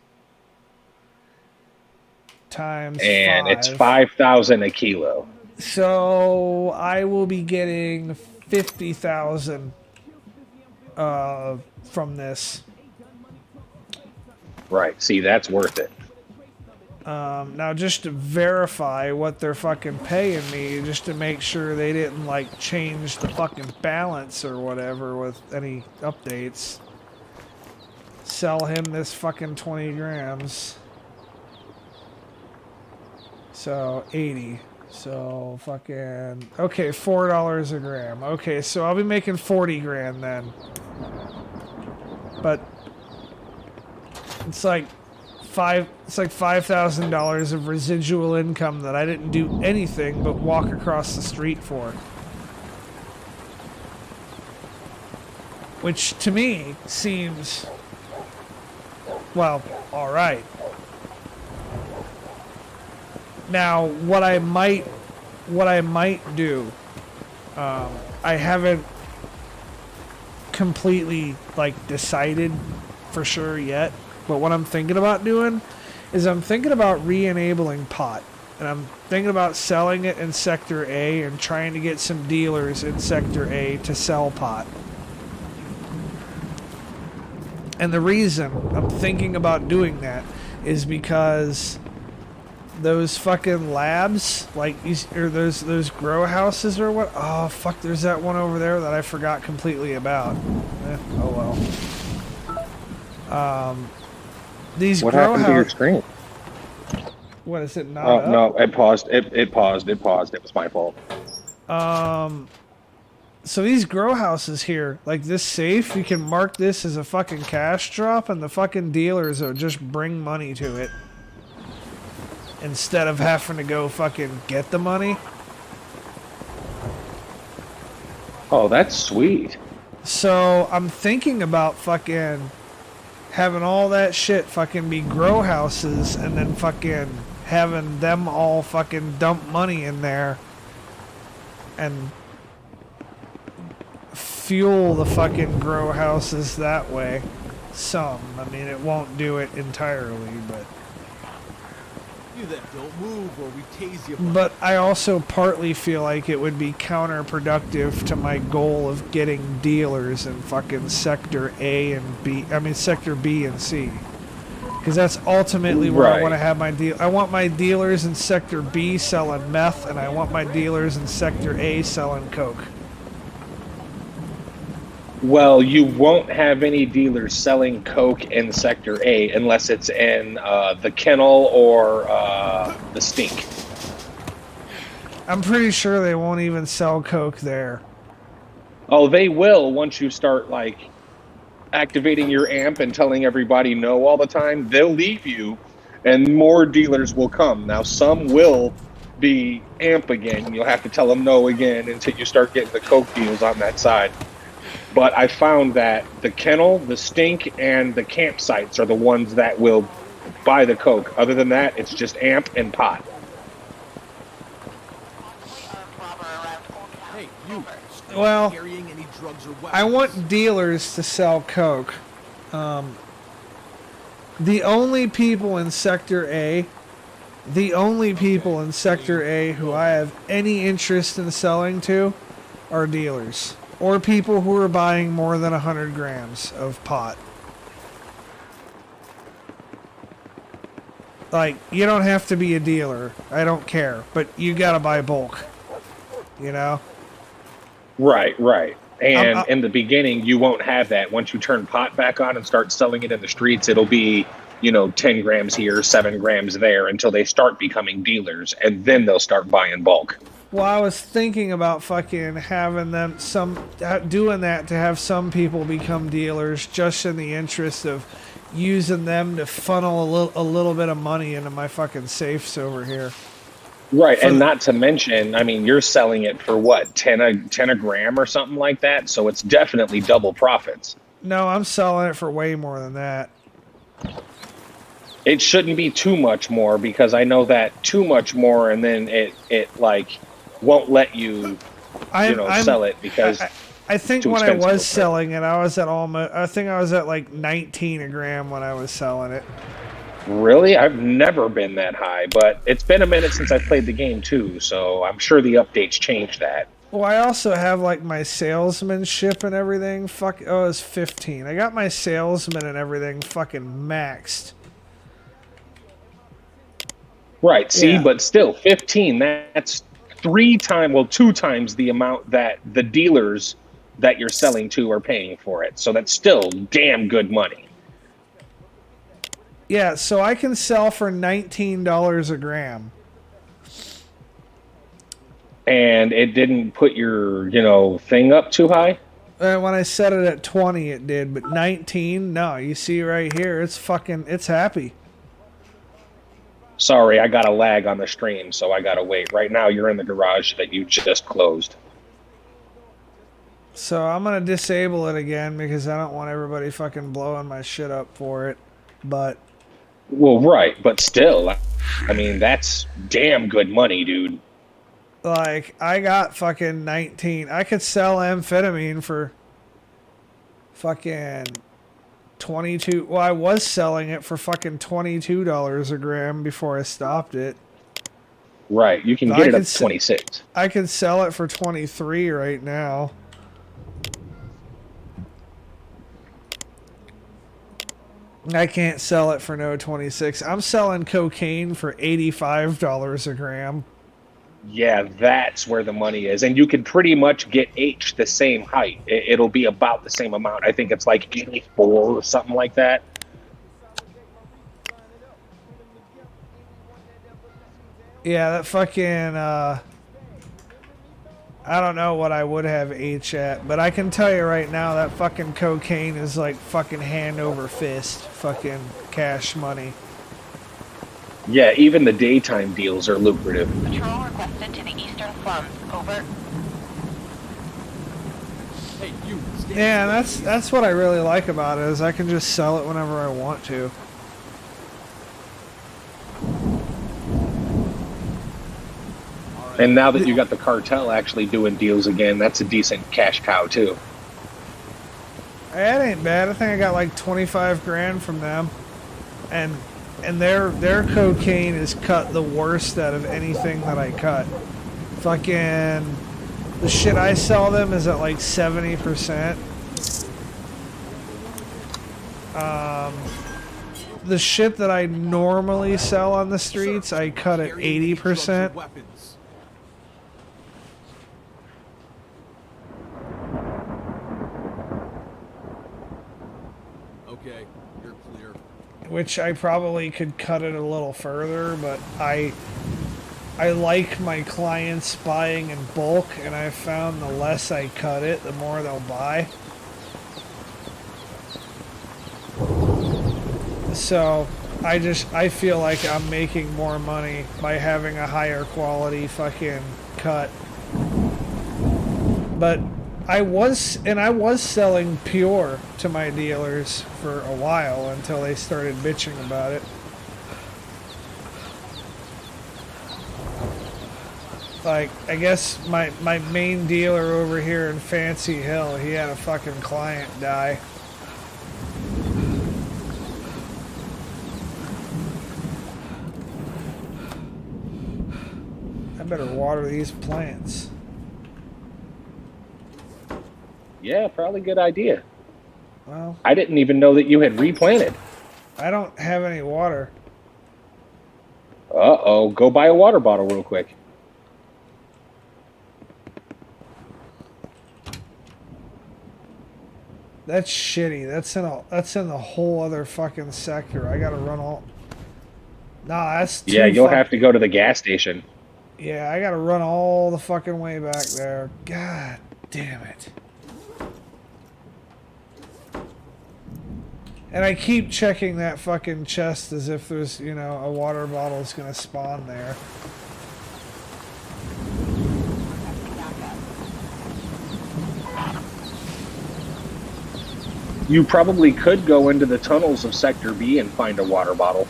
Times And 5. it's 5,000 a kilo. So I will be getting 50,000 from this. Right, see, that's worth it. Now just to verify what they're fucking paying me, just to make sure they didn't like change the fucking balance or whatever with any updates. Sell him this fucking 20 grams. So 80. So fucking okay, $4 a gram. Okay, so I'll be making 40 grand then. But it's like $5,000 of residual income that I didn't do anything but walk across the street for. Which to me seems, well, all right. Now, what I might do, I haven't completely like decided for sure yet, but what I'm thinking about doing is I'm thinking about re-enabling pot, and I'm thinking about selling it in Sector A and trying to get some dealers in Sector A to sell pot. And the reason I'm thinking about doing that is because those fucking labs, like, or those grow houses or what? Oh, fuck, there's that one over there that I forgot completely about. Oh, well. These What grow happened to your houses... screen? What, is it not Oh, up? no, it paused. It paused. It was my fault. So these grow houses here, like this safe, you can mark this as a fucking cash drop, and the fucking dealers will just bring money to it instead of having to go fucking get the money. Oh, that's sweet. So I'm thinking about fucking having all that shit fucking be grow houses, and then fucking having them all fucking dump money in there and fuel the fucking grow houses that way. Some. I mean, it won't do it entirely, but... You that don't move or we tase you. But I also partly feel like it would be counterproductive to my goal of getting dealers in fucking Sector A and B. I mean, Sector B and C. Because that's ultimately where I want to have my deal. I want my dealers in Sector B selling meth, and I want my dealers in Sector A selling coke. Well, you won't have any dealers selling coke in Sector A unless it's in the kennel or the stink. I'm pretty sure they won't even sell coke there. Oh, they will once you start, like, activating your amp and telling everybody no all the time. They'll leave you, and more dealers will come. Now, some will be amp again. You'll have to tell them no again until you start getting the coke deals on that side. But I found that the kennel, the stink, and the campsites are the ones that will buy the coke. Other than that, it's just amp and pot. Hey, you. Stop Well, carrying any drugs or weapons. I want dealers to sell coke. The only people in Sector A who I have any interest in selling to are dealers. Or people who are buying more than 100 grams of pot. Like, you don't have to be a dealer. I don't care. But you gotta buy bulk. You know? Right. And in the beginning, you won't have that. Once you turn pot back on and start selling it in the streets, it'll be, 10 grams here, 7 grams there, until they start becoming dealers, and then they'll start buying bulk. Well, I was thinking about fucking having them doing that to have some people become dealers, just in the interest of using them to funnel a little bit of money into my fucking safes over here. Right, and not to mention, I mean, you're selling it for what, 10 a gram or something like that, so it's definitely double profits. No, I'm selling it for way more than that. It shouldn't be too much more, because I know that too much more, and then it like won't let you, sell it because I think too when I expensive was for it. selling it, I was at like 19 a gram when I was selling it. Really? I've never been that high, but it's been a minute since I played the game too, so I'm sure the updates changed that. Well, I also have like my salesmanship and everything. It's 15. I got my salesman and everything fucking maxed. Right, see, Yeah. but still, 15, that's 2 times the amount that the dealers that you're selling to are paying for it. So that's still damn good money. Yeah, so I can sell for $19 a gram. And it didn't put your, thing up too high? And when I set it at 20, it did, but 19, no. You see right here, it's happy. Sorry, I got a lag on the stream, so I gotta wait. Right now, you're in the garage that you just closed. So I'm gonna disable it again because I don't want everybody fucking blowing my shit up for it. But Well, right, but still, I mean, that's damn good money, dude. like, I got fucking 19. I could sell amphetamine for fucking 22. Well, I was selling it for fucking $22 a gram before I stopped it. Right, you can I get it up could to s- 26. I could sell it for 23 right now. I can't sell it for no 26. I'm selling cocaine for $85 a gram. Yeah, that's where the money is. And you can pretty much get H the same height. It'll be about the same amount. I think it's like 84 or something like that. Yeah, that fucking, I don't know what I would have H at, but I can tell you right now that fucking cocaine is like fucking hand over fist, fucking cash money. Yeah, even the daytime deals are lucrative. Patrol requested to the eastern slums. Over. Hey, you. Stand Yeah, still, that's what I really like about it is I can just sell it whenever I want to. And now that you got the cartel actually doing deals again, that's a decent cash cow too. That ain't bad. I think I got like 25 grand from them, and their cocaine is cut the worst out of anything that I cut. Fucking the shit I sell them is at like 70%. The shit that I normally sell on the streets, I cut at 80%. Weapons. Okay, you're clear. Which I probably could cut it a little further, but I like my clients buying in bulk, and I've found the less I cut it, the more they'll buy. So I feel like I'm making more money by having a higher quality fucking cut. But I was selling pure to my dealers for a while until they started bitching about it. Like, I guess my main dealer over here in Fancy Hill, he had a fucking client die. I better water these plants. Yeah, probably good idea. Well, I didn't even know that you had replanted. I don't have any water. Uh-oh, go buy a water bottle real quick. That's shitty. That's in the whole other fucking sector. I gotta run all. Nah, that's too Yeah, you'll fuck- have to go to the gas station. Yeah, I gotta run all the fucking way back there. God damn it. And I keep checking that fucking chest as if there's, you know, a water bottle's gonna spawn there. You probably could go into the tunnels of Sector B and find a water bottle.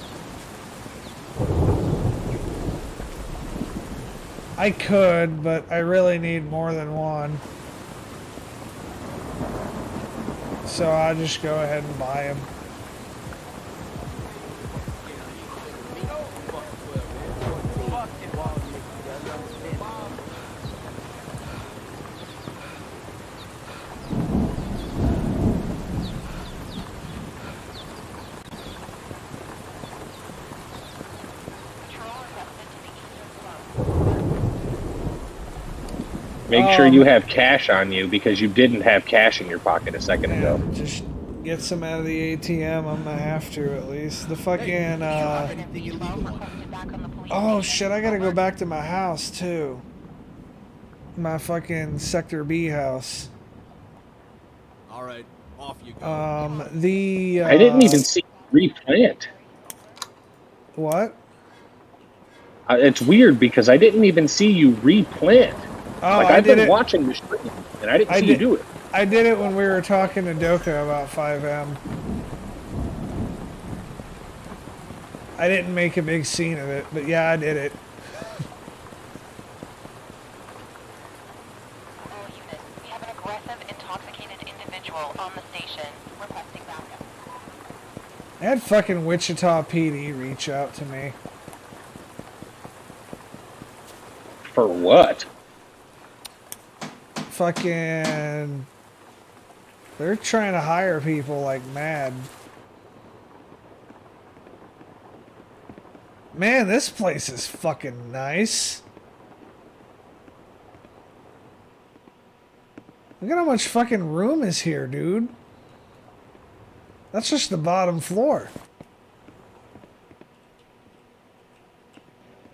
I could, but I really need more than one. So I'll just go ahead and buy them. Patrol requested to the eastern slums. Make sure you have cash on you because you didn't have cash in your pocket a second ago. And just get some out of the ATM. I'm gonna have to at least. The fucking Anything illegal on? Posted back on the police oh station. shit! I gotta go back to my house too. My fucking Sector B house. All right, off you go. The I didn't even see you replant. what? It's weird because I didn't even see you replant. Oh, Like I I've did been it. watching the stream, and I didn't I see did- you do it. I did it when we were talking to Doka about 5M. I didn't make a big scene of it, but yeah, I did it. All units, we have an aggressive, intoxicated individual on the station. Requesting backup. I had fucking Wichita PD reach out to me. For what? Fucking... They're trying to hire people like mad. Man, this place is fucking nice. Look at how much fucking room is here, dude. That's just the bottom floor.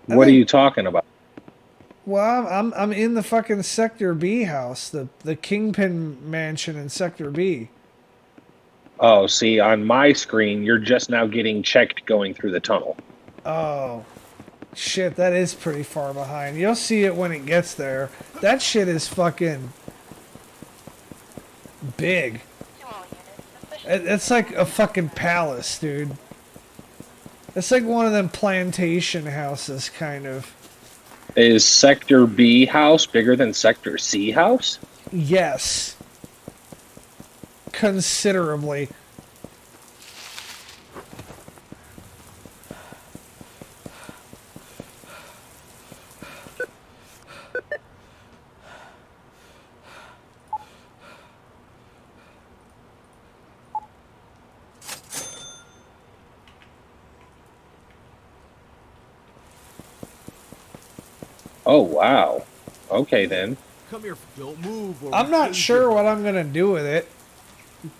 What are you talking about? Well, I'm in the fucking Sector B house, the Kingpin mansion in Sector B. Oh, see, on my screen, you're just now getting checked going through the tunnel. Oh, shit, that is pretty far behind. You'll see it when it gets there. That shit is fucking big. To all units, suspicious. It's like a fucking palace, dude. It's like one of them plantation houses, kind of. Is Sector B house bigger than Sector C house? Yes. Considerably. Oh, wow. Okay, then. Come here, don't move. Or I'm we not change sure it. what I'm gonna do with it.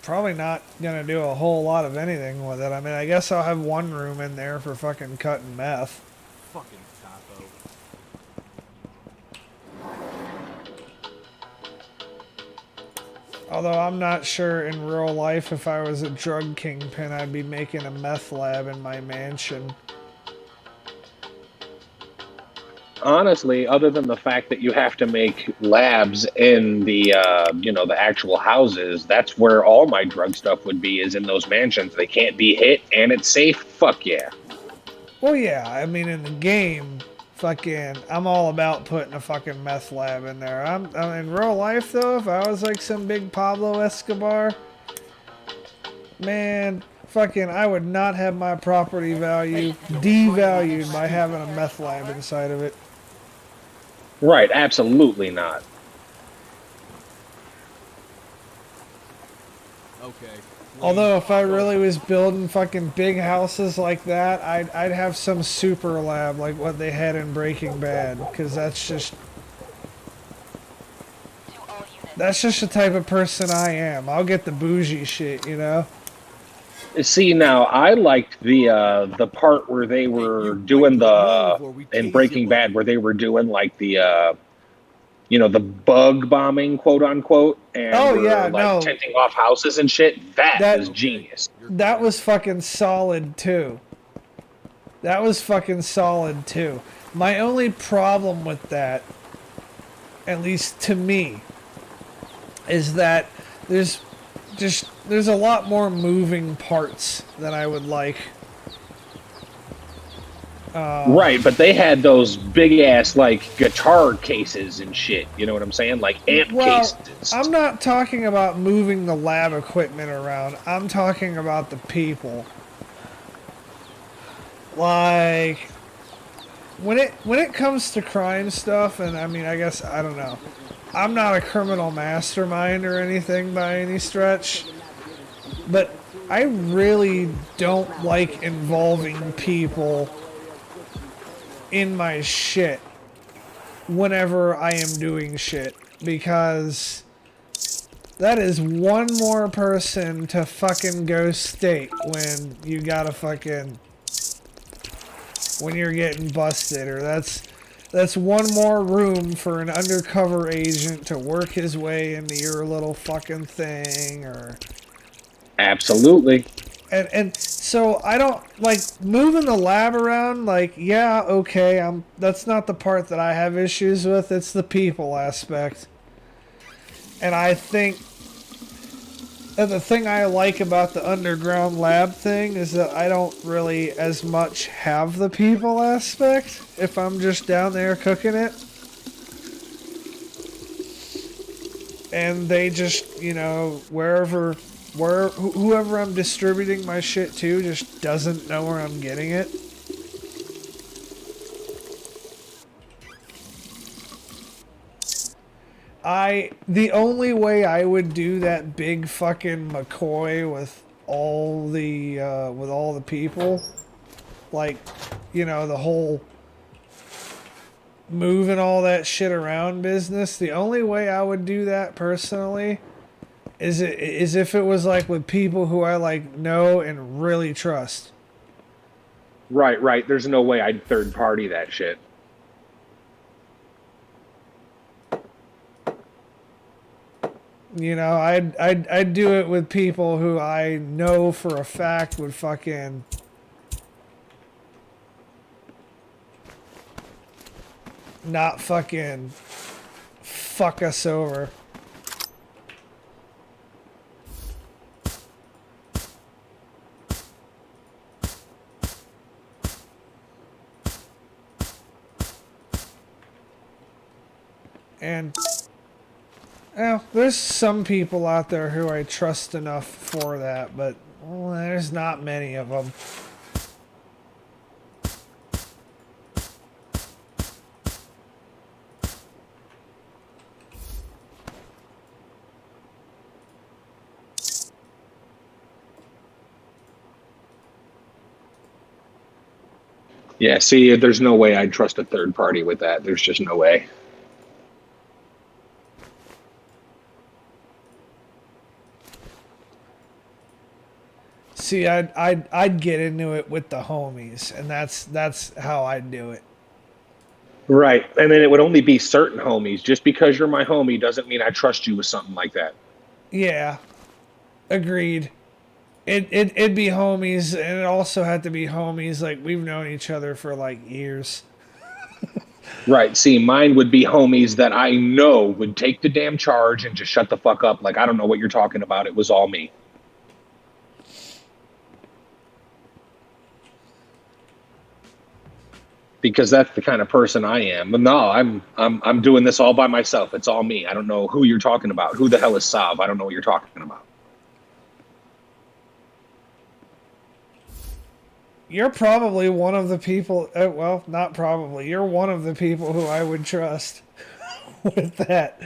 Probably not gonna do a whole lot of anything with it. I mean, I guess I'll have one room in there for fucking cutting meth. Fucking capo. Although I'm not sure in real life if I was a drug kingpin, I'd be making a meth lab in my mansion. Honestly, other than the fact that you have to make labs in the, the actual houses, that's where all my drug stuff would be, is in those mansions. They can't be hit, and it's safe. Fuck yeah. Well, yeah, I mean, in the game, fucking, I'm all about putting a fucking meth lab in there. I'm in real life, though, if I was like some big Pablo Escobar, man, fucking, I would not have my property value devalued by having a meth lab inside of it. Right, absolutely not. Okay. Although if I really was building fucking big houses like that, I'd have some super lab like what they had in Breaking Bad, because that's just To all units. the type of person I am. I'll get the bougie shit, you know. See, now, I liked the part where they were doing in Breaking Bad, where they were doing like the bug bombing, quote unquote, and Oh, were, yeah, like no. tenting off houses and shit. That was Okay. genius. That was fucking solid too. That was fucking solid too. My only problem with that, at least to me, is that there's a lot more moving parts than I would like. Right, but they had those big ass like guitar cases and shit. You know what I'm saying? Like amp Well, cases. I'm not talking about moving the lab equipment around. I'm talking about the people. Like when it comes to crime stuff, and I mean, I guess I don't know. I'm not a criminal mastermind or anything by any stretch, but I really don't like involving people in my shit whenever I am doing shit, because that is one more person to fucking go state when you gotta fucking, when you're getting busted, or that's one more room for an undercover agent to work his way into your little fucking thing, or Absolutely. And so I don't like moving the lab around. Like, yeah, okay, that's not the part that I have issues with. It's the people aspect. And I think that the thing I like about the underground lab thing is that I don't really as much have the people aspect if I'm just down there cooking it. And they just, you know, whoever I'm distributing my shit to just doesn't know where I'm getting it. The only way I would do that big fucking McCoy with all the people, like, you know, the whole moving all that shit around business, the only way I would do that personally is if it was like with people who I like know and really trust. Right. There's no way I'd third party that shit. You know, I'd do it with people who I know for a fact would fucking not fucking fuck us over. And well, there's some people out there who I trust enough for that, but well, there's not many of them. Yeah, see, there's no way I'd trust a third party with that. There's just no way. See, I'd get into it with the homies, and that's how I'd do it. Right, and then it would only be certain homies. Just because you're my homie doesn't mean I trust you with something like that. Yeah, agreed. It'd be homies, and it also had to be homies like we've known each other for like years. Right, see, mine would be homies that I know would take the damn charge and just shut the fuck up. Like, I don't know what you're talking about. It was all me. Because that's the kind of person I am. But no, I'm doing this all by myself. It's all me. I don't know who you're talking about. Who the hell is Sav? I don't know what you're talking about. You're probably one of the people. Well, not probably. You're one of the people who I would trust with that.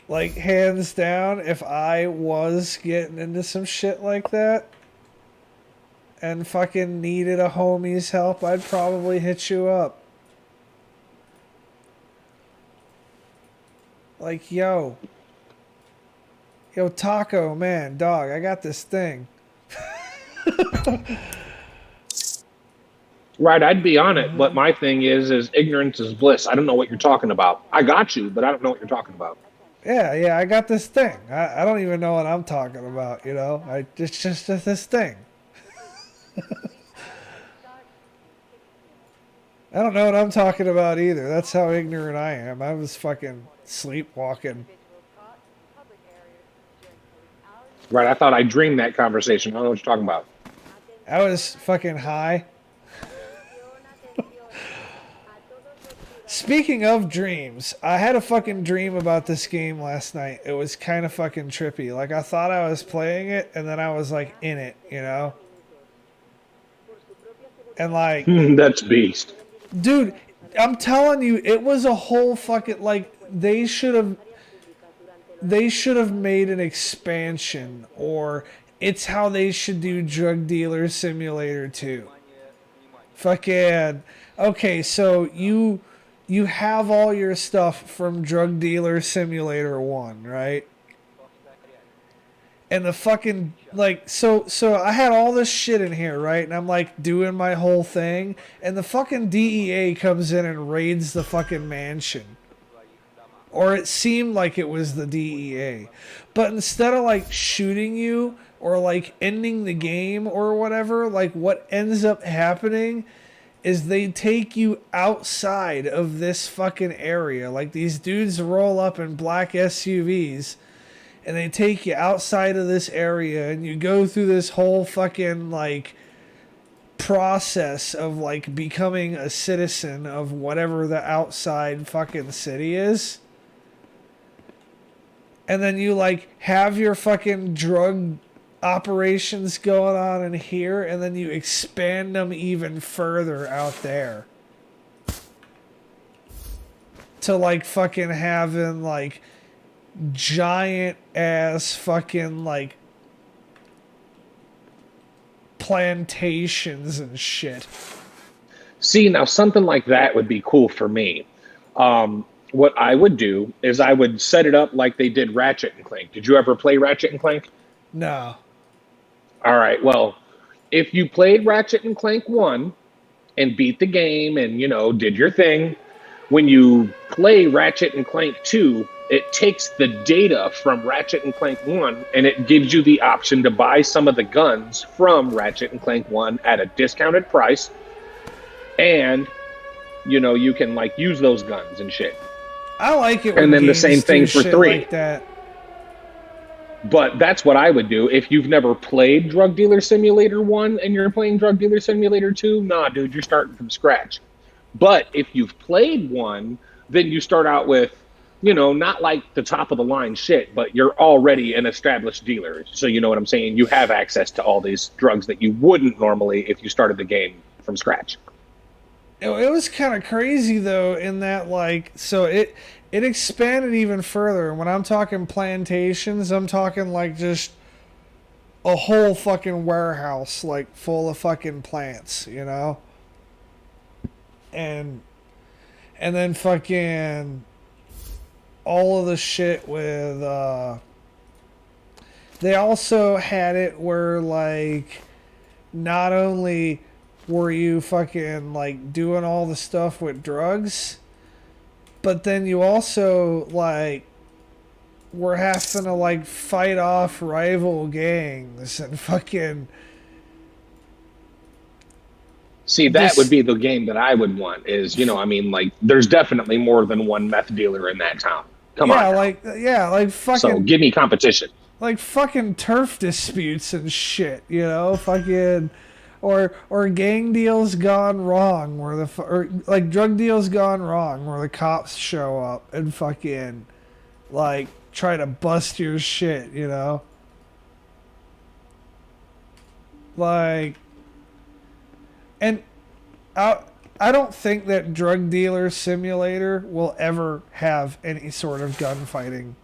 Like, hands down, if I was getting into some shit like that and fucking needed a homie's help, I'd probably hit you up. Like, yo, Taco, man, dog, I got this thing. Right, I'd be on it, but my thing is ignorance is bliss. I don't know what you're talking about. I got you, but I don't know what you're talking about. Yeah, I got this thing. I don't even know what I'm talking about, you know? It's just this thing. I don't know what I'm talking about either. That's how ignorant I am. I was fucking sleepwalking. Right, I thought I dreamed that conversation. I don't know what you're talking about. I was fucking high. Speaking of dreams, I had a fucking dream about this game last night. It was kind of fucking trippy. Like, I thought I was playing it, and then I was, like, in it, you know? And, like... That's beast. Dude, I'm telling you, it was a whole fucking, like, they should have made an expansion, or it's how they should do Drug Dealer Simulator 2. Fucking, okay, so you have all your stuff from Drug Dealer Simulator 1, right? And the fucking, like, so I had all this shit in here, right? And I'm, like, doing my whole thing. And the fucking DEA comes in and raids the fucking mansion. or it seemed like it was the DEA. But instead of like shooting you or like ending the game or whatever, like what ends up happening is they take you outside of this fucking area. Like these dudes roll up in black SUVs and they take you outside of this area and you go through this whole fucking like process of like becoming a citizen of whatever the outside fucking city is. And then you like have your fucking drug operations going on in here, and then you expand them even further out there to like fucking having like giant ass fucking like plantations and shit. See, now something like that would be cool for me. What I would do is I would set it up like they did Ratchet and Clank. Did you ever play Ratchet and Clank? No. All right. Well, if you played Ratchet and Clank 1 and beat the game and, you know, did your thing, when you play Ratchet and Clank 2, it takes the data from Ratchet and Clank 1 and it gives you the option to buy some of the guns from Ratchet and Clank 1 at a discounted price. And, you know, you can like use those guns and shit. I like it when and then the games same thing do for shit 3. like that. But that's what I would do. If you've never played Drug Dealer Simulator 1 and you're playing Drug Dealer Simulator 2, nah, dude, you're starting from scratch. But if you've played 1, then you start out with, you know, not like the top of the line shit, but you're already an established dealer. So you know what I'm saying? You have access to all these drugs that you wouldn't normally if you started the game from scratch. It was kind of crazy though, in that like, so it expanded even further. And when I'm talking plantations, I'm talking like just a whole fucking warehouse like full of fucking plants, you know? And then fucking all of the shit with they also had it where like not only were you fucking like doing all the stuff with drugs, but then you also like were having to like fight off rival gangs and fucking. See, that would be the game that I would want is, you know, I mean, like, there's definitely more than one meth dealer in that town. Come on. Like fucking. So give me competition. Like fucking turf disputes and shit, you know, fucking. Or gang deals gone wrong, where or like drug deals gone wrong, where the cops show up and fucking like try to bust your shit, you know? Like, and I don't think that Drug Dealer Simulator will ever have any sort of gunfighting,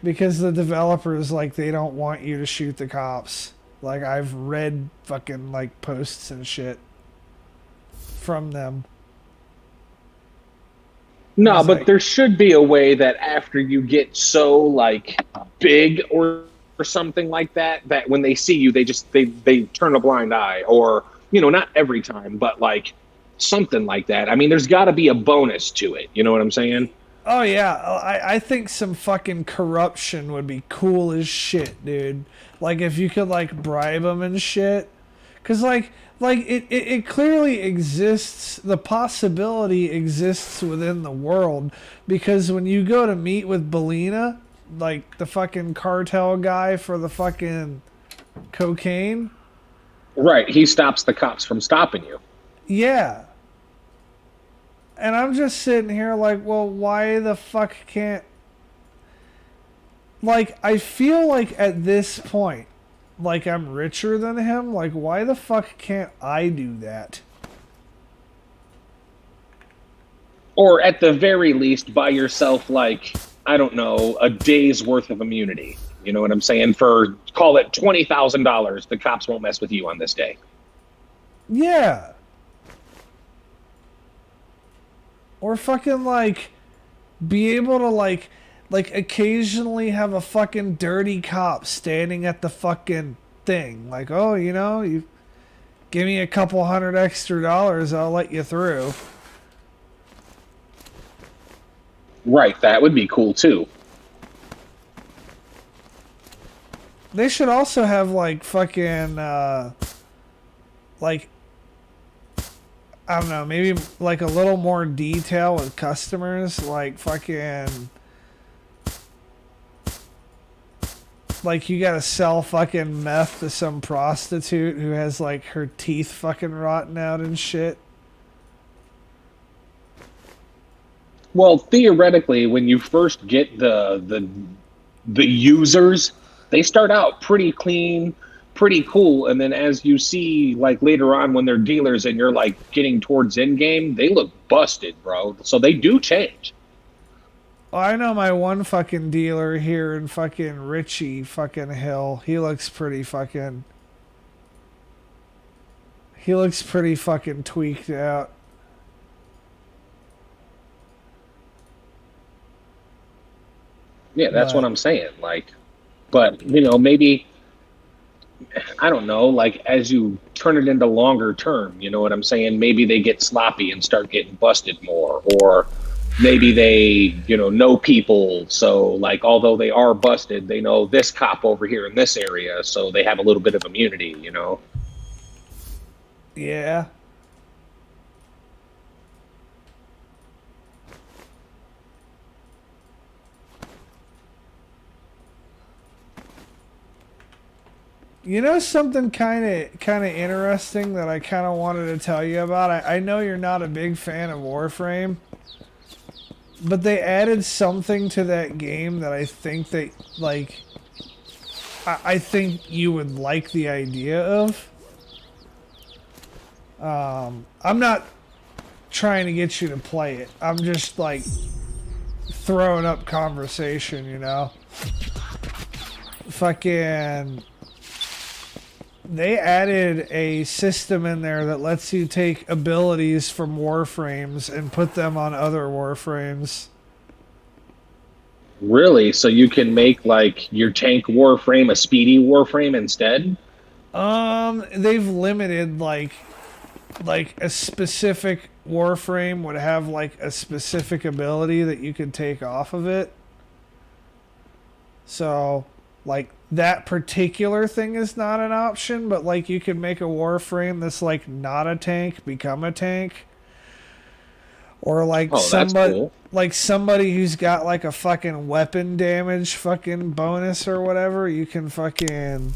because the developers, like, they don't want you to shoot the cops. Like, I've read fucking, like, posts and shit from them. No, but like, there should be a way that after you get so, like, big or something like that, that when they see you, they turn a blind eye. Or, you know, not every time, but, like, something like that. I mean, there's got to be a bonus to it. You know what I'm saying? Oh, yeah. I think some fucking corruption would be cool as shit, dude. Like, if you could, like, bribe them and shit. Because, like it clearly exists. The possibility exists within the world. Because when you go to meet with Belina, like, the fucking cartel guy for the fucking cocaine. Right. He stops the cops from stopping you. Yeah. And I'm just sitting here like, well, why the fuck can't... Like, I feel like at this point, like, I'm richer than him. Like, why the fuck can't I do that? Or at the very least, buy yourself, like, I don't know, a day's worth of immunity. You know what I'm saying? For, call it $20,000, the cops won't mess with you on this day. Yeah. Or fucking, like, be able to, like occasionally have a fucking dirty cop standing at the fucking thing. Like, oh, you know, you give me a couple $100 extra, I'll let you through. Right, that would be cool too. They should also have like fucking like I don't know, maybe like a little more detail with customers, like fucking like you gotta sell fucking meth to some prostitute who has like her teeth fucking rotten out and shit. Well, theoretically, when you first get the users, they start out pretty clean, pretty cool, and then as you see, like later on when they're dealers and you're like getting towards end game, they look busted, bro. So they do change. Well, I know my one fucking dealer here in fucking Richie fucking Hill. He looks pretty fucking tweaked out. Yeah, that's But what I'm saying. Like, but maybe I don't know. Like as you turn it into longer term, you know what I'm saying? Maybe they get sloppy and start getting busted more, or maybe they know people. So like, although they are busted, they know this cop over here in this area, so they have a little bit of immunity. yeah. You know something kind of interesting that I kind of wanted to tell you about. I know you're not a big fan of Warframe, but they added something to that game that I think they like. I think you would like the idea of. I'm not trying to get you to play it. I'm just like throwing up conversation, Fucking. They added a system in there that lets you take abilities from Warframes and put them on other Warframes. Really? So you can make like your tank Warframe a speedy Warframe instead? They've limited like a specific Warframe would have like a specific ability that you could take off of it. So, like that particular thing is not an option, but like you could make a Warframe that's like not a tank become a tank. Or like cool. somebody who's got like a fucking weapon damage fucking bonus or whatever, you can fucking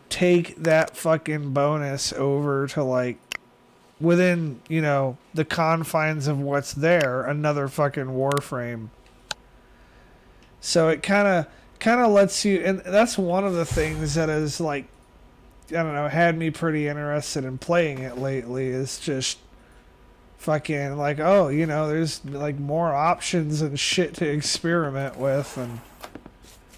take that fucking bonus over to like within, the confines of what's there, another fucking Warframe. So it kind of lets you, and that's one of the things that has like, I don't know, had me pretty interested in playing it lately. Is just fucking like, oh, there's like more options and shit to experiment with, and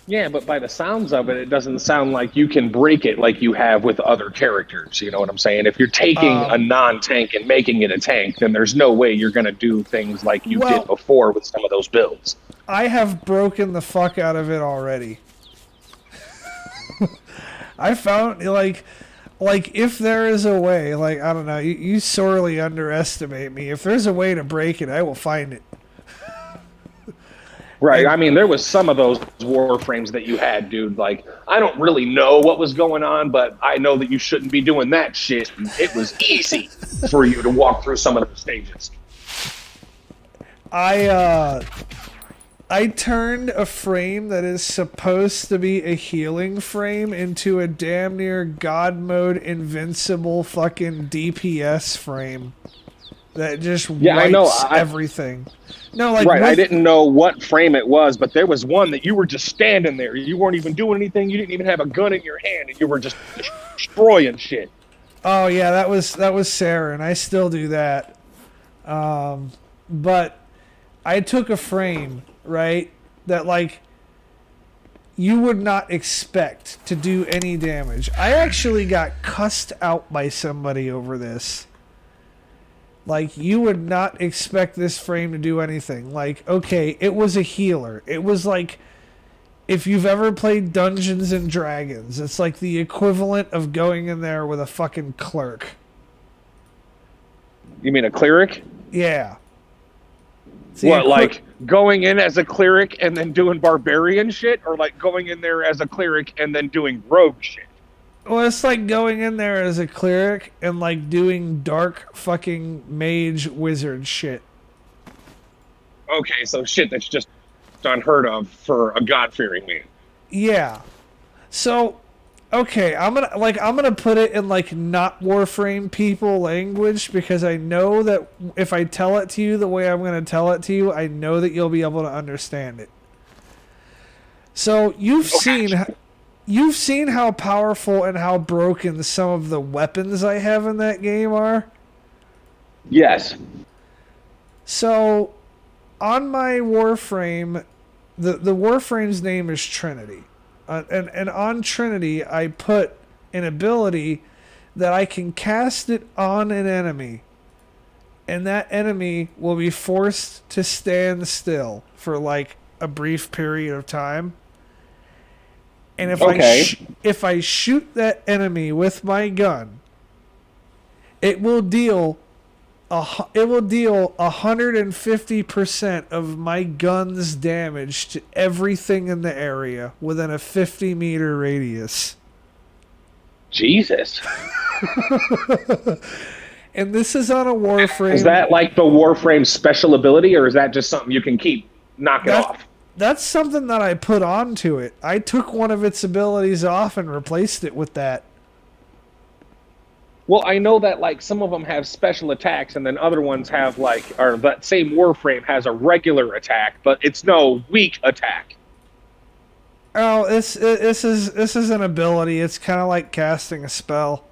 Yeah, but by the sounds of it, it doesn't sound like you can break it like you have with other characters. You know what I'm saying? If you're taking a non-tank and making it a tank, then there's no way you're going to do things like you did before with some of those builds. I have broken the fuck out of it already. I found, like if there is a way, like, I don't know, you sorely underestimate me. If there's a way to break it, I will find it. Right. I mean, there was some of those Warframes that you had, dude. Like, I don't really know what was going on, but I know that you shouldn't be doing that shit. It was easy for you to walk through some of those stages. I turned a frame that is supposed to be a healing frame into a damn near God mode invincible fucking DPS frame that just wipes everything. No, like right. I didn't know what frame it was, but there was one that you were just standing there. You weren't even doing anything. You didn't even have a gun in your hand, and you were just destroying shit. Oh yeah, that was Sarah, and I still do that. But I took a frame, right, that like you would not expect to do any damage. I actually got cussed out by somebody over this. Like, you would not expect this frame to do anything. Like, okay, it was a healer. It was like, if you've ever played Dungeons and Dragons, it's like the equivalent of going in there with a fucking clerk. You mean a cleric? Yeah. The What, equi- like going in as a cleric and then doing barbarian shit, or like going in there as a cleric and then doing rogue shit? Well, it's like going in there as a cleric and like doing dark fucking mage wizard shit. Okay, so shit that's just unheard of for a god-fearing man. Yeah. So, okay, I'm gonna put it in like not Warframe people language because I know that if I tell it to you the way I'm gonna tell it to you, I know that you'll be able to understand it. So you've seen how powerful and how broken some of the weapons I have in that game are. Yes. So, on my Warframe, the Warframe's name is Trinity. And on Trinity, I put an ability that I can cast it on an enemy, and that enemy will be forced to stand still for like a brief period of time. And if I shoot that enemy with my gun, it will deal 150% of my gun's damage to everything in the area within a 50-meter radius. Jesus. And this is on a Warframe. Is that like the Warframe special ability, or is that just something you can keep knocking off? That's something that I put onto it. I took one of its abilities off and replaced it with that. Well, I know that like some of them have special attacks, and then other ones have like, or that same Warframe has a regular attack, but it's no weak attack. Oh, this is an ability. It's kind of like casting a spell.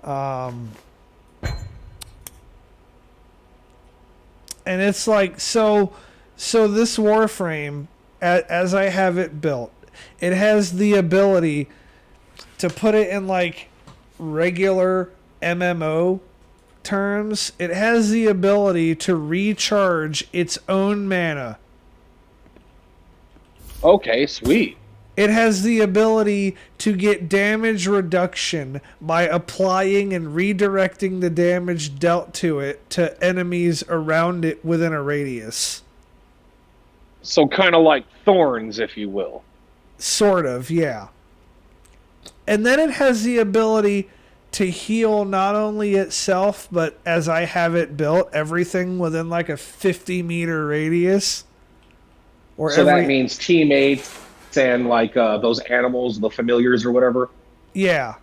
And it's like so this Warframe, as I have it built, it has the ability to put it in like regular MMO terms. It has the ability to recharge its own mana. Okay, sweet. It has the ability to get damage reduction by applying and redirecting the damage dealt to it to enemies around it within a radius. So kind of like thorns, if you will. Sort of, yeah. And then it has the ability to heal not only itself, but as I have it built, everything within like a 50-meter radius. So that means teammates and like those animals, the familiars or whatever. Yeah.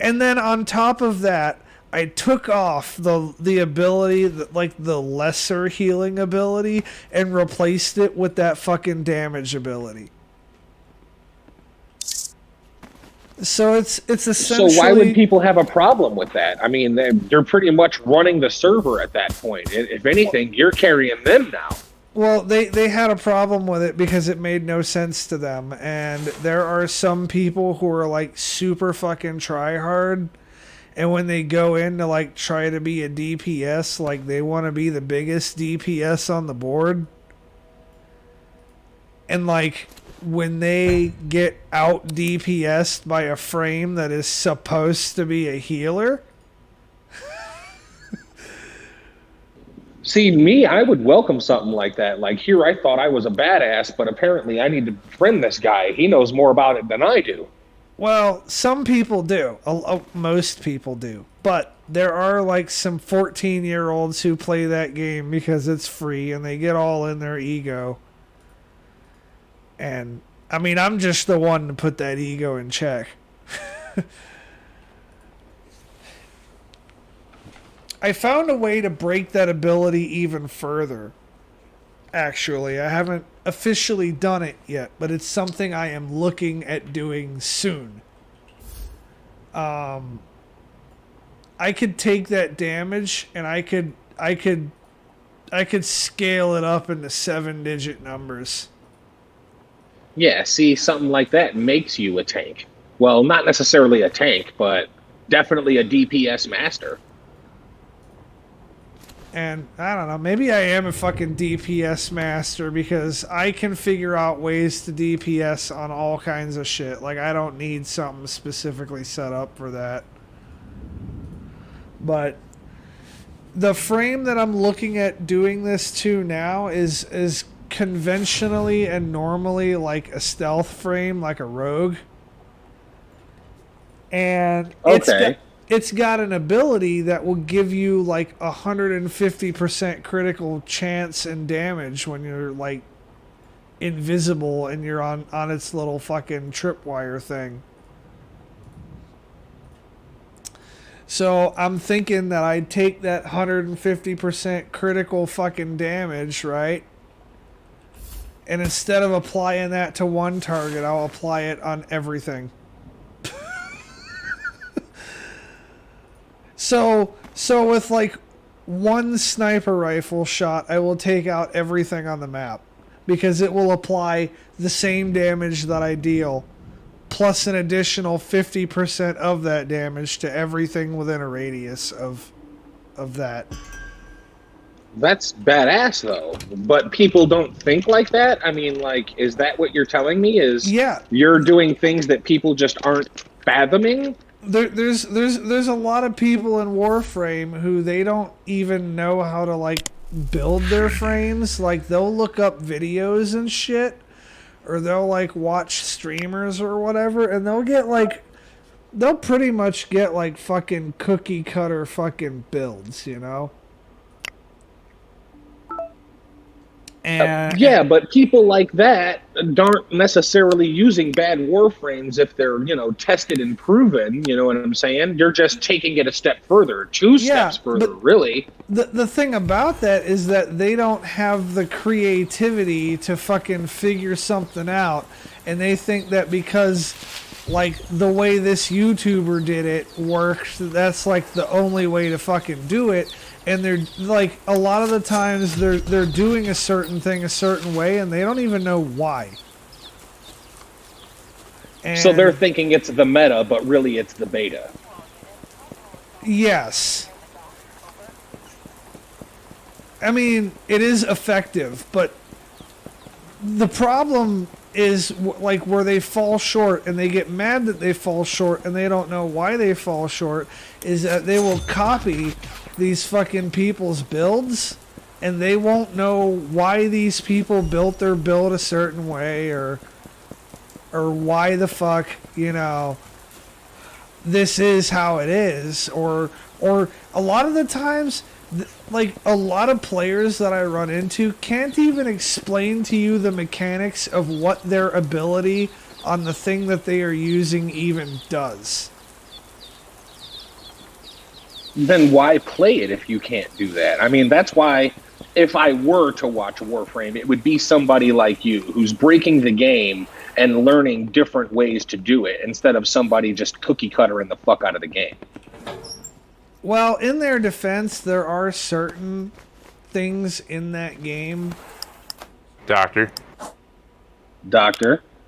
And then on top of that, I took off the ability, like the lesser healing ability, and replaced it with that fucking damage ability. So it's essentially. So why would people have a problem with that? I mean, they're pretty much running the server at that point. If anything, you're carrying them now. Well, they had a problem with it because it made no sense to them, and there are some people who are like super fucking tryhard, and when they go in to like try to be a DPS, like they want to be the biggest DPS on the board, and like when they get out DPS'd by a frame that is supposed to be a healer. See, me, I would welcome something like that. Like, here I thought I was a badass, but apparently I need to befriend this guy. He knows more about it than I do. Well, some people do. Most people do. But there are like some 14-year-olds who play that game because it's free and they get all in their ego. And, I mean, I'm just the one to put that ego in check. I found a way to break that ability even further. Actually, I haven't officially done it yet, but it's something I am looking at doing soon. I could take that damage and I could scale it up into 7-digit numbers. Yeah, see, something like that makes you a tank. Well, not necessarily a tank, but definitely a DPS master. And I don't know, maybe I am a fucking DPS master because I can figure out ways to DPS on all kinds of shit. Like, I don't need something specifically set up for that. But the frame that I'm looking at doing this to now is conventionally and normally like a stealth frame, like a rogue. And Okay. it's got an ability that will give you like 150% critical chance and damage when you're like invisible and you're on its little fucking tripwire thing. So I'm thinking that I'd take that 150% critical fucking damage, right? And instead of applying that to one target, I'll apply it on everything. So with like one sniper rifle shot, I will take out everything on the map because it will apply the same damage that I deal, plus an additional 50% of that damage to everything within a radius of that. That's badass though. But people don't think like that. I mean, like, is that what you're telling me? Is Yeah. you're doing things that people just aren't fathoming? There's a lot of people in Warframe who they don't even know how to like build their frames. Like they'll look up videos and shit, or they'll like watch streamers or whatever, and they'll pretty much get like fucking cookie cutter fucking builds, you know? And Yeah, but people like that aren't necessarily using bad warframes if they're, tested and proven, you know what I'm saying? You're just taking it a step further, two steps further, but really. the thing about that is that they don't have the creativity to fucking figure something out, and they think that because like the way this YouTuber did it works, that's like the only way to fucking do it. And they're like, a lot of the times they're doing a certain thing a certain way and they don't even know why. And So they're thinking it's the meta, but really it's the beta. yes. I mean, it is effective, but the problem is like where they fall short and they get mad that they fall short and they don't know why they fall short is that they will copy these fucking people's builds and they won't know why these people built their build a certain way or why the fuck, this is how it is, or a lot of the times like a lot of players that I run into can't even explain to you the mechanics of what their ability on the thing that they are using even does. Then why play it if you can't do that? I mean, that's why if I were to watch Warframe, it would be somebody like you who's breaking the game and learning different ways to do it instead of somebody just cookie cuttering the fuck out of the game. Well, in their defense, there are certain things in that game. Doctor.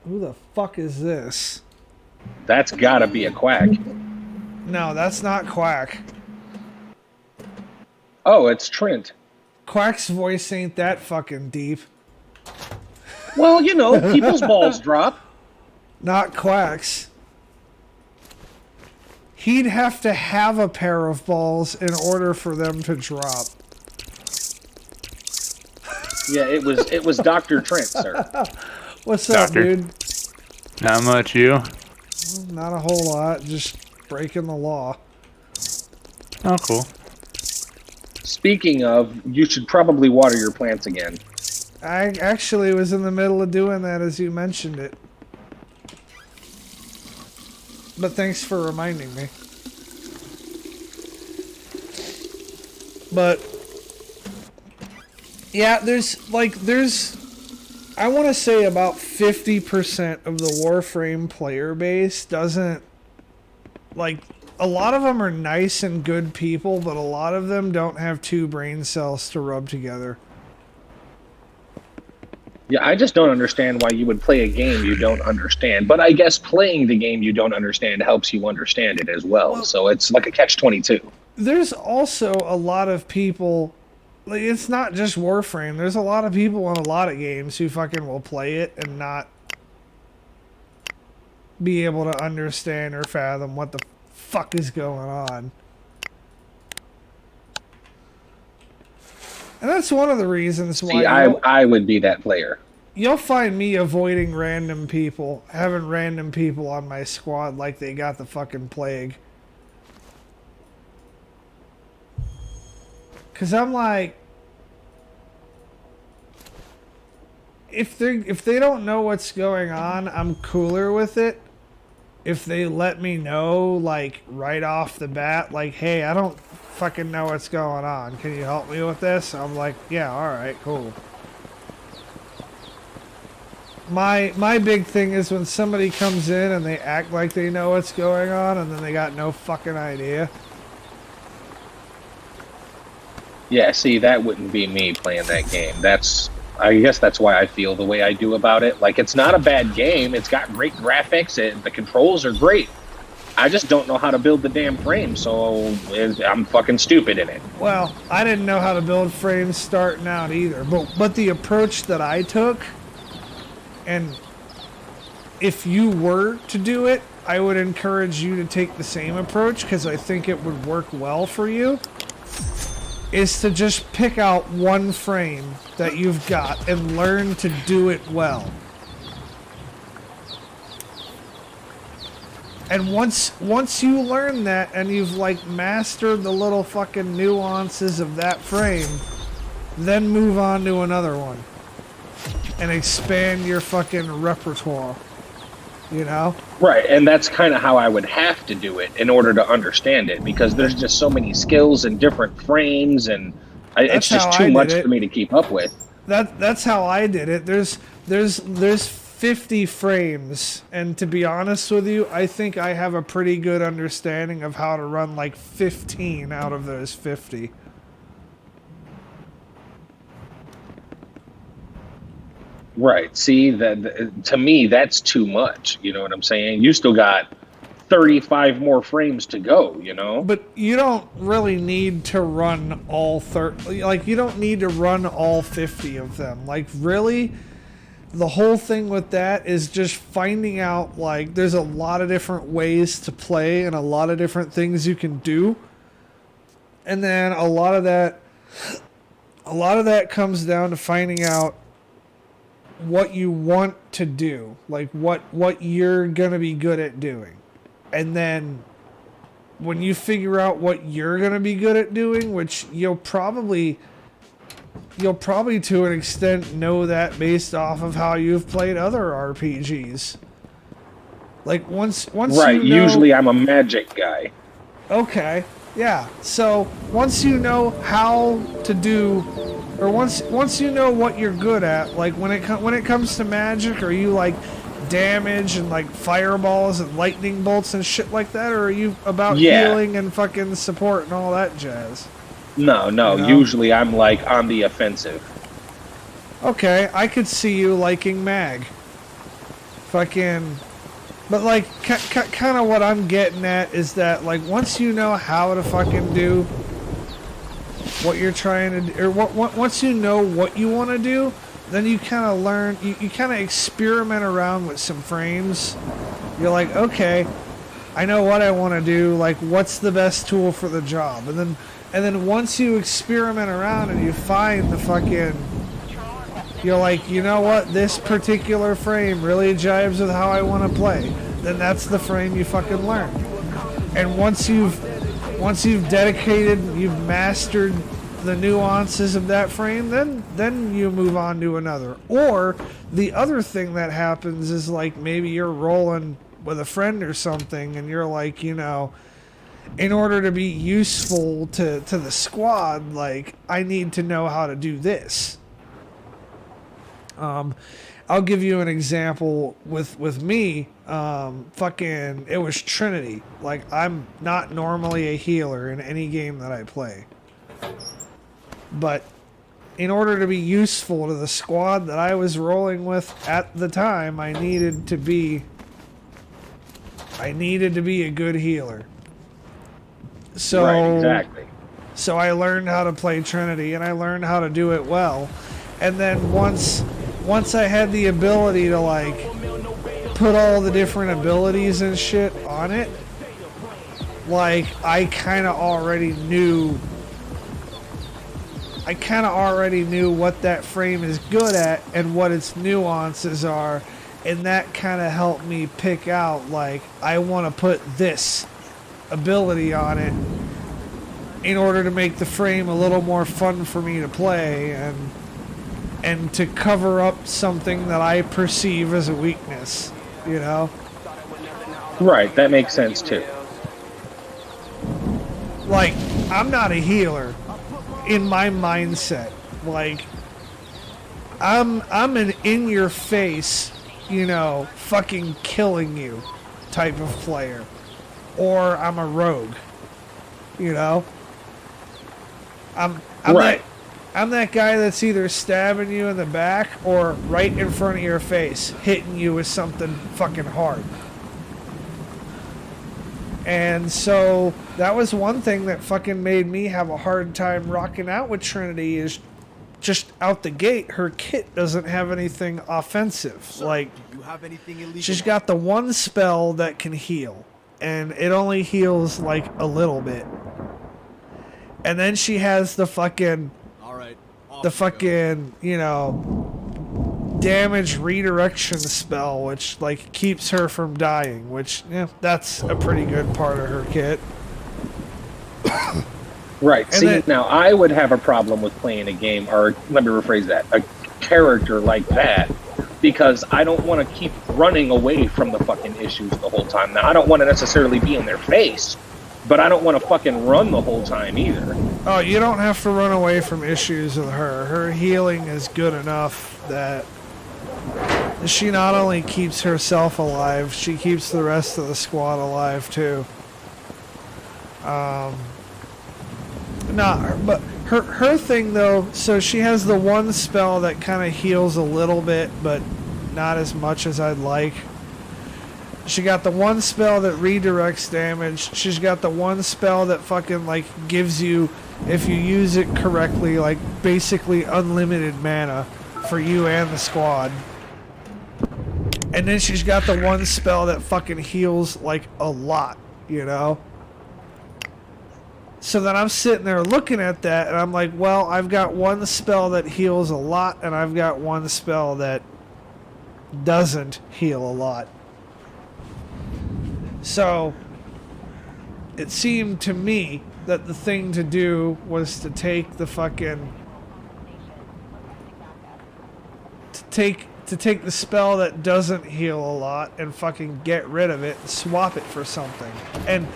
Who the fuck is this? That's gotta be a quack. No, that's not Quack. Oh, it's Trent. Quack's voice ain't that fucking deep. Well, people's balls drop. Not Quack's. He'd have to have a pair of balls in order for them to drop. Yeah, it was Dr. Trent, sir. What's up, Doctor. dude? Not much, you? Not a whole lot, just breaking the law. Oh, cool. Speaking of, you should probably water your plants again. I actually was in the middle of doing that as you mentioned it. But thanks for reminding me. But yeah, there's I want to say about 50% of the Warframe player base doesn't, like, a lot of them are nice and good people, but a lot of them don't have two brain cells to rub together. Yeah, I just don't understand why you would play a game you don't understand. But I guess playing the game you don't understand helps you understand it as well. So it's like a catch-22. There's also a lot of people, like, it's not just Warframe. There's a lot of people in a lot of games who fucking will play it and not be able to understand or fathom what the fuck is going on. And that's one of the reasons why See, I would be that player. you'll find me avoiding random people, having random people on my squad like they got the fucking plague. Cause I'm like, if they don't know what's going on, I'm cooler with it. If they let me know, like, right off the bat, like, hey, I don't fucking know what's going on. Can you help me with this? I'm like, yeah, alright, cool. My big thing is when somebody comes in and they act like they know what's going on and then they got no fucking idea. Yeah, see, that wouldn't be me playing that game. I guess that's why I feel the way I do about it. Like, it's not a bad game. It's got great graphics. The controls are great. I just don't know how to build the damn frame, so I'm fucking stupid in it. Well, I didn't know how to build frames starting out either, but the approach that I took, and if you were to do it, I would encourage you to take the same approach because I think it would work well for you, is to just pick out one frame that you've got and learn to do it well. And once you learn that and you've like mastered the little fucking nuances of that frame, then move on to another one and expand your fucking repertoire, you know? Right, and that's kind of how I would have to do it in order to understand it, because there's just so many skills and different frames, and it's just too much for me to keep up with. That's how I did it. There's 50 frames, and to be honest with you, I think I have a pretty good understanding of how to run like 15 out of those 50. Right. See, that to me, that's too much. You know what I'm saying? You still got 35 more frames to go, you know? But you don't really need to run all 30. Like, you don't need to run all 50 of them. Like, really, the whole thing with that is just finding out, like, there's a lot of different ways to play and a lot of different things you can do. And then a lot of that comes down to finding out what you want to do, like what you're gonna be good at doing. And then when you figure out what you're gonna be good at doing, which you'll probably to an extent know that based off of how you've played other RPGs. Like once right, you know, usually I'm a magic guy. Okay, yeah. So once you know how to do, or once you know what you're good at, like when it comes to magic, are you like damage and like fireballs and lightning bolts and shit like that, or are you about healing and fucking support and all that jazz? No, You know? usually I'm like on the offensive. Okay, I could see you liking mag. Fucking, but like kind of what I'm getting at is that like once you know how to fucking do what you're trying to do, or once you know what you want to do, then you kind of learn, you kind of experiment around with some frames. You're like, okay, I know what I want to do, like what's the best tool for the job, and then once you experiment around and you find the fucking, you're like, you know what, this particular frame really jives with how I want to play, then that's the frame you fucking learn. And once you've dedicated, you've mastered the nuances of that frame, then you move on to another. Or the other thing that happens is like maybe you're rolling with a friend or something and you're like, you know, in order to be useful to the squad, like I need to know how to do this. I'll give you an example with me. Fucking, it was Trinity. Like, I'm not normally a healer in any game that I play. But in order to be useful to the squad that I was rolling with at the time, I needed to be a good healer. So, right, exactly. So I learned how to play Trinity, and I learned how to do it well. And then once I had the ability to like put all the different abilities and shit on it, like I kind of already knew I kind of already knew what that frame is good at and what its nuances are, and that kind of helped me pick out, like, I want to put this ability on it in order to make the frame a little more fun for me to play and to cover up something that I perceive as a weakness, you know? Right, that makes sense too. Like, I'm not a healer in my mindset. Like, I'm an in your face, you know, fucking killing you type of player. Or I'm a rogue. You know? I'm Right. I'm that guy that's either stabbing you in the back or right in front of your face, hitting you with something fucking hard. And so that was one thing that fucking made me have a hard time rocking out with Trinity is just out the gate, her kit doesn't have anything offensive. Like, Do you have anything illegal? she's got the one spell that can heal, and it only heals like a little bit. And then she has the fucking, All right. off the you go. fucking, you know, damage redirection spell, which like keeps her from dying, which, yeah, that's a pretty good part of her kit. Right. And See, then- now I would have a problem with playing a game, or let me rephrase that, a character like that, because I don't want to keep running away from the fucking issues the whole time. Now, I don't want to necessarily be in their face, but I don't want to fucking run the whole time either. Oh, you don't have to run away from issues with her. Her healing is good enough that she not only keeps herself alive, she keeps the rest of the squad alive too. But her thing though, so she has the one spell that kind of heals a little bit, but not as much as I'd like. She got the one spell that redirects damage. She's got the one spell that fucking like gives you, if you use it correctly, like basically unlimited mana for you and the squad. And then she's got the one spell that fucking heals like a lot, you know? So then I'm sitting there looking at that and I'm like, well, I've got one spell that heals a lot and I've got one spell that doesn't heal a lot. So it seemed to me that the thing to do was to take the fucking to take the spell that doesn't heal a lot and fucking get rid of it and swap it for something. And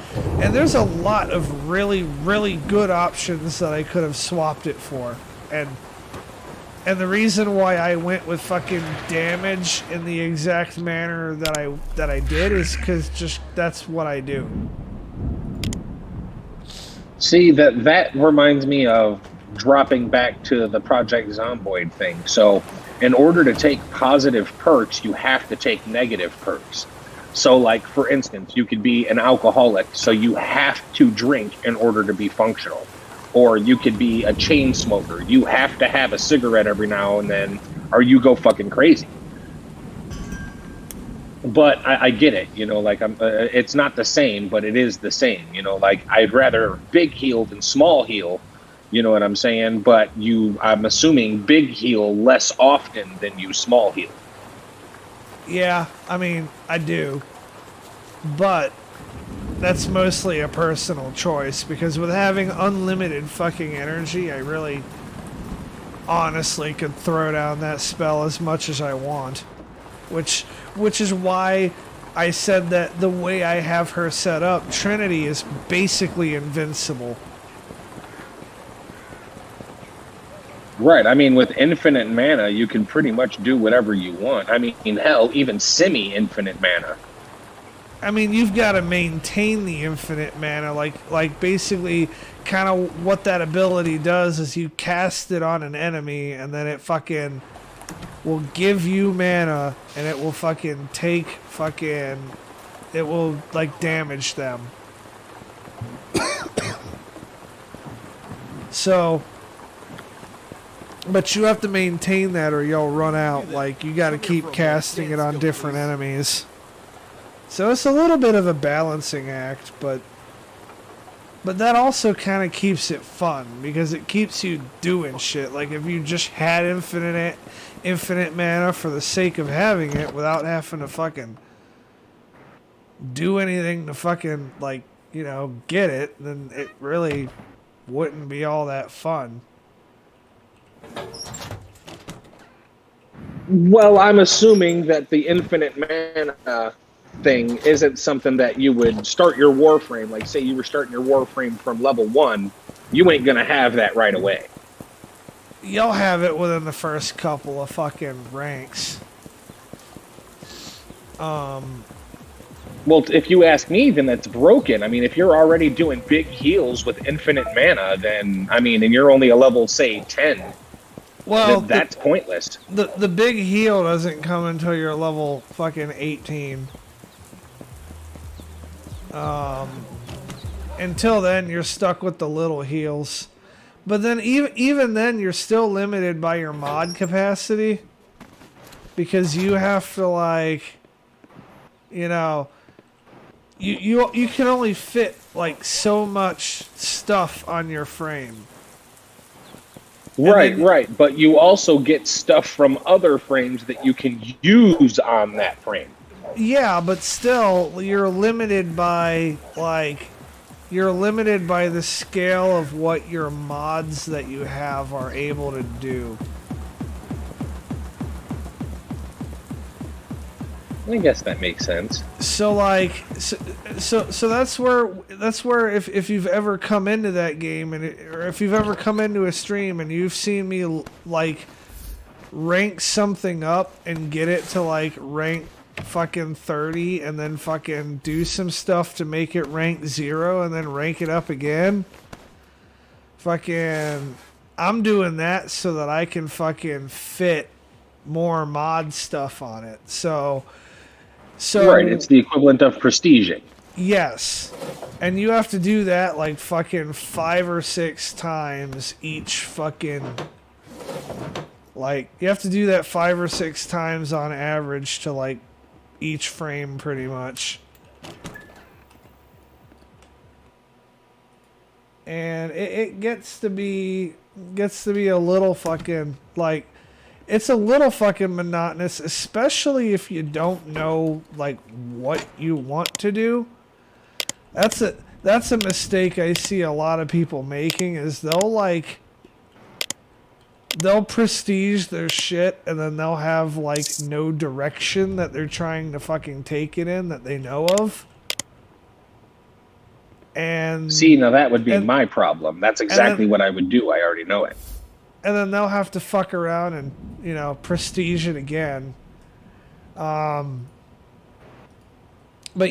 there's a lot of really, really good options that I could have swapped it for. And the reason why I went with fucking damage in the exact manner that I did is because just that's what I do. See, that reminds me of dropping back to the Project Zomboid thing. So in order to take positive perks, you have to take negative perks. So like, for instance, you could be an alcoholic, so you have to drink in order to be functional. Or you could be a chain smoker. You have to have a cigarette every now and then, or you go fucking crazy. But I get it, you know, like it's not the same, but it is the same, you know, like I'd rather big heal than small heal, you know what I'm saying? But I'm assuming big heal less often than you small heal. Yeah, I mean, I do. But that's mostly a personal choice, because with having unlimited fucking energy, I really honestly could throw down that spell as much as I want. Which is why I said that the way I have her set up, Trinity is basically invincible. Right. I mean, with infinite mana, you can pretty much do whatever you want. I mean, hell, even semi-infinite mana. I mean, you've got to maintain the infinite mana. Like basically, kind of what that ability does is you cast it on an enemy, and then it fucking will give you mana, and it will fucking take fucking... It will, like, damage them. So... But you have to maintain that or you'll run out. Like, you gotta keep casting it on different enemies. So it's a little bit of a balancing act, but But that also kind of keeps it fun because it keeps you doing shit. Like if you just had infinite mana for the sake of having it without having to fucking do anything to fucking like, you know, get it, then it really wouldn't be all that fun. Well, I'm assuming that the infinite mana thing isn't something that you would start your Warframe. Like, say you were starting your Warframe from level 1, you ain't gonna have that right away. You'll have it within the first couple of fucking ranks. Well, if you ask me, then that's broken. I mean, if you're already doing big heals with infinite mana, then, I mean, and you're only a level, say, 10, Well, that's pointless. the big heal doesn't come until you're level fucking 18. Until then, you're stuck with the little heals. But then even then, you're still limited by your mod capacity. Because you have to, like, you know, you can only fit, like, so much stuff on your frame. Right, then- right. But you also get stuff from other frames that you can use on that frame. Yeah, but still, you're limited by, like, the scale of what your mods that you have are able to do. I guess that makes sense. So, like, so that's where if you've ever come into that game or if you've ever come into a stream and you've seen me, like, rank something up and get it to, like, rank fucking 30 and then fucking do some stuff to make it rank 0 and then rank it up again. Fucking, I'm doing that so that I can fucking fit more mod stuff on it. So Right, it's the equivalent of prestiging. yes. And you have to do that like fucking 5 or 6 times each fucking, like, you have to do that 5 or 6 times on average to, like, each frame pretty much. And it gets to be a little fucking, like, it's a little fucking monotonous, especially if you don't know, like, what you want to do. That's a mistake I see a lot of people making, is they'll prestige their shit and then they'll have, like, no direction that they're trying to fucking take it in that they know of. And See, now that would be and- my problem. That's exactly what I would do. I already know it. and then they'll have to fuck around and, you know, prestige it again. But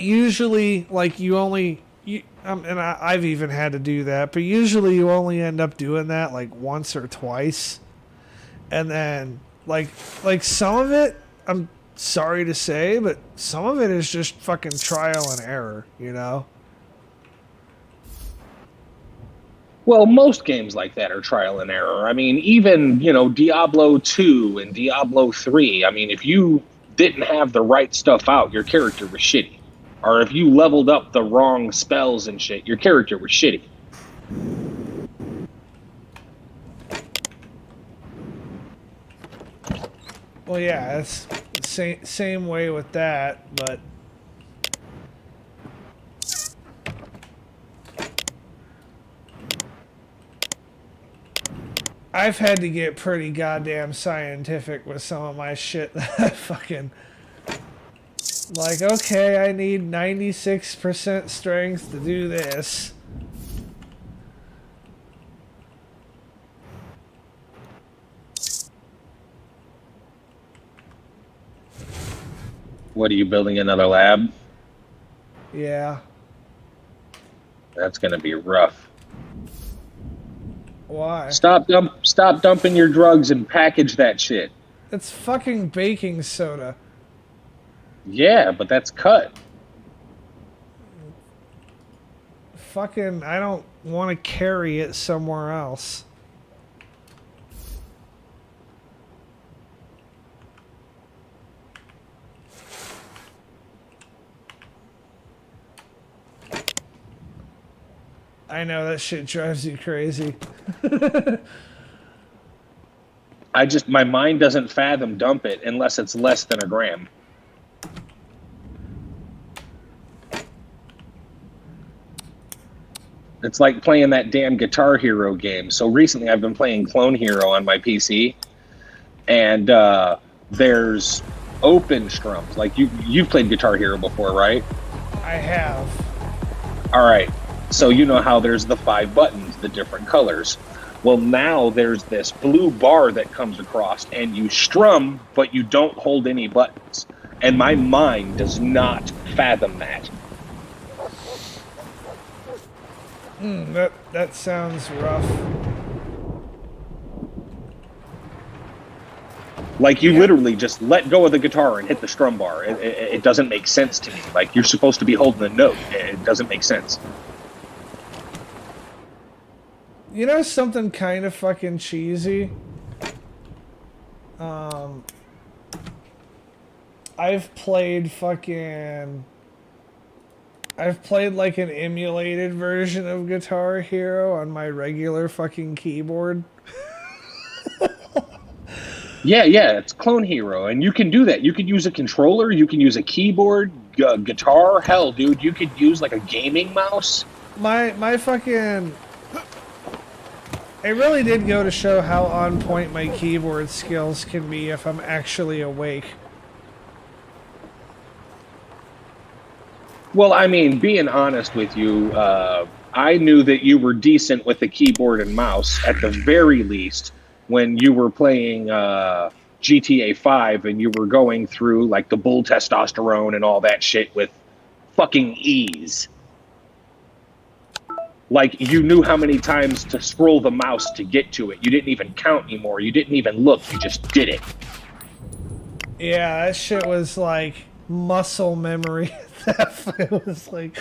usually, like, I've even had to do that, but usually you only end up doing that, like, once or twice. And then, like some of it, I'm sorry to say, but some of it is just fucking trial and error, you know? Well, most games like that are trial and error. I mean, even, Diablo 2 and Diablo 3, I mean, if you didn't have the right stuff out, your character was shitty. Or if you leveled up the wrong spells and shit, your character was shitty. Well, yeah, it's the same way with that, but I've had to get pretty goddamn scientific with some of my shit that I fucking, like, okay, I need 96% strength to do this. What, are you building another lab? Yeah. That's going to be rough. Why? Stop dumping your drugs and package that shit. It's fucking baking soda. Yeah, but that's cut. Fucking, I don't want to carry it somewhere else. I know that shit drives you crazy. My mind doesn't fathom dump it unless it's less than a gram. It's like playing that damn Guitar Hero game. So recently I've been playing Clone Hero on my PC, and there's open strums. Like you've played Guitar Hero before, right? I have. All right. So you know how there's the 5 buttons, the different colors. Well, now there's this blue bar that comes across, and you strum, but you don't hold any buttons. And my mind does not fathom that. That sounds rough. Like, you literally just let go of the guitar and hit the strum bar. It doesn't make sense to me. Like, you're supposed to be holding a note. It doesn't make sense. You know something kind of fucking cheesy? I've played like an emulated version of Guitar Hero on my regular fucking keyboard. Yeah, it's Clone Hero, and you can do that. You could use a controller, you can use a keyboard, guitar. Hell, dude, you could use like a gaming mouse. My fucking... It really did go to show how on point my keyboard skills can be if I'm actually awake. Well, I mean, being honest with you, I knew that you were decent with the keyboard and mouse, at the very least, when you were playing GTA 5 and you were going through, like, the bull testosterone and all that shit with fucking ease. Like, you knew how many times to scroll the mouse to get to it. You didn't even count anymore. You didn't even look. You just did it. Yeah, that shit was like muscle memory. It was like,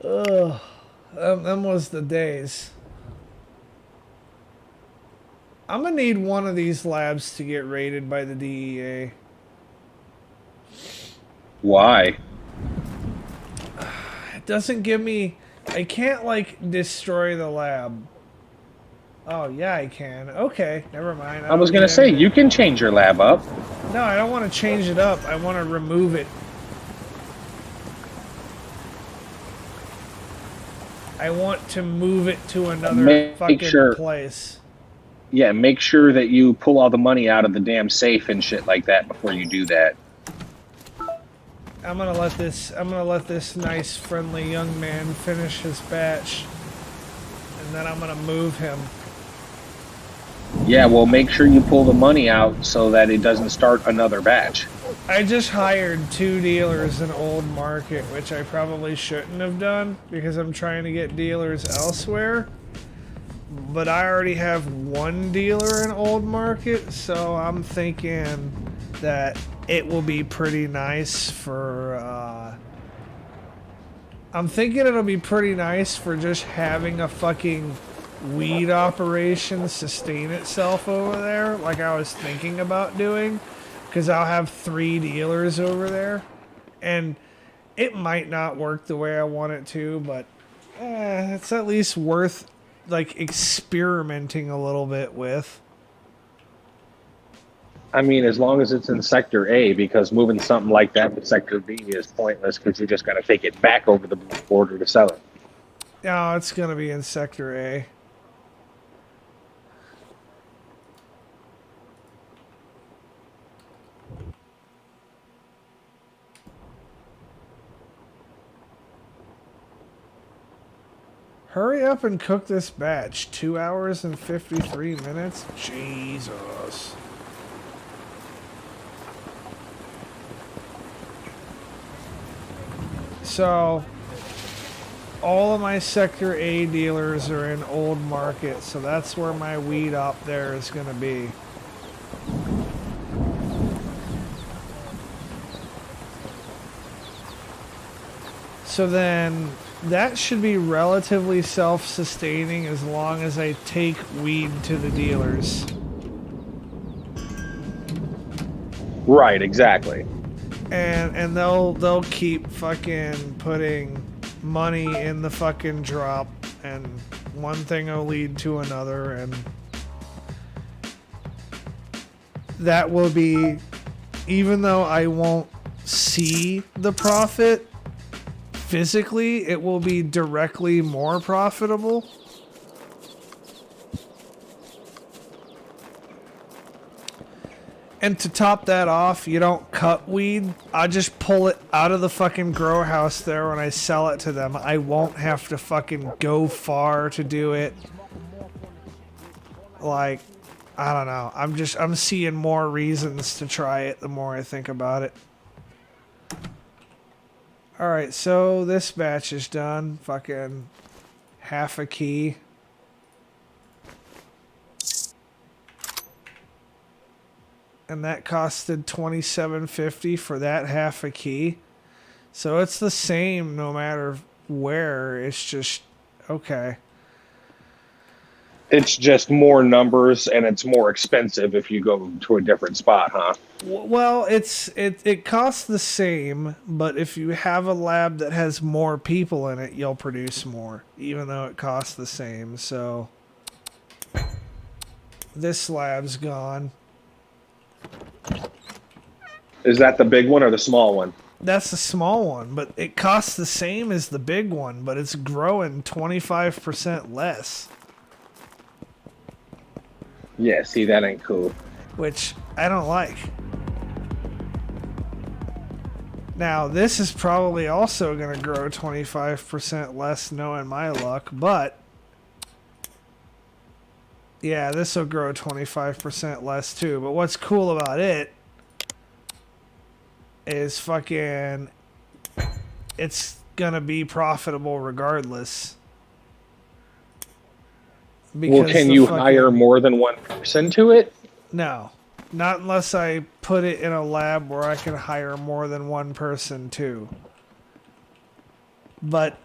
ugh, them was the days. I'm gonna need one of these labs to get raided by the DEA. Why? It doesn't give me... I can't, like, destroy the lab. Oh, yeah, I can. Okay, never mind. I was going to say, you can change your lab up. No, I don't want to change it up. I want to remove it. I want to move it to another fucking place. Yeah, make sure that you pull all the money out of the damn safe and shit like that before you do that. I'm gonna let this nice, friendly young man finish his batch, and then I'm gonna move him. Yeah, well, make sure you pull the money out so that it doesn't start another batch. I just hired 2 dealers in Old Market, which I probably shouldn't have done because I'm trying to get dealers elsewhere. But I already have 1 dealer in Old Market, so I'm thinking that it will be pretty nice for, I'm thinking it'll be pretty nice for just having a fucking weed operation sustain itself over there, like I was thinking about doing, because I'll have 3 dealers over there, and it might not work the way I want it to, but it's at least worth, like, experimenting a little bit with. I mean, as long as it's in Sector A, because moving something like that to Sector B is pointless because you just got to take it back over the border to sell it. No, it's going to be in Sector A. Hurry up and cook this batch. 2 hours and 53 minutes? Jesus. So, all of my Sector A dealers are in Old Market, so that's where my weed op there is going to be. So then, that should be relatively self-sustaining as long as I take weed to the dealers. Right, exactly. And they'll keep fucking putting money in the fucking drop, and one thing will lead to another, and that will be, even though I won't see the profit physically, it will be directly more profitable. And to top that off, you don't cut weed. I just pull it out of the fucking grow house there when I sell it to them. I won't have to fucking go far to do it. Like, I don't know. I'm seeing more reasons to try it the more I think about it. Alright, so this batch is done. Fucking half a key. And that costed $27.50 for that half a key. So it's the same no matter where. It's just okay. It's just more numbers, and it's more expensive if you go to a different spot, huh? Well, it costs the same, but if you have a lab that has more people in it, you'll produce more, even though it costs the same. So this lab's gone. Is that the big one or the small one? That's the small one, but it costs the same as the big one, but it's growing 25% less. Yeah, see, that ain't cool. Which I don't like. Now, this is probably also going to grow 25% less, knowing my luck, but yeah, this will grow 25% less too. But what's cool about it is fucking, it's going to be profitable regardless. Well, can you hire more than one person to it? No, not unless I put it in a lab where I can hire more than one person too. But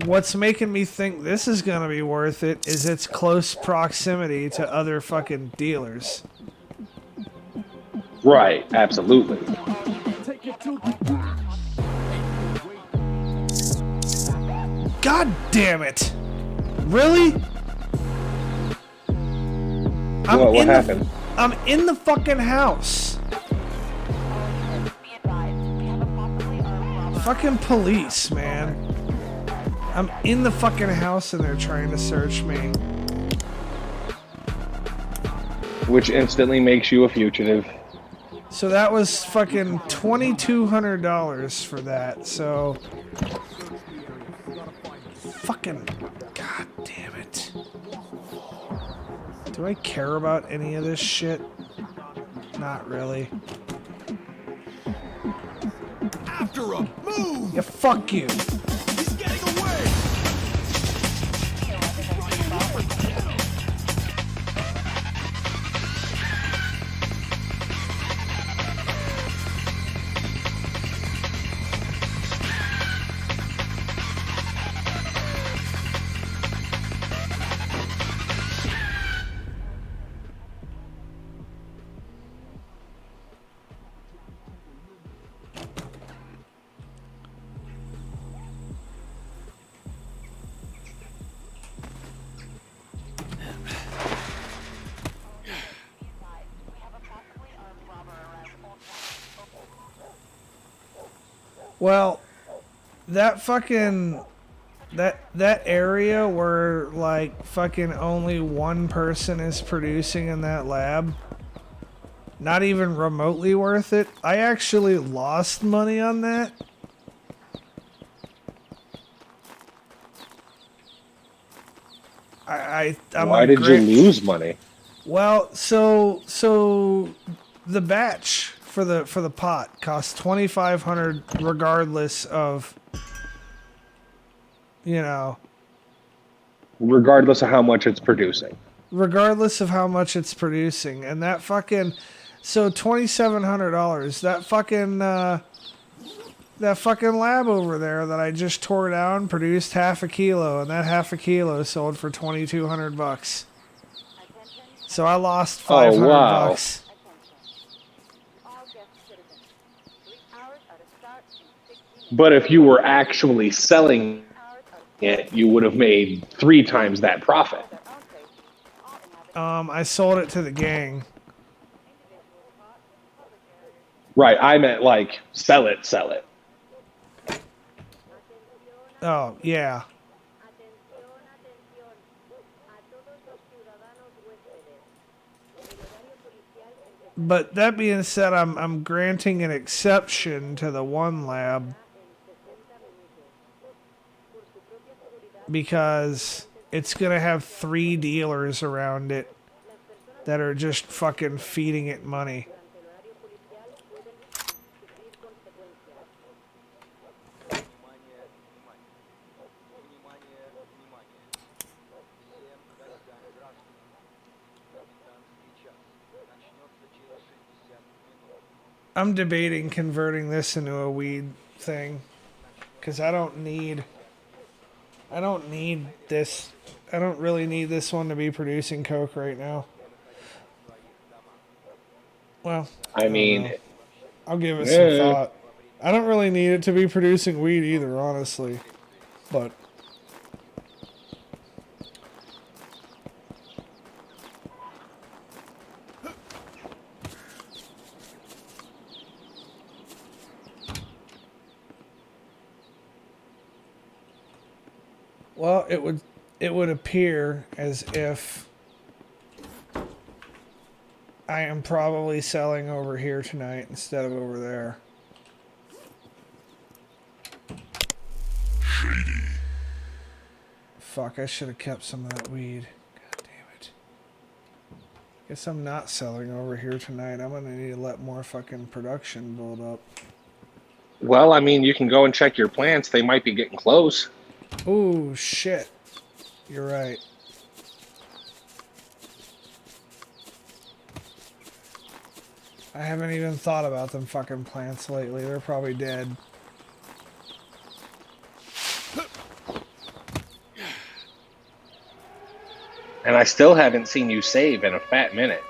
what's making me think this is going to be worth it is its close proximity to other fucking dealers. Right, absolutely. God damn it! Really? What happened? I'm in the fucking house. Be advised, we have a possibly armed robber. Fucking police, man. I'm in the fucking house and they're trying to search me. Which instantly makes you a fugitive. So that was fucking $2,200 for that. So fucking god damn it. Do I care about any of this shit? Not really. After him! Move! Yeah, fuck you. He's getting away! Well, that fucking that area where like fucking only one person is producing in that lab, not even remotely worth it. I actually lost money on that. I'm Why did you lose money? Well, so the batch for the pot costs $2,500 regardless of, you know, Regardless of how much it's producing. regardless of how much it's producing. And that fucking, so $2,700, that fucking lab over there that I just tore down produced half a kilo, and that half a kilo sold for $2,200. So I lost $500. wow. Bucks. All guest citizens. 3 hours are to start in 60 minutes. But if you were actually selling it, you would have made 3 times that profit. I sold it to the gang. Right, I meant like sell it. Oh, yeah. But that being said, I'm granting an exception to the one lab because it's gonna have 3 dealers around it that are just fucking feeding it money. I'm debating converting this into a weed thing because I don't need this. I don't really need this one to be producing coke right now. Well, I don't mean, know. I'll give it some thought. I don't really need it to be producing weed either, honestly. But well, it would appear as if I am probably selling over here tonight instead of over there. Shady. Fuck, I should have kept some of that weed. God damn it. Guess I'm not selling over here tonight. I'm gonna need to let more fucking production build up. well, I mean, you can go and check your plants. They might be getting close. Ooh, shit. You're right. I haven't even thought about them fucking plants lately. They're probably dead. And I still haven't seen you save in a fat minute.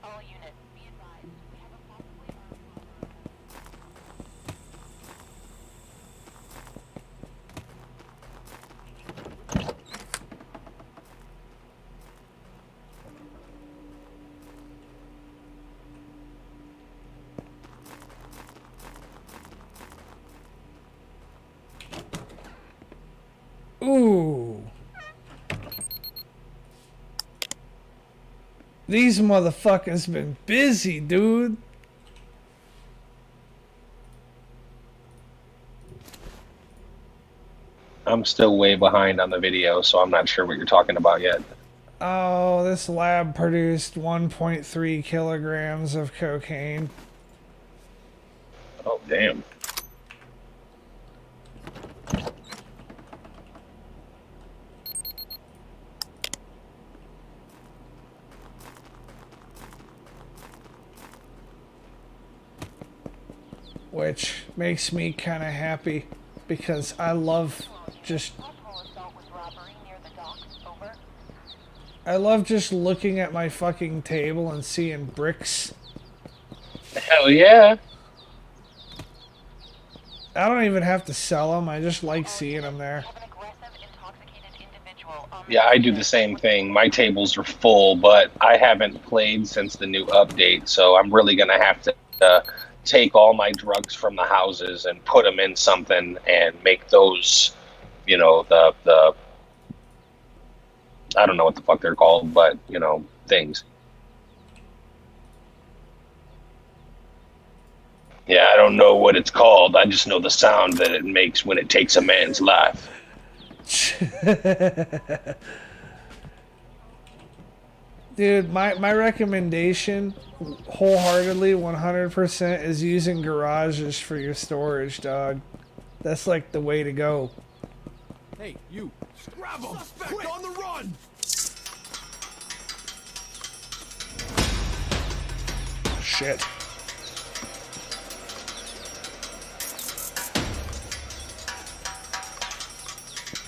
All units, be advised. We have a possibly armed robber. Ooh. These motherfuckers been busy, dude. I'm still way behind on the video, so I'm not sure what you're talking about yet. Oh, this lab produced 1.3 kilograms of cocaine. Oh, damn. Which makes me kind of happy because I love just Possible assault with robbery near the docks. Over. I love just looking at my fucking table and seeing bricks. Hell yeah. I don't even have to sell them. I just like seeing them there. Have an aggressive, intoxicated individual on the Yeah, I do the same thing. My tables are full, but I haven't played since the new update, so I'm really going to have to take all my drugs from the houses and put them in something and make those, you know, the I don't know what the fuck they're called, but, you know, things. Yeah, I don't know what it's called. I just know the sound that it makes when it takes a man's life. Dude, my recommendation, wholeheartedly, 100%, is using garages for your storage, dog. That's like the way to go. Hey, you. Grab him. Suspect on the run. Shit.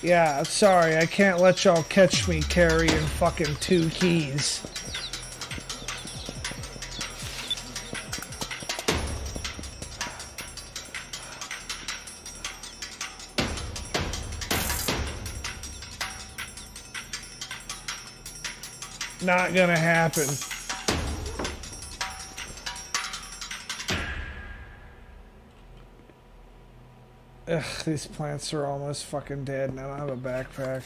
Yeah, sorry, I can't let y'all catch me carrying fucking 2 keys. Not gonna happen. Ugh, these plants are almost fucking dead and I don't have a backpack.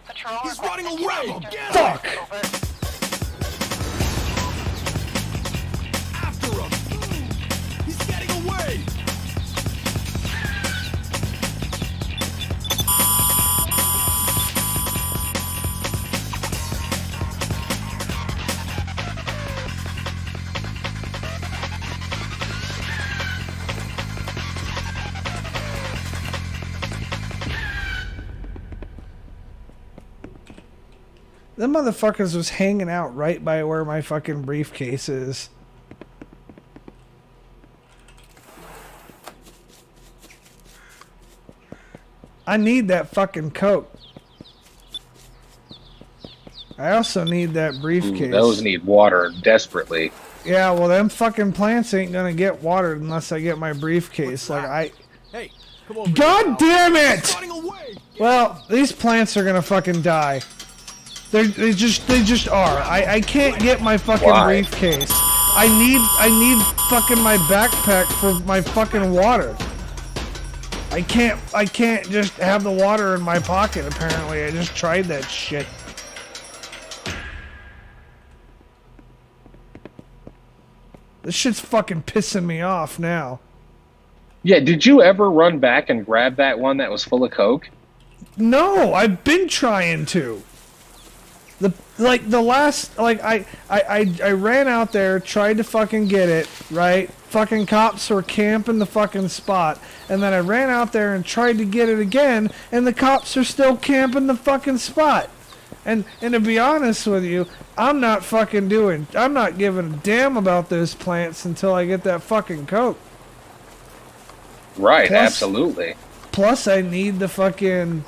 Patrol He's running requesting away. Eastern Get him. Fuck! Over. After him. He's getting away. Them motherfuckers was hanging out right by where my fucking briefcase is. I need that fucking coat. I also need that briefcase. Those need water desperately. Yeah, well, them fucking plants ain't gonna get watered unless I get my briefcase. Like, I... Hey, come over. God damn it! Running away. Well, these plants are gonna fucking die. They just are. I can't get my fucking Why? briefcase. I need fucking my backpack for my fucking water. I can't just have the water in my pocket, apparently. I just tried that shit. This shit's fucking pissing me off now. Yeah, did you ever run back and grab that one that was full of coke? No, I've been trying to. I ran out there, tried to fucking get it, right? Fucking cops were camping the fucking spot. And then I ran out there and tried to get it again, and the cops are still camping the fucking spot. And to be honest with you, I'm not giving a damn about those plants until I get that fucking coat. Right, Plus- absolutely. Plus, I need the fucking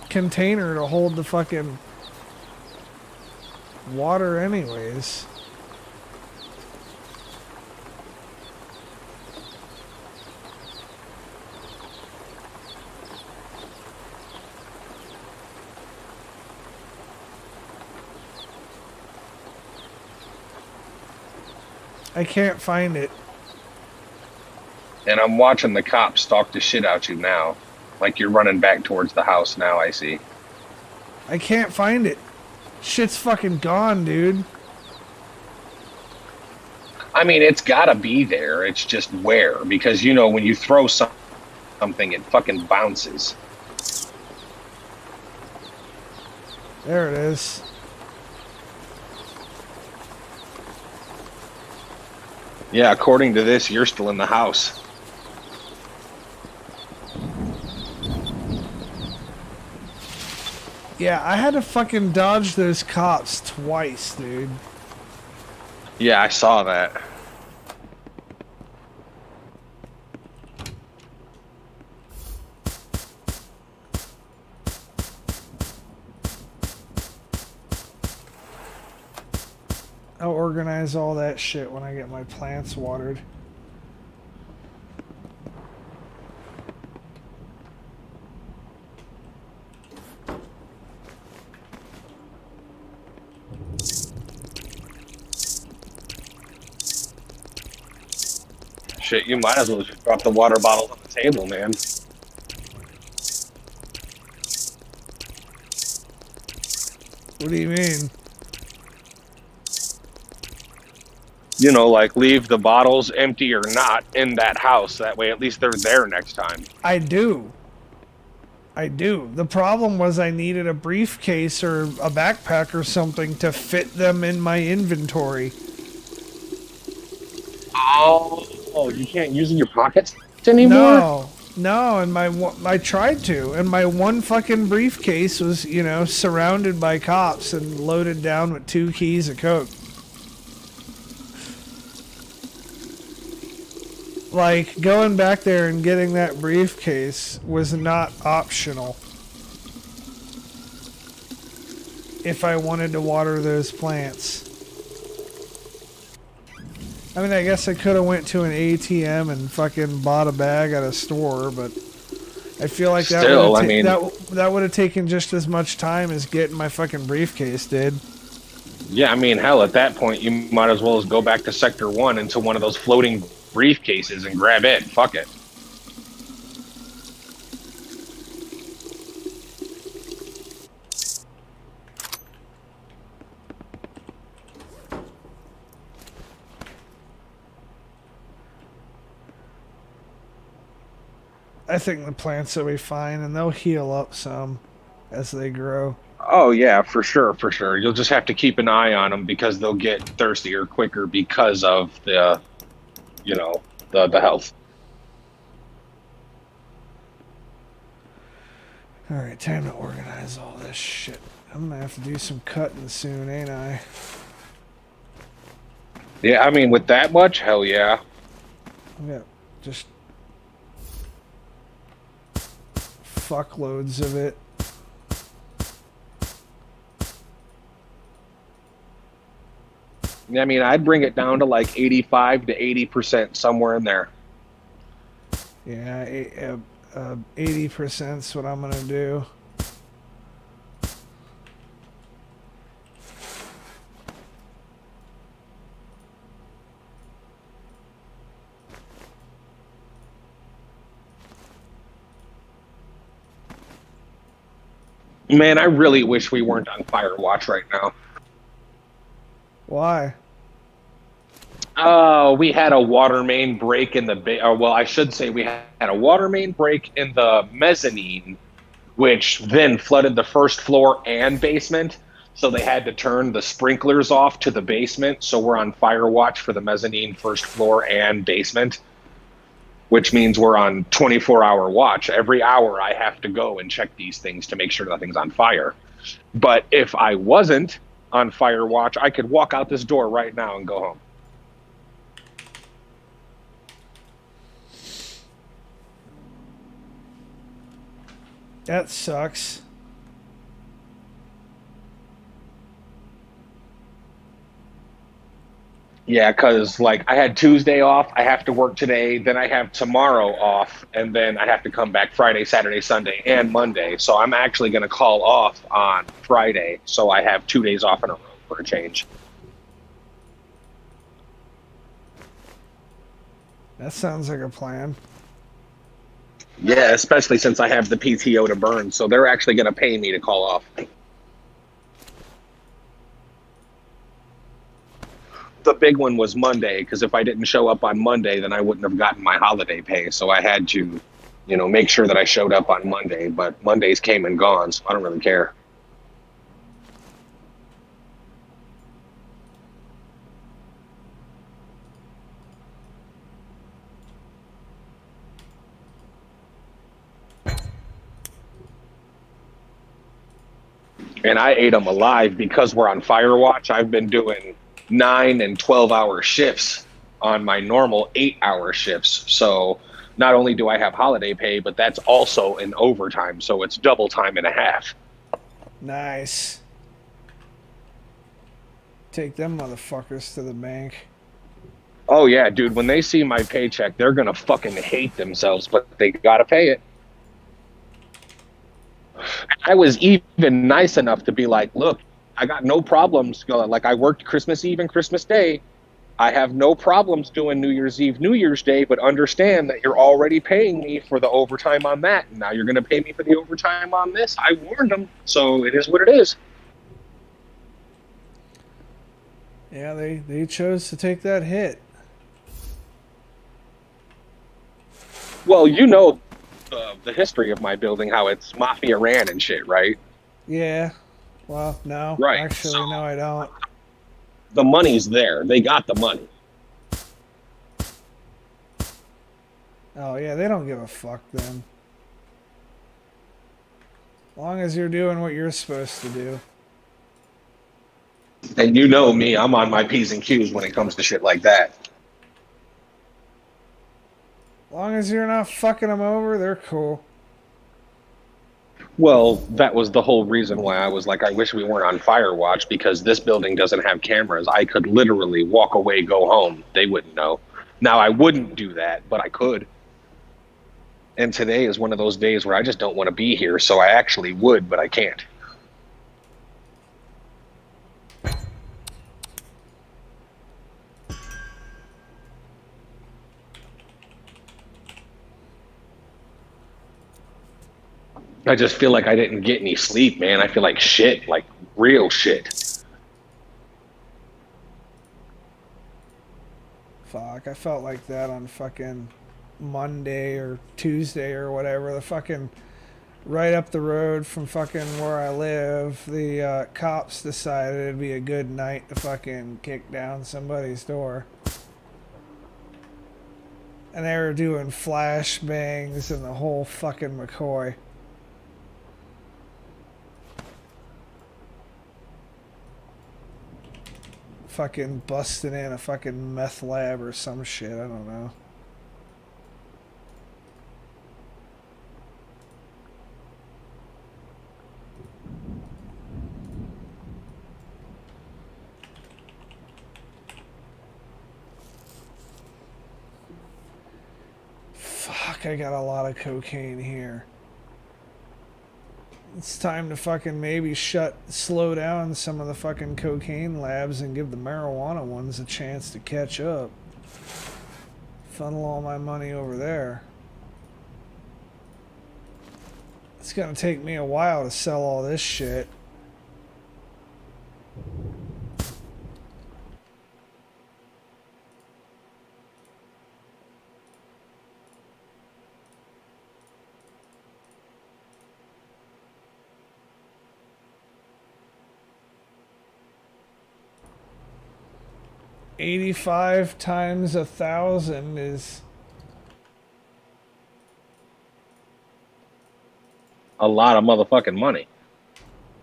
container to hold the fucking water anyways. I can't find it. And I'm watching the cops stalk the shit out you now. Like you're running back towards the house now, I see. I can't find it. Shit's fucking gone, dude. I mean, it's gotta be there. It's just where. Because, you know, when you throw something, it fucking bounces. There it is. Yeah, according to this, you're still in the house. Yeah, I had to fucking dodge those cops twice, dude. Yeah, I saw that. I'll organize all that shit when I get my plants watered. Shit, you might as well just drop the water bottle on the table, man. What do you mean? You know, like leave the bottles empty or not in that house. That way, at least they're there next time. I do. I do. The problem was I needed a briefcase or a backpack or something to fit them in my inventory. Oh, you can't use in your pockets anymore? No, and I tried to, and my one fucking briefcase was, you know, surrounded by cops and loaded down with 2 keys of coke. Like, going back there and getting that briefcase was not optional if I wanted to water those plants. I mean, I guess I could have went to an ATM and fucking bought a bag at a store, but I feel like that Still, would I mean, that would have taken just as much time as getting my fucking briefcase did. yeah, I mean, hell, at that point, you might as well as go back to Sector 1 into one of those floating briefcases and grab it. Fuck it. I think the plants will be fine, and they'll heal up some as they grow. Oh yeah, for sure, for sure. You'll just have to keep an eye on them because they'll get thirstier quicker because of the, you know, the health. All right, time to organize all this shit. I'm gonna have to do some cutting soon, ain't I? Yeah, I mean, with that much, hell yeah. Yeah, just fuckloads of it. I mean, I'd bring it down to like 85 to 80%, somewhere in there. Yeah, 80% is what I'm gonna do. Man, I really wish we weren't on fire watch right now. Why? We had a water main break in the well, I should say we had a water main break in the mezzanine, which then flooded the first floor and basement. So they had to turn the sprinklers off to the basement. So we're on fire watch for the mezzanine, first floor, and basement, which means we're on 24-hour watch. Every hour I have to go and check these things to make sure nothing's on fire. But if I wasn't on fire watch, I could walk out this door right now and go home. That sucks. Yeah, because like I had Tuesday off, I have to work today, then I have tomorrow off, and then I have to come back Friday, Saturday, Sunday, and Monday. So I'm actually going to call off on Friday, so I have 2 days off in a row for a change. That sounds like a plan. Yeah, especially since I have the PTO to burn, so they're actually going to pay me to call off. The big one was Monday, because if I didn't show up on Monday, then I wouldn't have gotten my holiday pay. So I had to, you know, make sure that I showed up on Monday. But Mondays came and gone, so I don't really care. And I ate them alive because we're on fire watch. I've been doing 9 and 12-hour shifts on my normal 8-hour shifts. So not only do I have holiday pay, but that's also an overtime. So it's double time and a half. Nice. Take them motherfuckers to the bank. Oh yeah, dude. When they see my paycheck, they're gonna fucking hate themselves, but they gotta pay it. I was even nice enough to be like, look, I got no problems. Like I worked Christmas Eve and Christmas Day. I have no problems doing New Year's Eve, New Year's Day, but understand that you're already paying me for the overtime on that. And now you're going to pay me for the overtime on this. I warned them, so it is what it is. Yeah, they chose to take that hit. Well, you know the history of my building, how it's mafia ran and shit, right? Yeah. Well, no. Right, Actually, so- no, I don't. The money's there. They got the money. Oh, yeah, they don't give a fuck then. As long as you're doing what you're supposed to do. And you know me, I'm on my P's and Q's when it comes to shit like that. As long as you're not fucking them over, they're cool. Well, that was the whole reason why I was like, I wish we weren't on Firewatch, because this building doesn't have cameras. I could literally walk away, go home. They wouldn't know. Now, I wouldn't do that, but I could. And today is one of those days where I just don't want to be here, so I actually would, but I can't. I just feel like I didn't get any sleep, man. I feel like shit, like real shit. Fuck, I felt like that on fucking Monday or Tuesday or whatever. The fucking right up the road from fucking where I live, the cops decided it'd be a good night to fucking kick down somebody's door. And they were doing flashbangs and the whole fucking McCoy. Fucking busting in a fucking meth lab or some shit, I don't know. Fuck, I got a lot of cocaine here. It's time to fucking maybe slow down some of the fucking cocaine labs and give the marijuana ones a chance to catch up. Funnel all my money over there. It's gonna take me a while to sell all this shit. $85 times 1,000 is A lot of motherfucking money.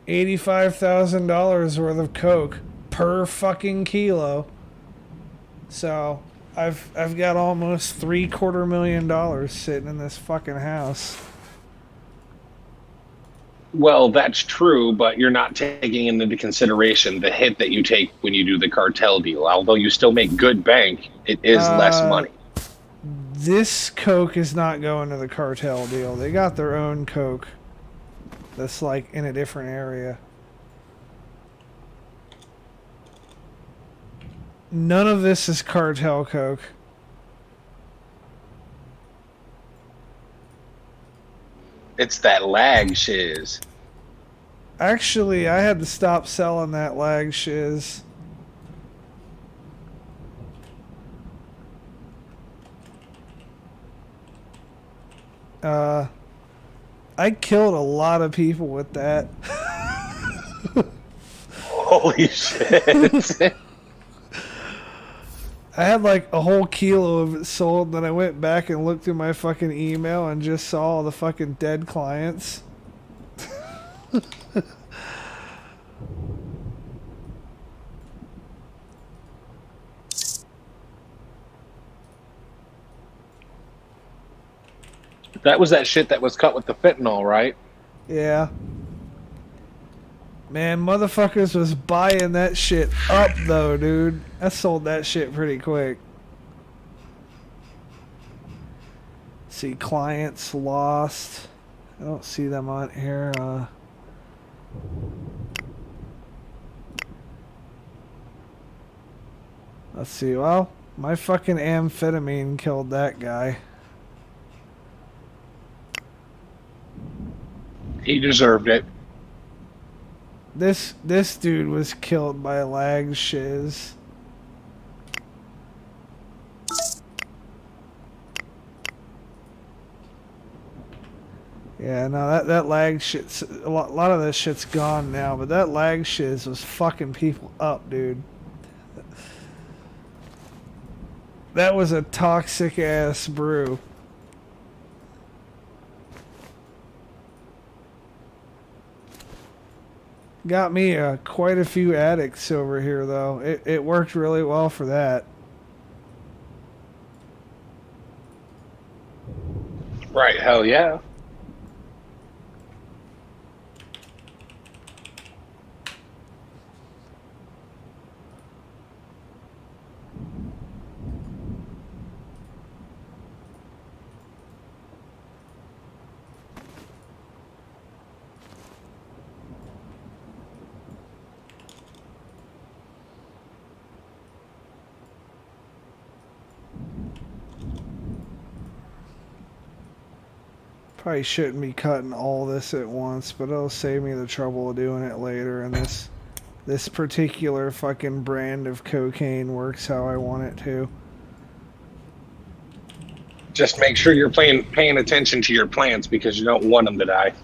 $85,000 worth of coke per fucking kilo. So I've got almost $750,000 sitting in this fucking house. Well, that's true, but you're not taking into consideration the hit that you take when you do the cartel deal. Although you still make good bank, it is less money. This coke is not going to the cartel deal. They got their own coke that's like in a different area. None of this is cartel coke. It's that lag shiz. Actually, I had to stop selling that lag shiz. I killed a lot of people with that. Holy shit. I had like a whole kilo of it sold, then I went back and looked through my fucking email and just saw all the fucking dead clients. That was that shit that was cut with the fentanyl, right? Yeah. Man, motherfuckers was buying that shit up though, dude. I sold that shit pretty quick. See, clients lost. I don't see them on here. Let's see. Well, my fucking amphetamine killed that guy. He deserved it. This dude was killed by lag shiz. Yeah, no, that lag shit's a lot of this shit's gone now, but that lag shiz was fucking people up, dude. That was a toxic ass brew. Got me quite a few addicts over here, though. It worked really well for that. Right, hell yeah. Probably shouldn't be cutting all this at once, but it'll save me the trouble of doing it later. And this particular fucking brand of cocaine works how I want it to. Just make sure you're paying attention to your plants because you don't want them to die.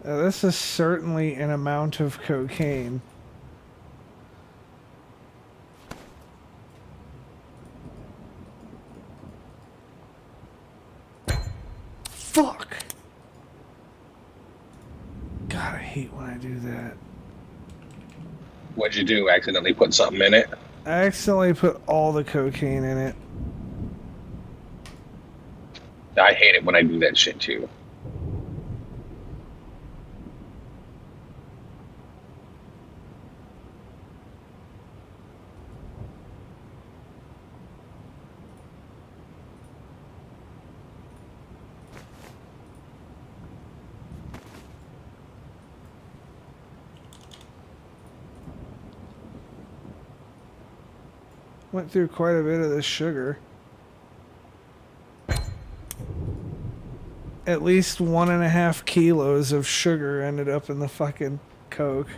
This is certainly an amount of cocaine. Fuck! God, I hate when I do that. What'd you do? Accidentally put something in it? I accidentally put all the cocaine in it. I hate it when I do that shit too. Went through quite a bit of this sugar. At least 1.5 kilos of sugar ended up in the fucking Coke.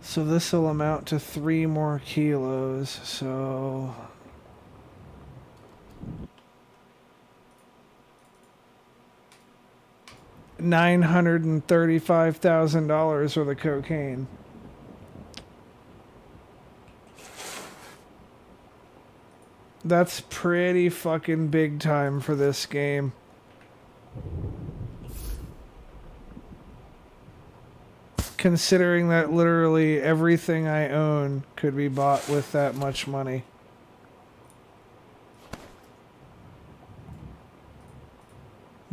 So this will amount to 3 more kilos, so... $935,000 worth of cocaine. That's pretty fucking big time for this game. Considering that literally everything I own could be bought with that much money.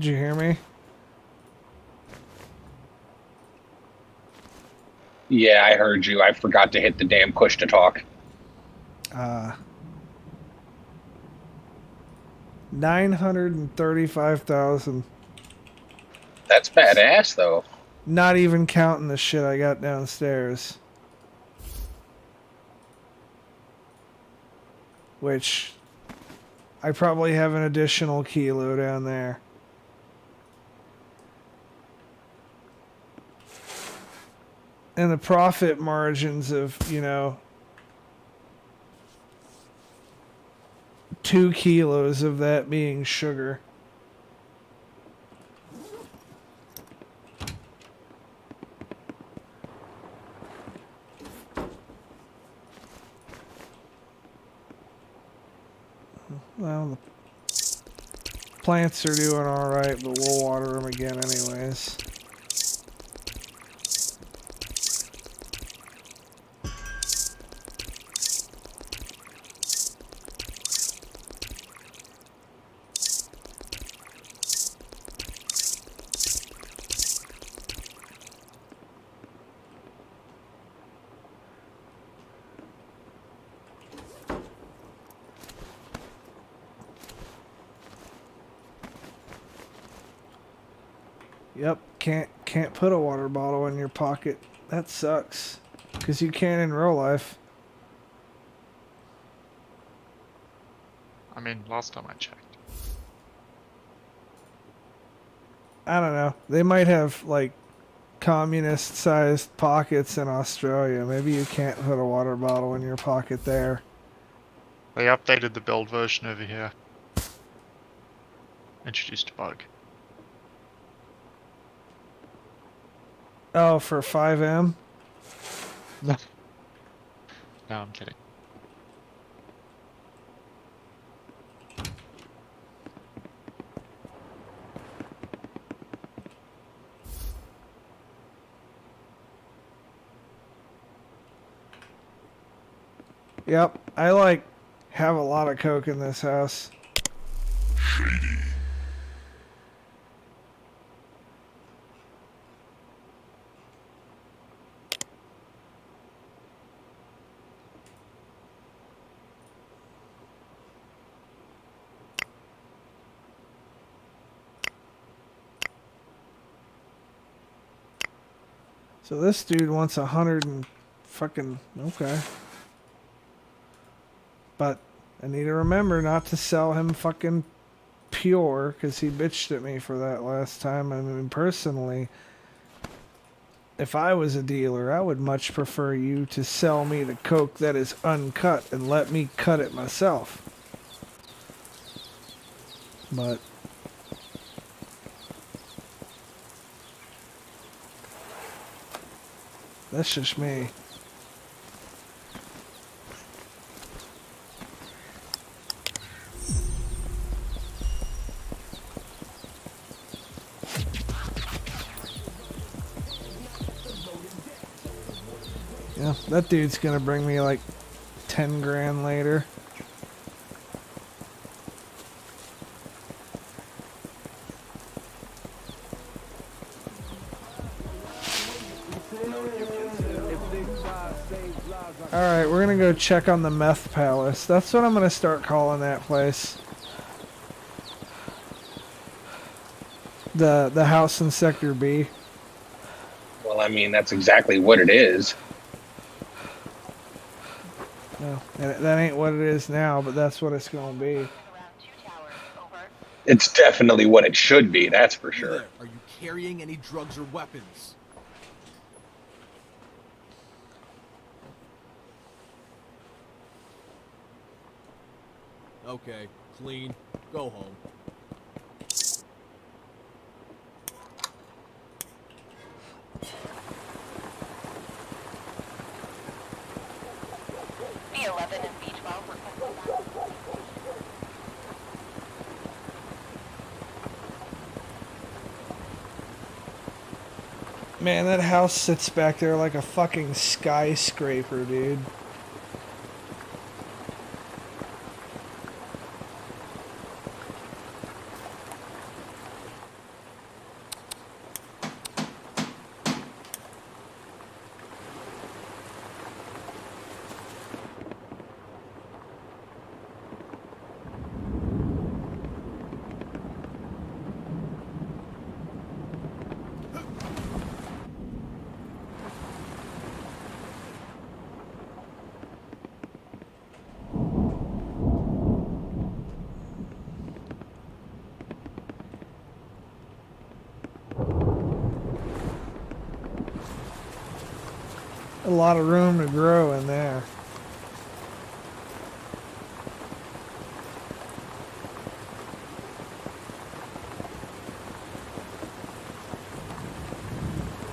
Did you hear me? Yeah, I heard you. I forgot to hit the damn push to talk. 935,000. That's badass, though. Not even counting the shit I got downstairs. Which I probably have an additional kilo down there. And the profit margins of, 2 kilos of that being sugar. Well, the plants are doing alright, but we'll water them again anyways. Yep, can't put a water bottle in your pocket. That sucks. 'Cause you can in real life. I mean, last time I checked. I don't know. They might have like communist-sized pockets in Australia. Maybe you can't put a water bottle in your pocket there. They updated the build version over here. Introduced a bug. Oh, for 5M? No, I'm kidding. Yep, I have a lot of coke in this house. So this dude wants 100 and fucking okay. But I need to remember not to sell him fucking pure, because he bitched at me for that last time. I mean, personally, if I was a dealer, I would much prefer you to sell me the coke that is uncut and let me cut it myself. But that's just me. Yeah, that dude's gonna bring me like 10 grand later. Alright, we're gonna go check on the meth palace. That's what I'm gonna start calling that place. The house in Sector B. Well, I mean, that's exactly what it is. No, that ain't what it is now, but that's what it's gonna be. Around 2 towers, over. It's definitely what it should be, that's for You sure. there, are you carrying any drugs or weapons? Okay, clean. Go home. B11 and B12 requesting that. Man, that house sits back there like a fucking skyscraper, dude. A lot of room to grow in there.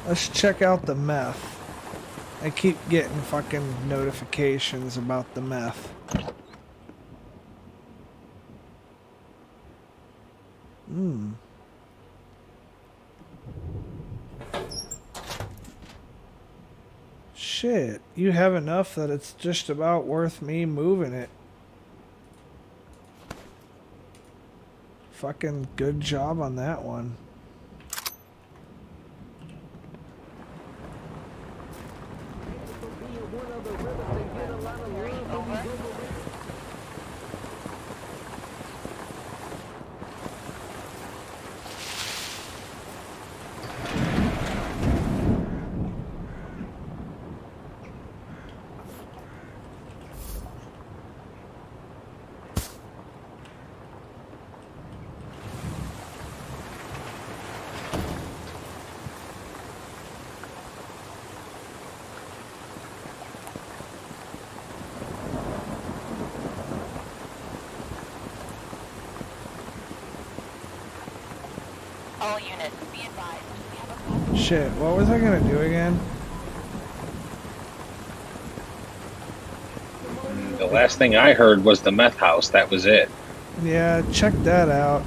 Let's check out the meth. I keep getting fucking notifications about the meth. Shit, you have enough that it's just about worth me moving it. Fucking good job on that one. All units, be advised. We have a Shit, what was I gonna do again? The last thing I heard was the meth house. That was it. Yeah, check that out.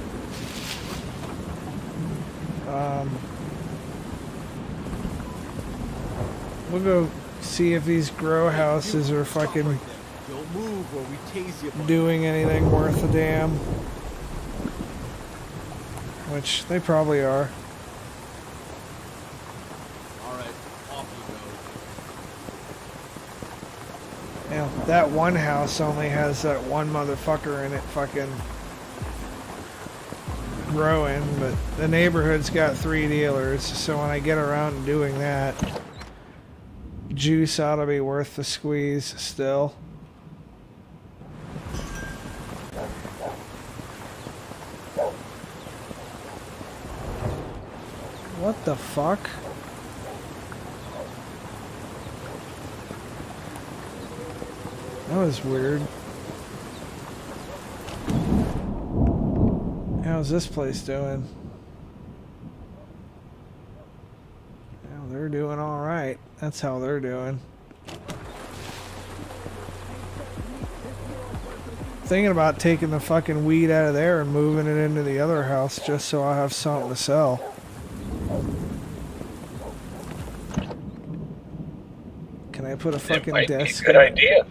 We'll go see if these grow houses are fucking Don't move or we tase you. doing anything worth a damn. Which they probably are. All right, off you go. You know, that one house only has that one motherfucker in it fucking growing, but the neighborhood's got 3 dealers, so when I get around to doing that, juice ought to be worth the squeeze still. What the fuck? That was weird. How's this place doing? Well, they're doing alright. That's how they're doing. Thinking about taking the fucking weed out of there and moving it into the other house just so I have something to sell. Can I put a That fucking might be a desk? good idea.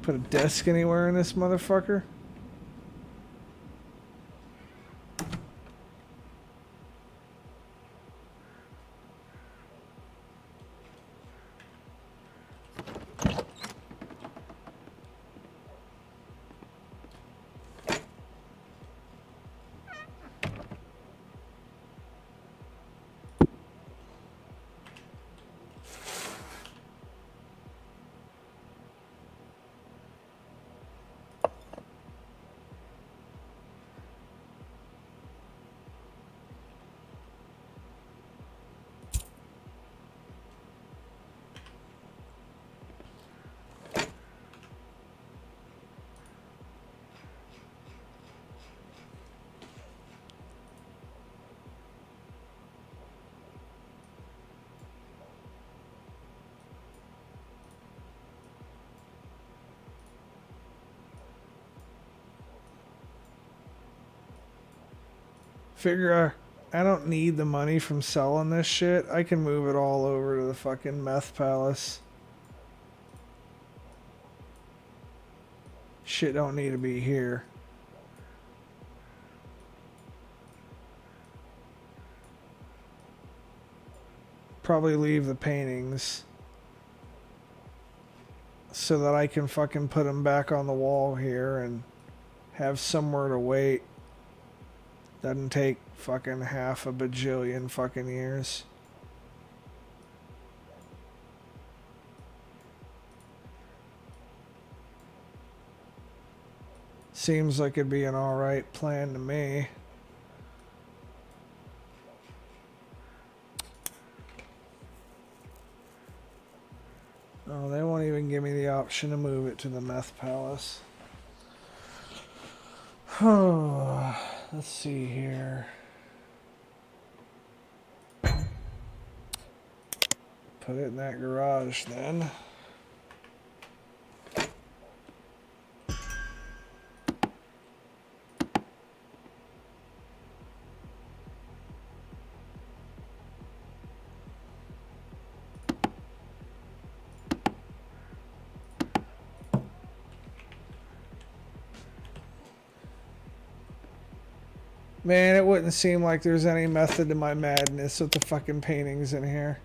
Put a desk anywhere in this motherfucker? Figure I don't need the money from selling this shit. I can move it all over to the fucking meth palace. Shit don't need to be here. Probably leave the paintings so that I can fucking put them back on the wall here and have somewhere to wait. Doesn't take fucking half a bajillion fucking years. Seems like it'd be an alright plan to me. Oh, they won't even give me the option to move it to the meth palace. Let's see here. Put it in that garage then. Man, it wouldn't seem like there's any method to my madness with the fucking paintings in here.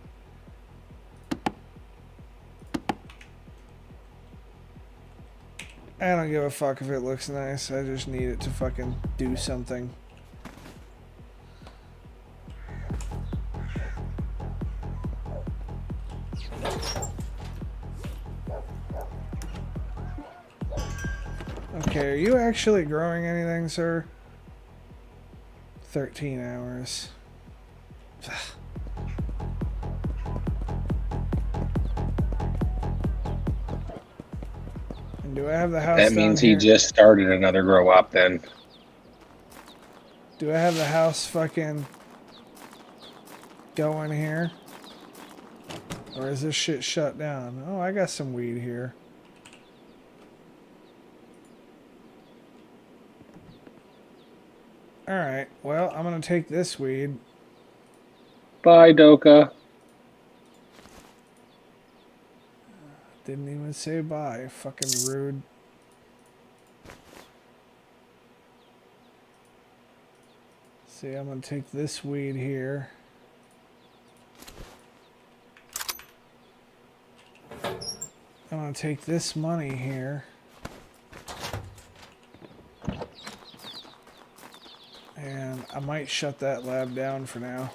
I don't give a fuck if it looks nice. I just need it to fucking do something. Okay, are you actually growing anything, sir? 13 hours. And do I have the house That down means here? he just started another grow up then. Do I have the house fucking going here? Or is this shit shut down? Oh, I got some weed here. Alright, well, I'm gonna take this weed. Bye, Doka. Didn't even say bye. Fucking rude. See, I'm gonna take this weed here. I'm gonna take this money here. And I might shut that lab down for now.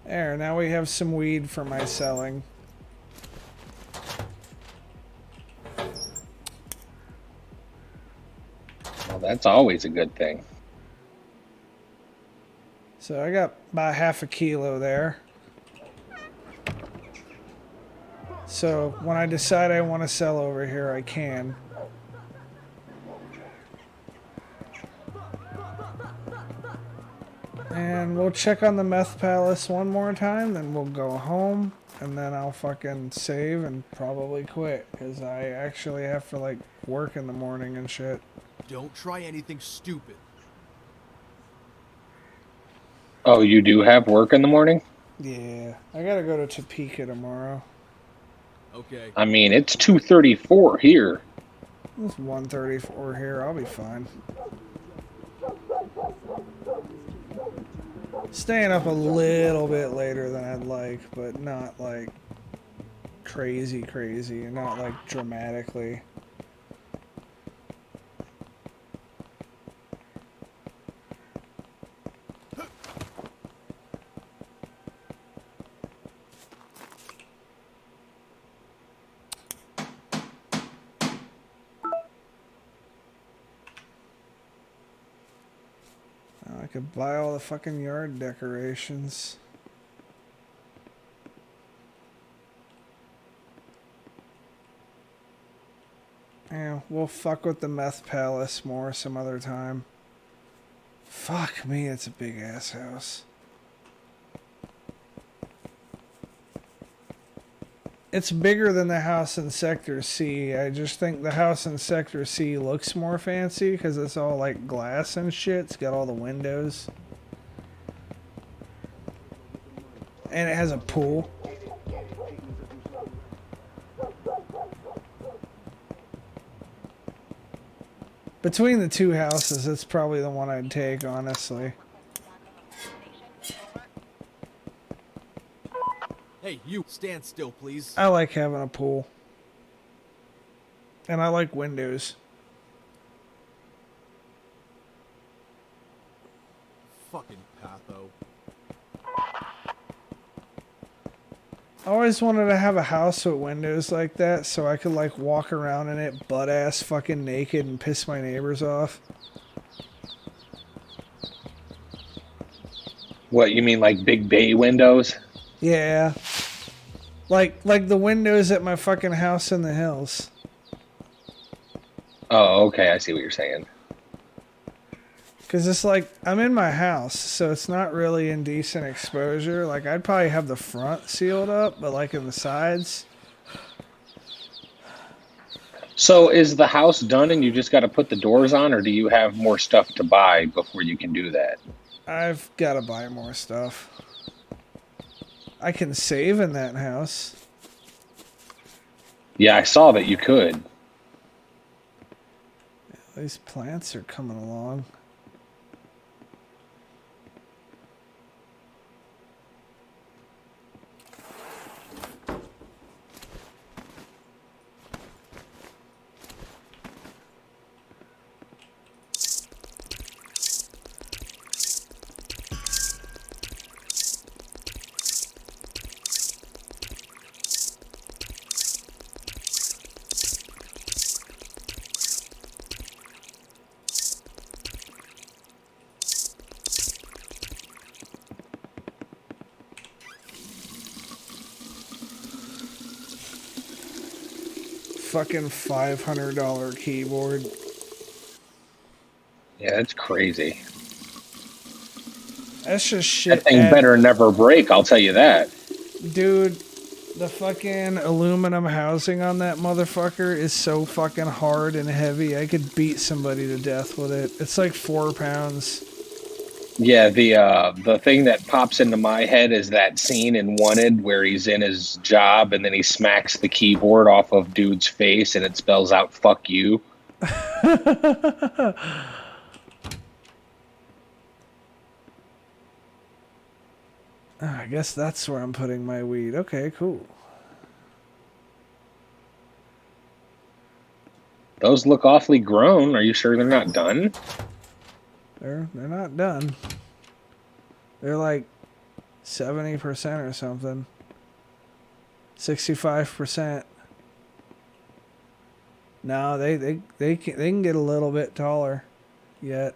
There, now we have some weed for my selling. Well, that's always a good thing. So I got about half a kilo there. So when I decide I want to sell over here, I can. And we'll check on the meth palace one more time, then we'll go home, and then I'll fucking save and probably quit, because I actually have to, like, work in the morning and shit. Don't try anything stupid. Oh, you do have work in the morning? Yeah, I gotta go to Topeka tomorrow. Okay. I mean, it's 2:34 here. It's 1:34 here, I'll be fine. Staying up a little bit later than I'd like, but not like crazy, and not like dramatically. I could buy all the fucking yard decorations. Yeah, we'll fuck with the meth palace more some other time. Fuck me, it's a big ass house. It's bigger than the house in Sector C. I just think the house in Sector C looks more fancy because it's all like glass and shit. It's got all the windows. And it has a pool. Between the two houses, it's probably the one I'd take, honestly. Hey, you stand still, please. I like having a pool. And I like windows. fucking patho. I always wanted to have a house with windows like that so I could like walk around in it butt ass fucking naked and piss my neighbors off. What, you mean like big bay windows? Yeah. Like the windows at my fucking house in the hills. Oh, okay, I see what you're saying. Cause it's like I'm in my house, so it's not really indecent exposure. Like I'd probably have the front sealed up, but like in the sides. So is the house done and you just got to put the doors on, or do you have more stuff to buy before you can do that? I've got to buy more stuff. I can save in that house. Yeah, I saw that you could. These plants are coming along. Fucking $500 keyboard. Yeah, that's crazy. That's just shit. That thing better never break, I'll tell you that. Dude, the fucking aluminum housing on that motherfucker is so fucking hard and heavy. I could beat somebody to death with it. It's like 4 pounds. Yeah, the thing that pops into my head is that scene in Wanted where he's in his job and then he smacks the keyboard off of dude's face and it spells out "fuck you." I guess that's where I'm putting my weed. Okay, cool. Those look awfully grown. Are you sure they're not done? They're not done. They're like 70% or something. 65%. No, they can get a little bit taller yet.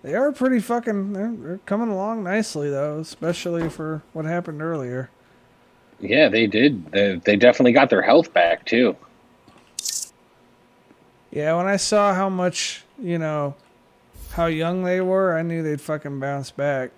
They are pretty fucking... They're coming along nicely, though, especially for what happened earlier. Yeah, they did. They definitely got their health back, too. Yeah, when I saw how much, you know, how young they were, I knew they'd fucking bounce back.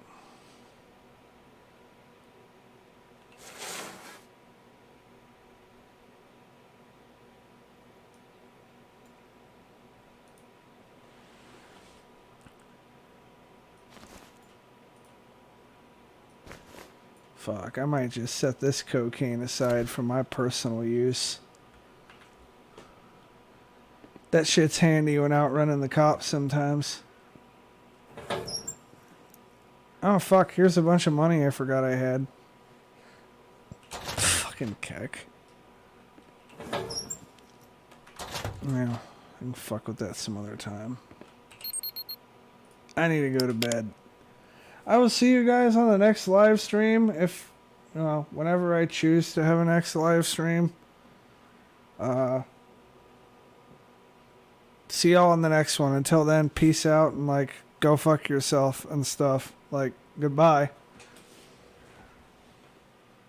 Fuck, I might just set this cocaine aside for my personal use. That shit's handy when out running the cops sometimes. Oh fuck, here's a bunch of money I forgot I had. Fucking keck. Yeah, I can fuck with that some other time. I need to go to bed. I will see you guys on the next live stream if, well, whenever I choose to have a next live stream. See y'all on the next one. Until then, peace out and like go fuck yourself and stuff. Like, goodbye.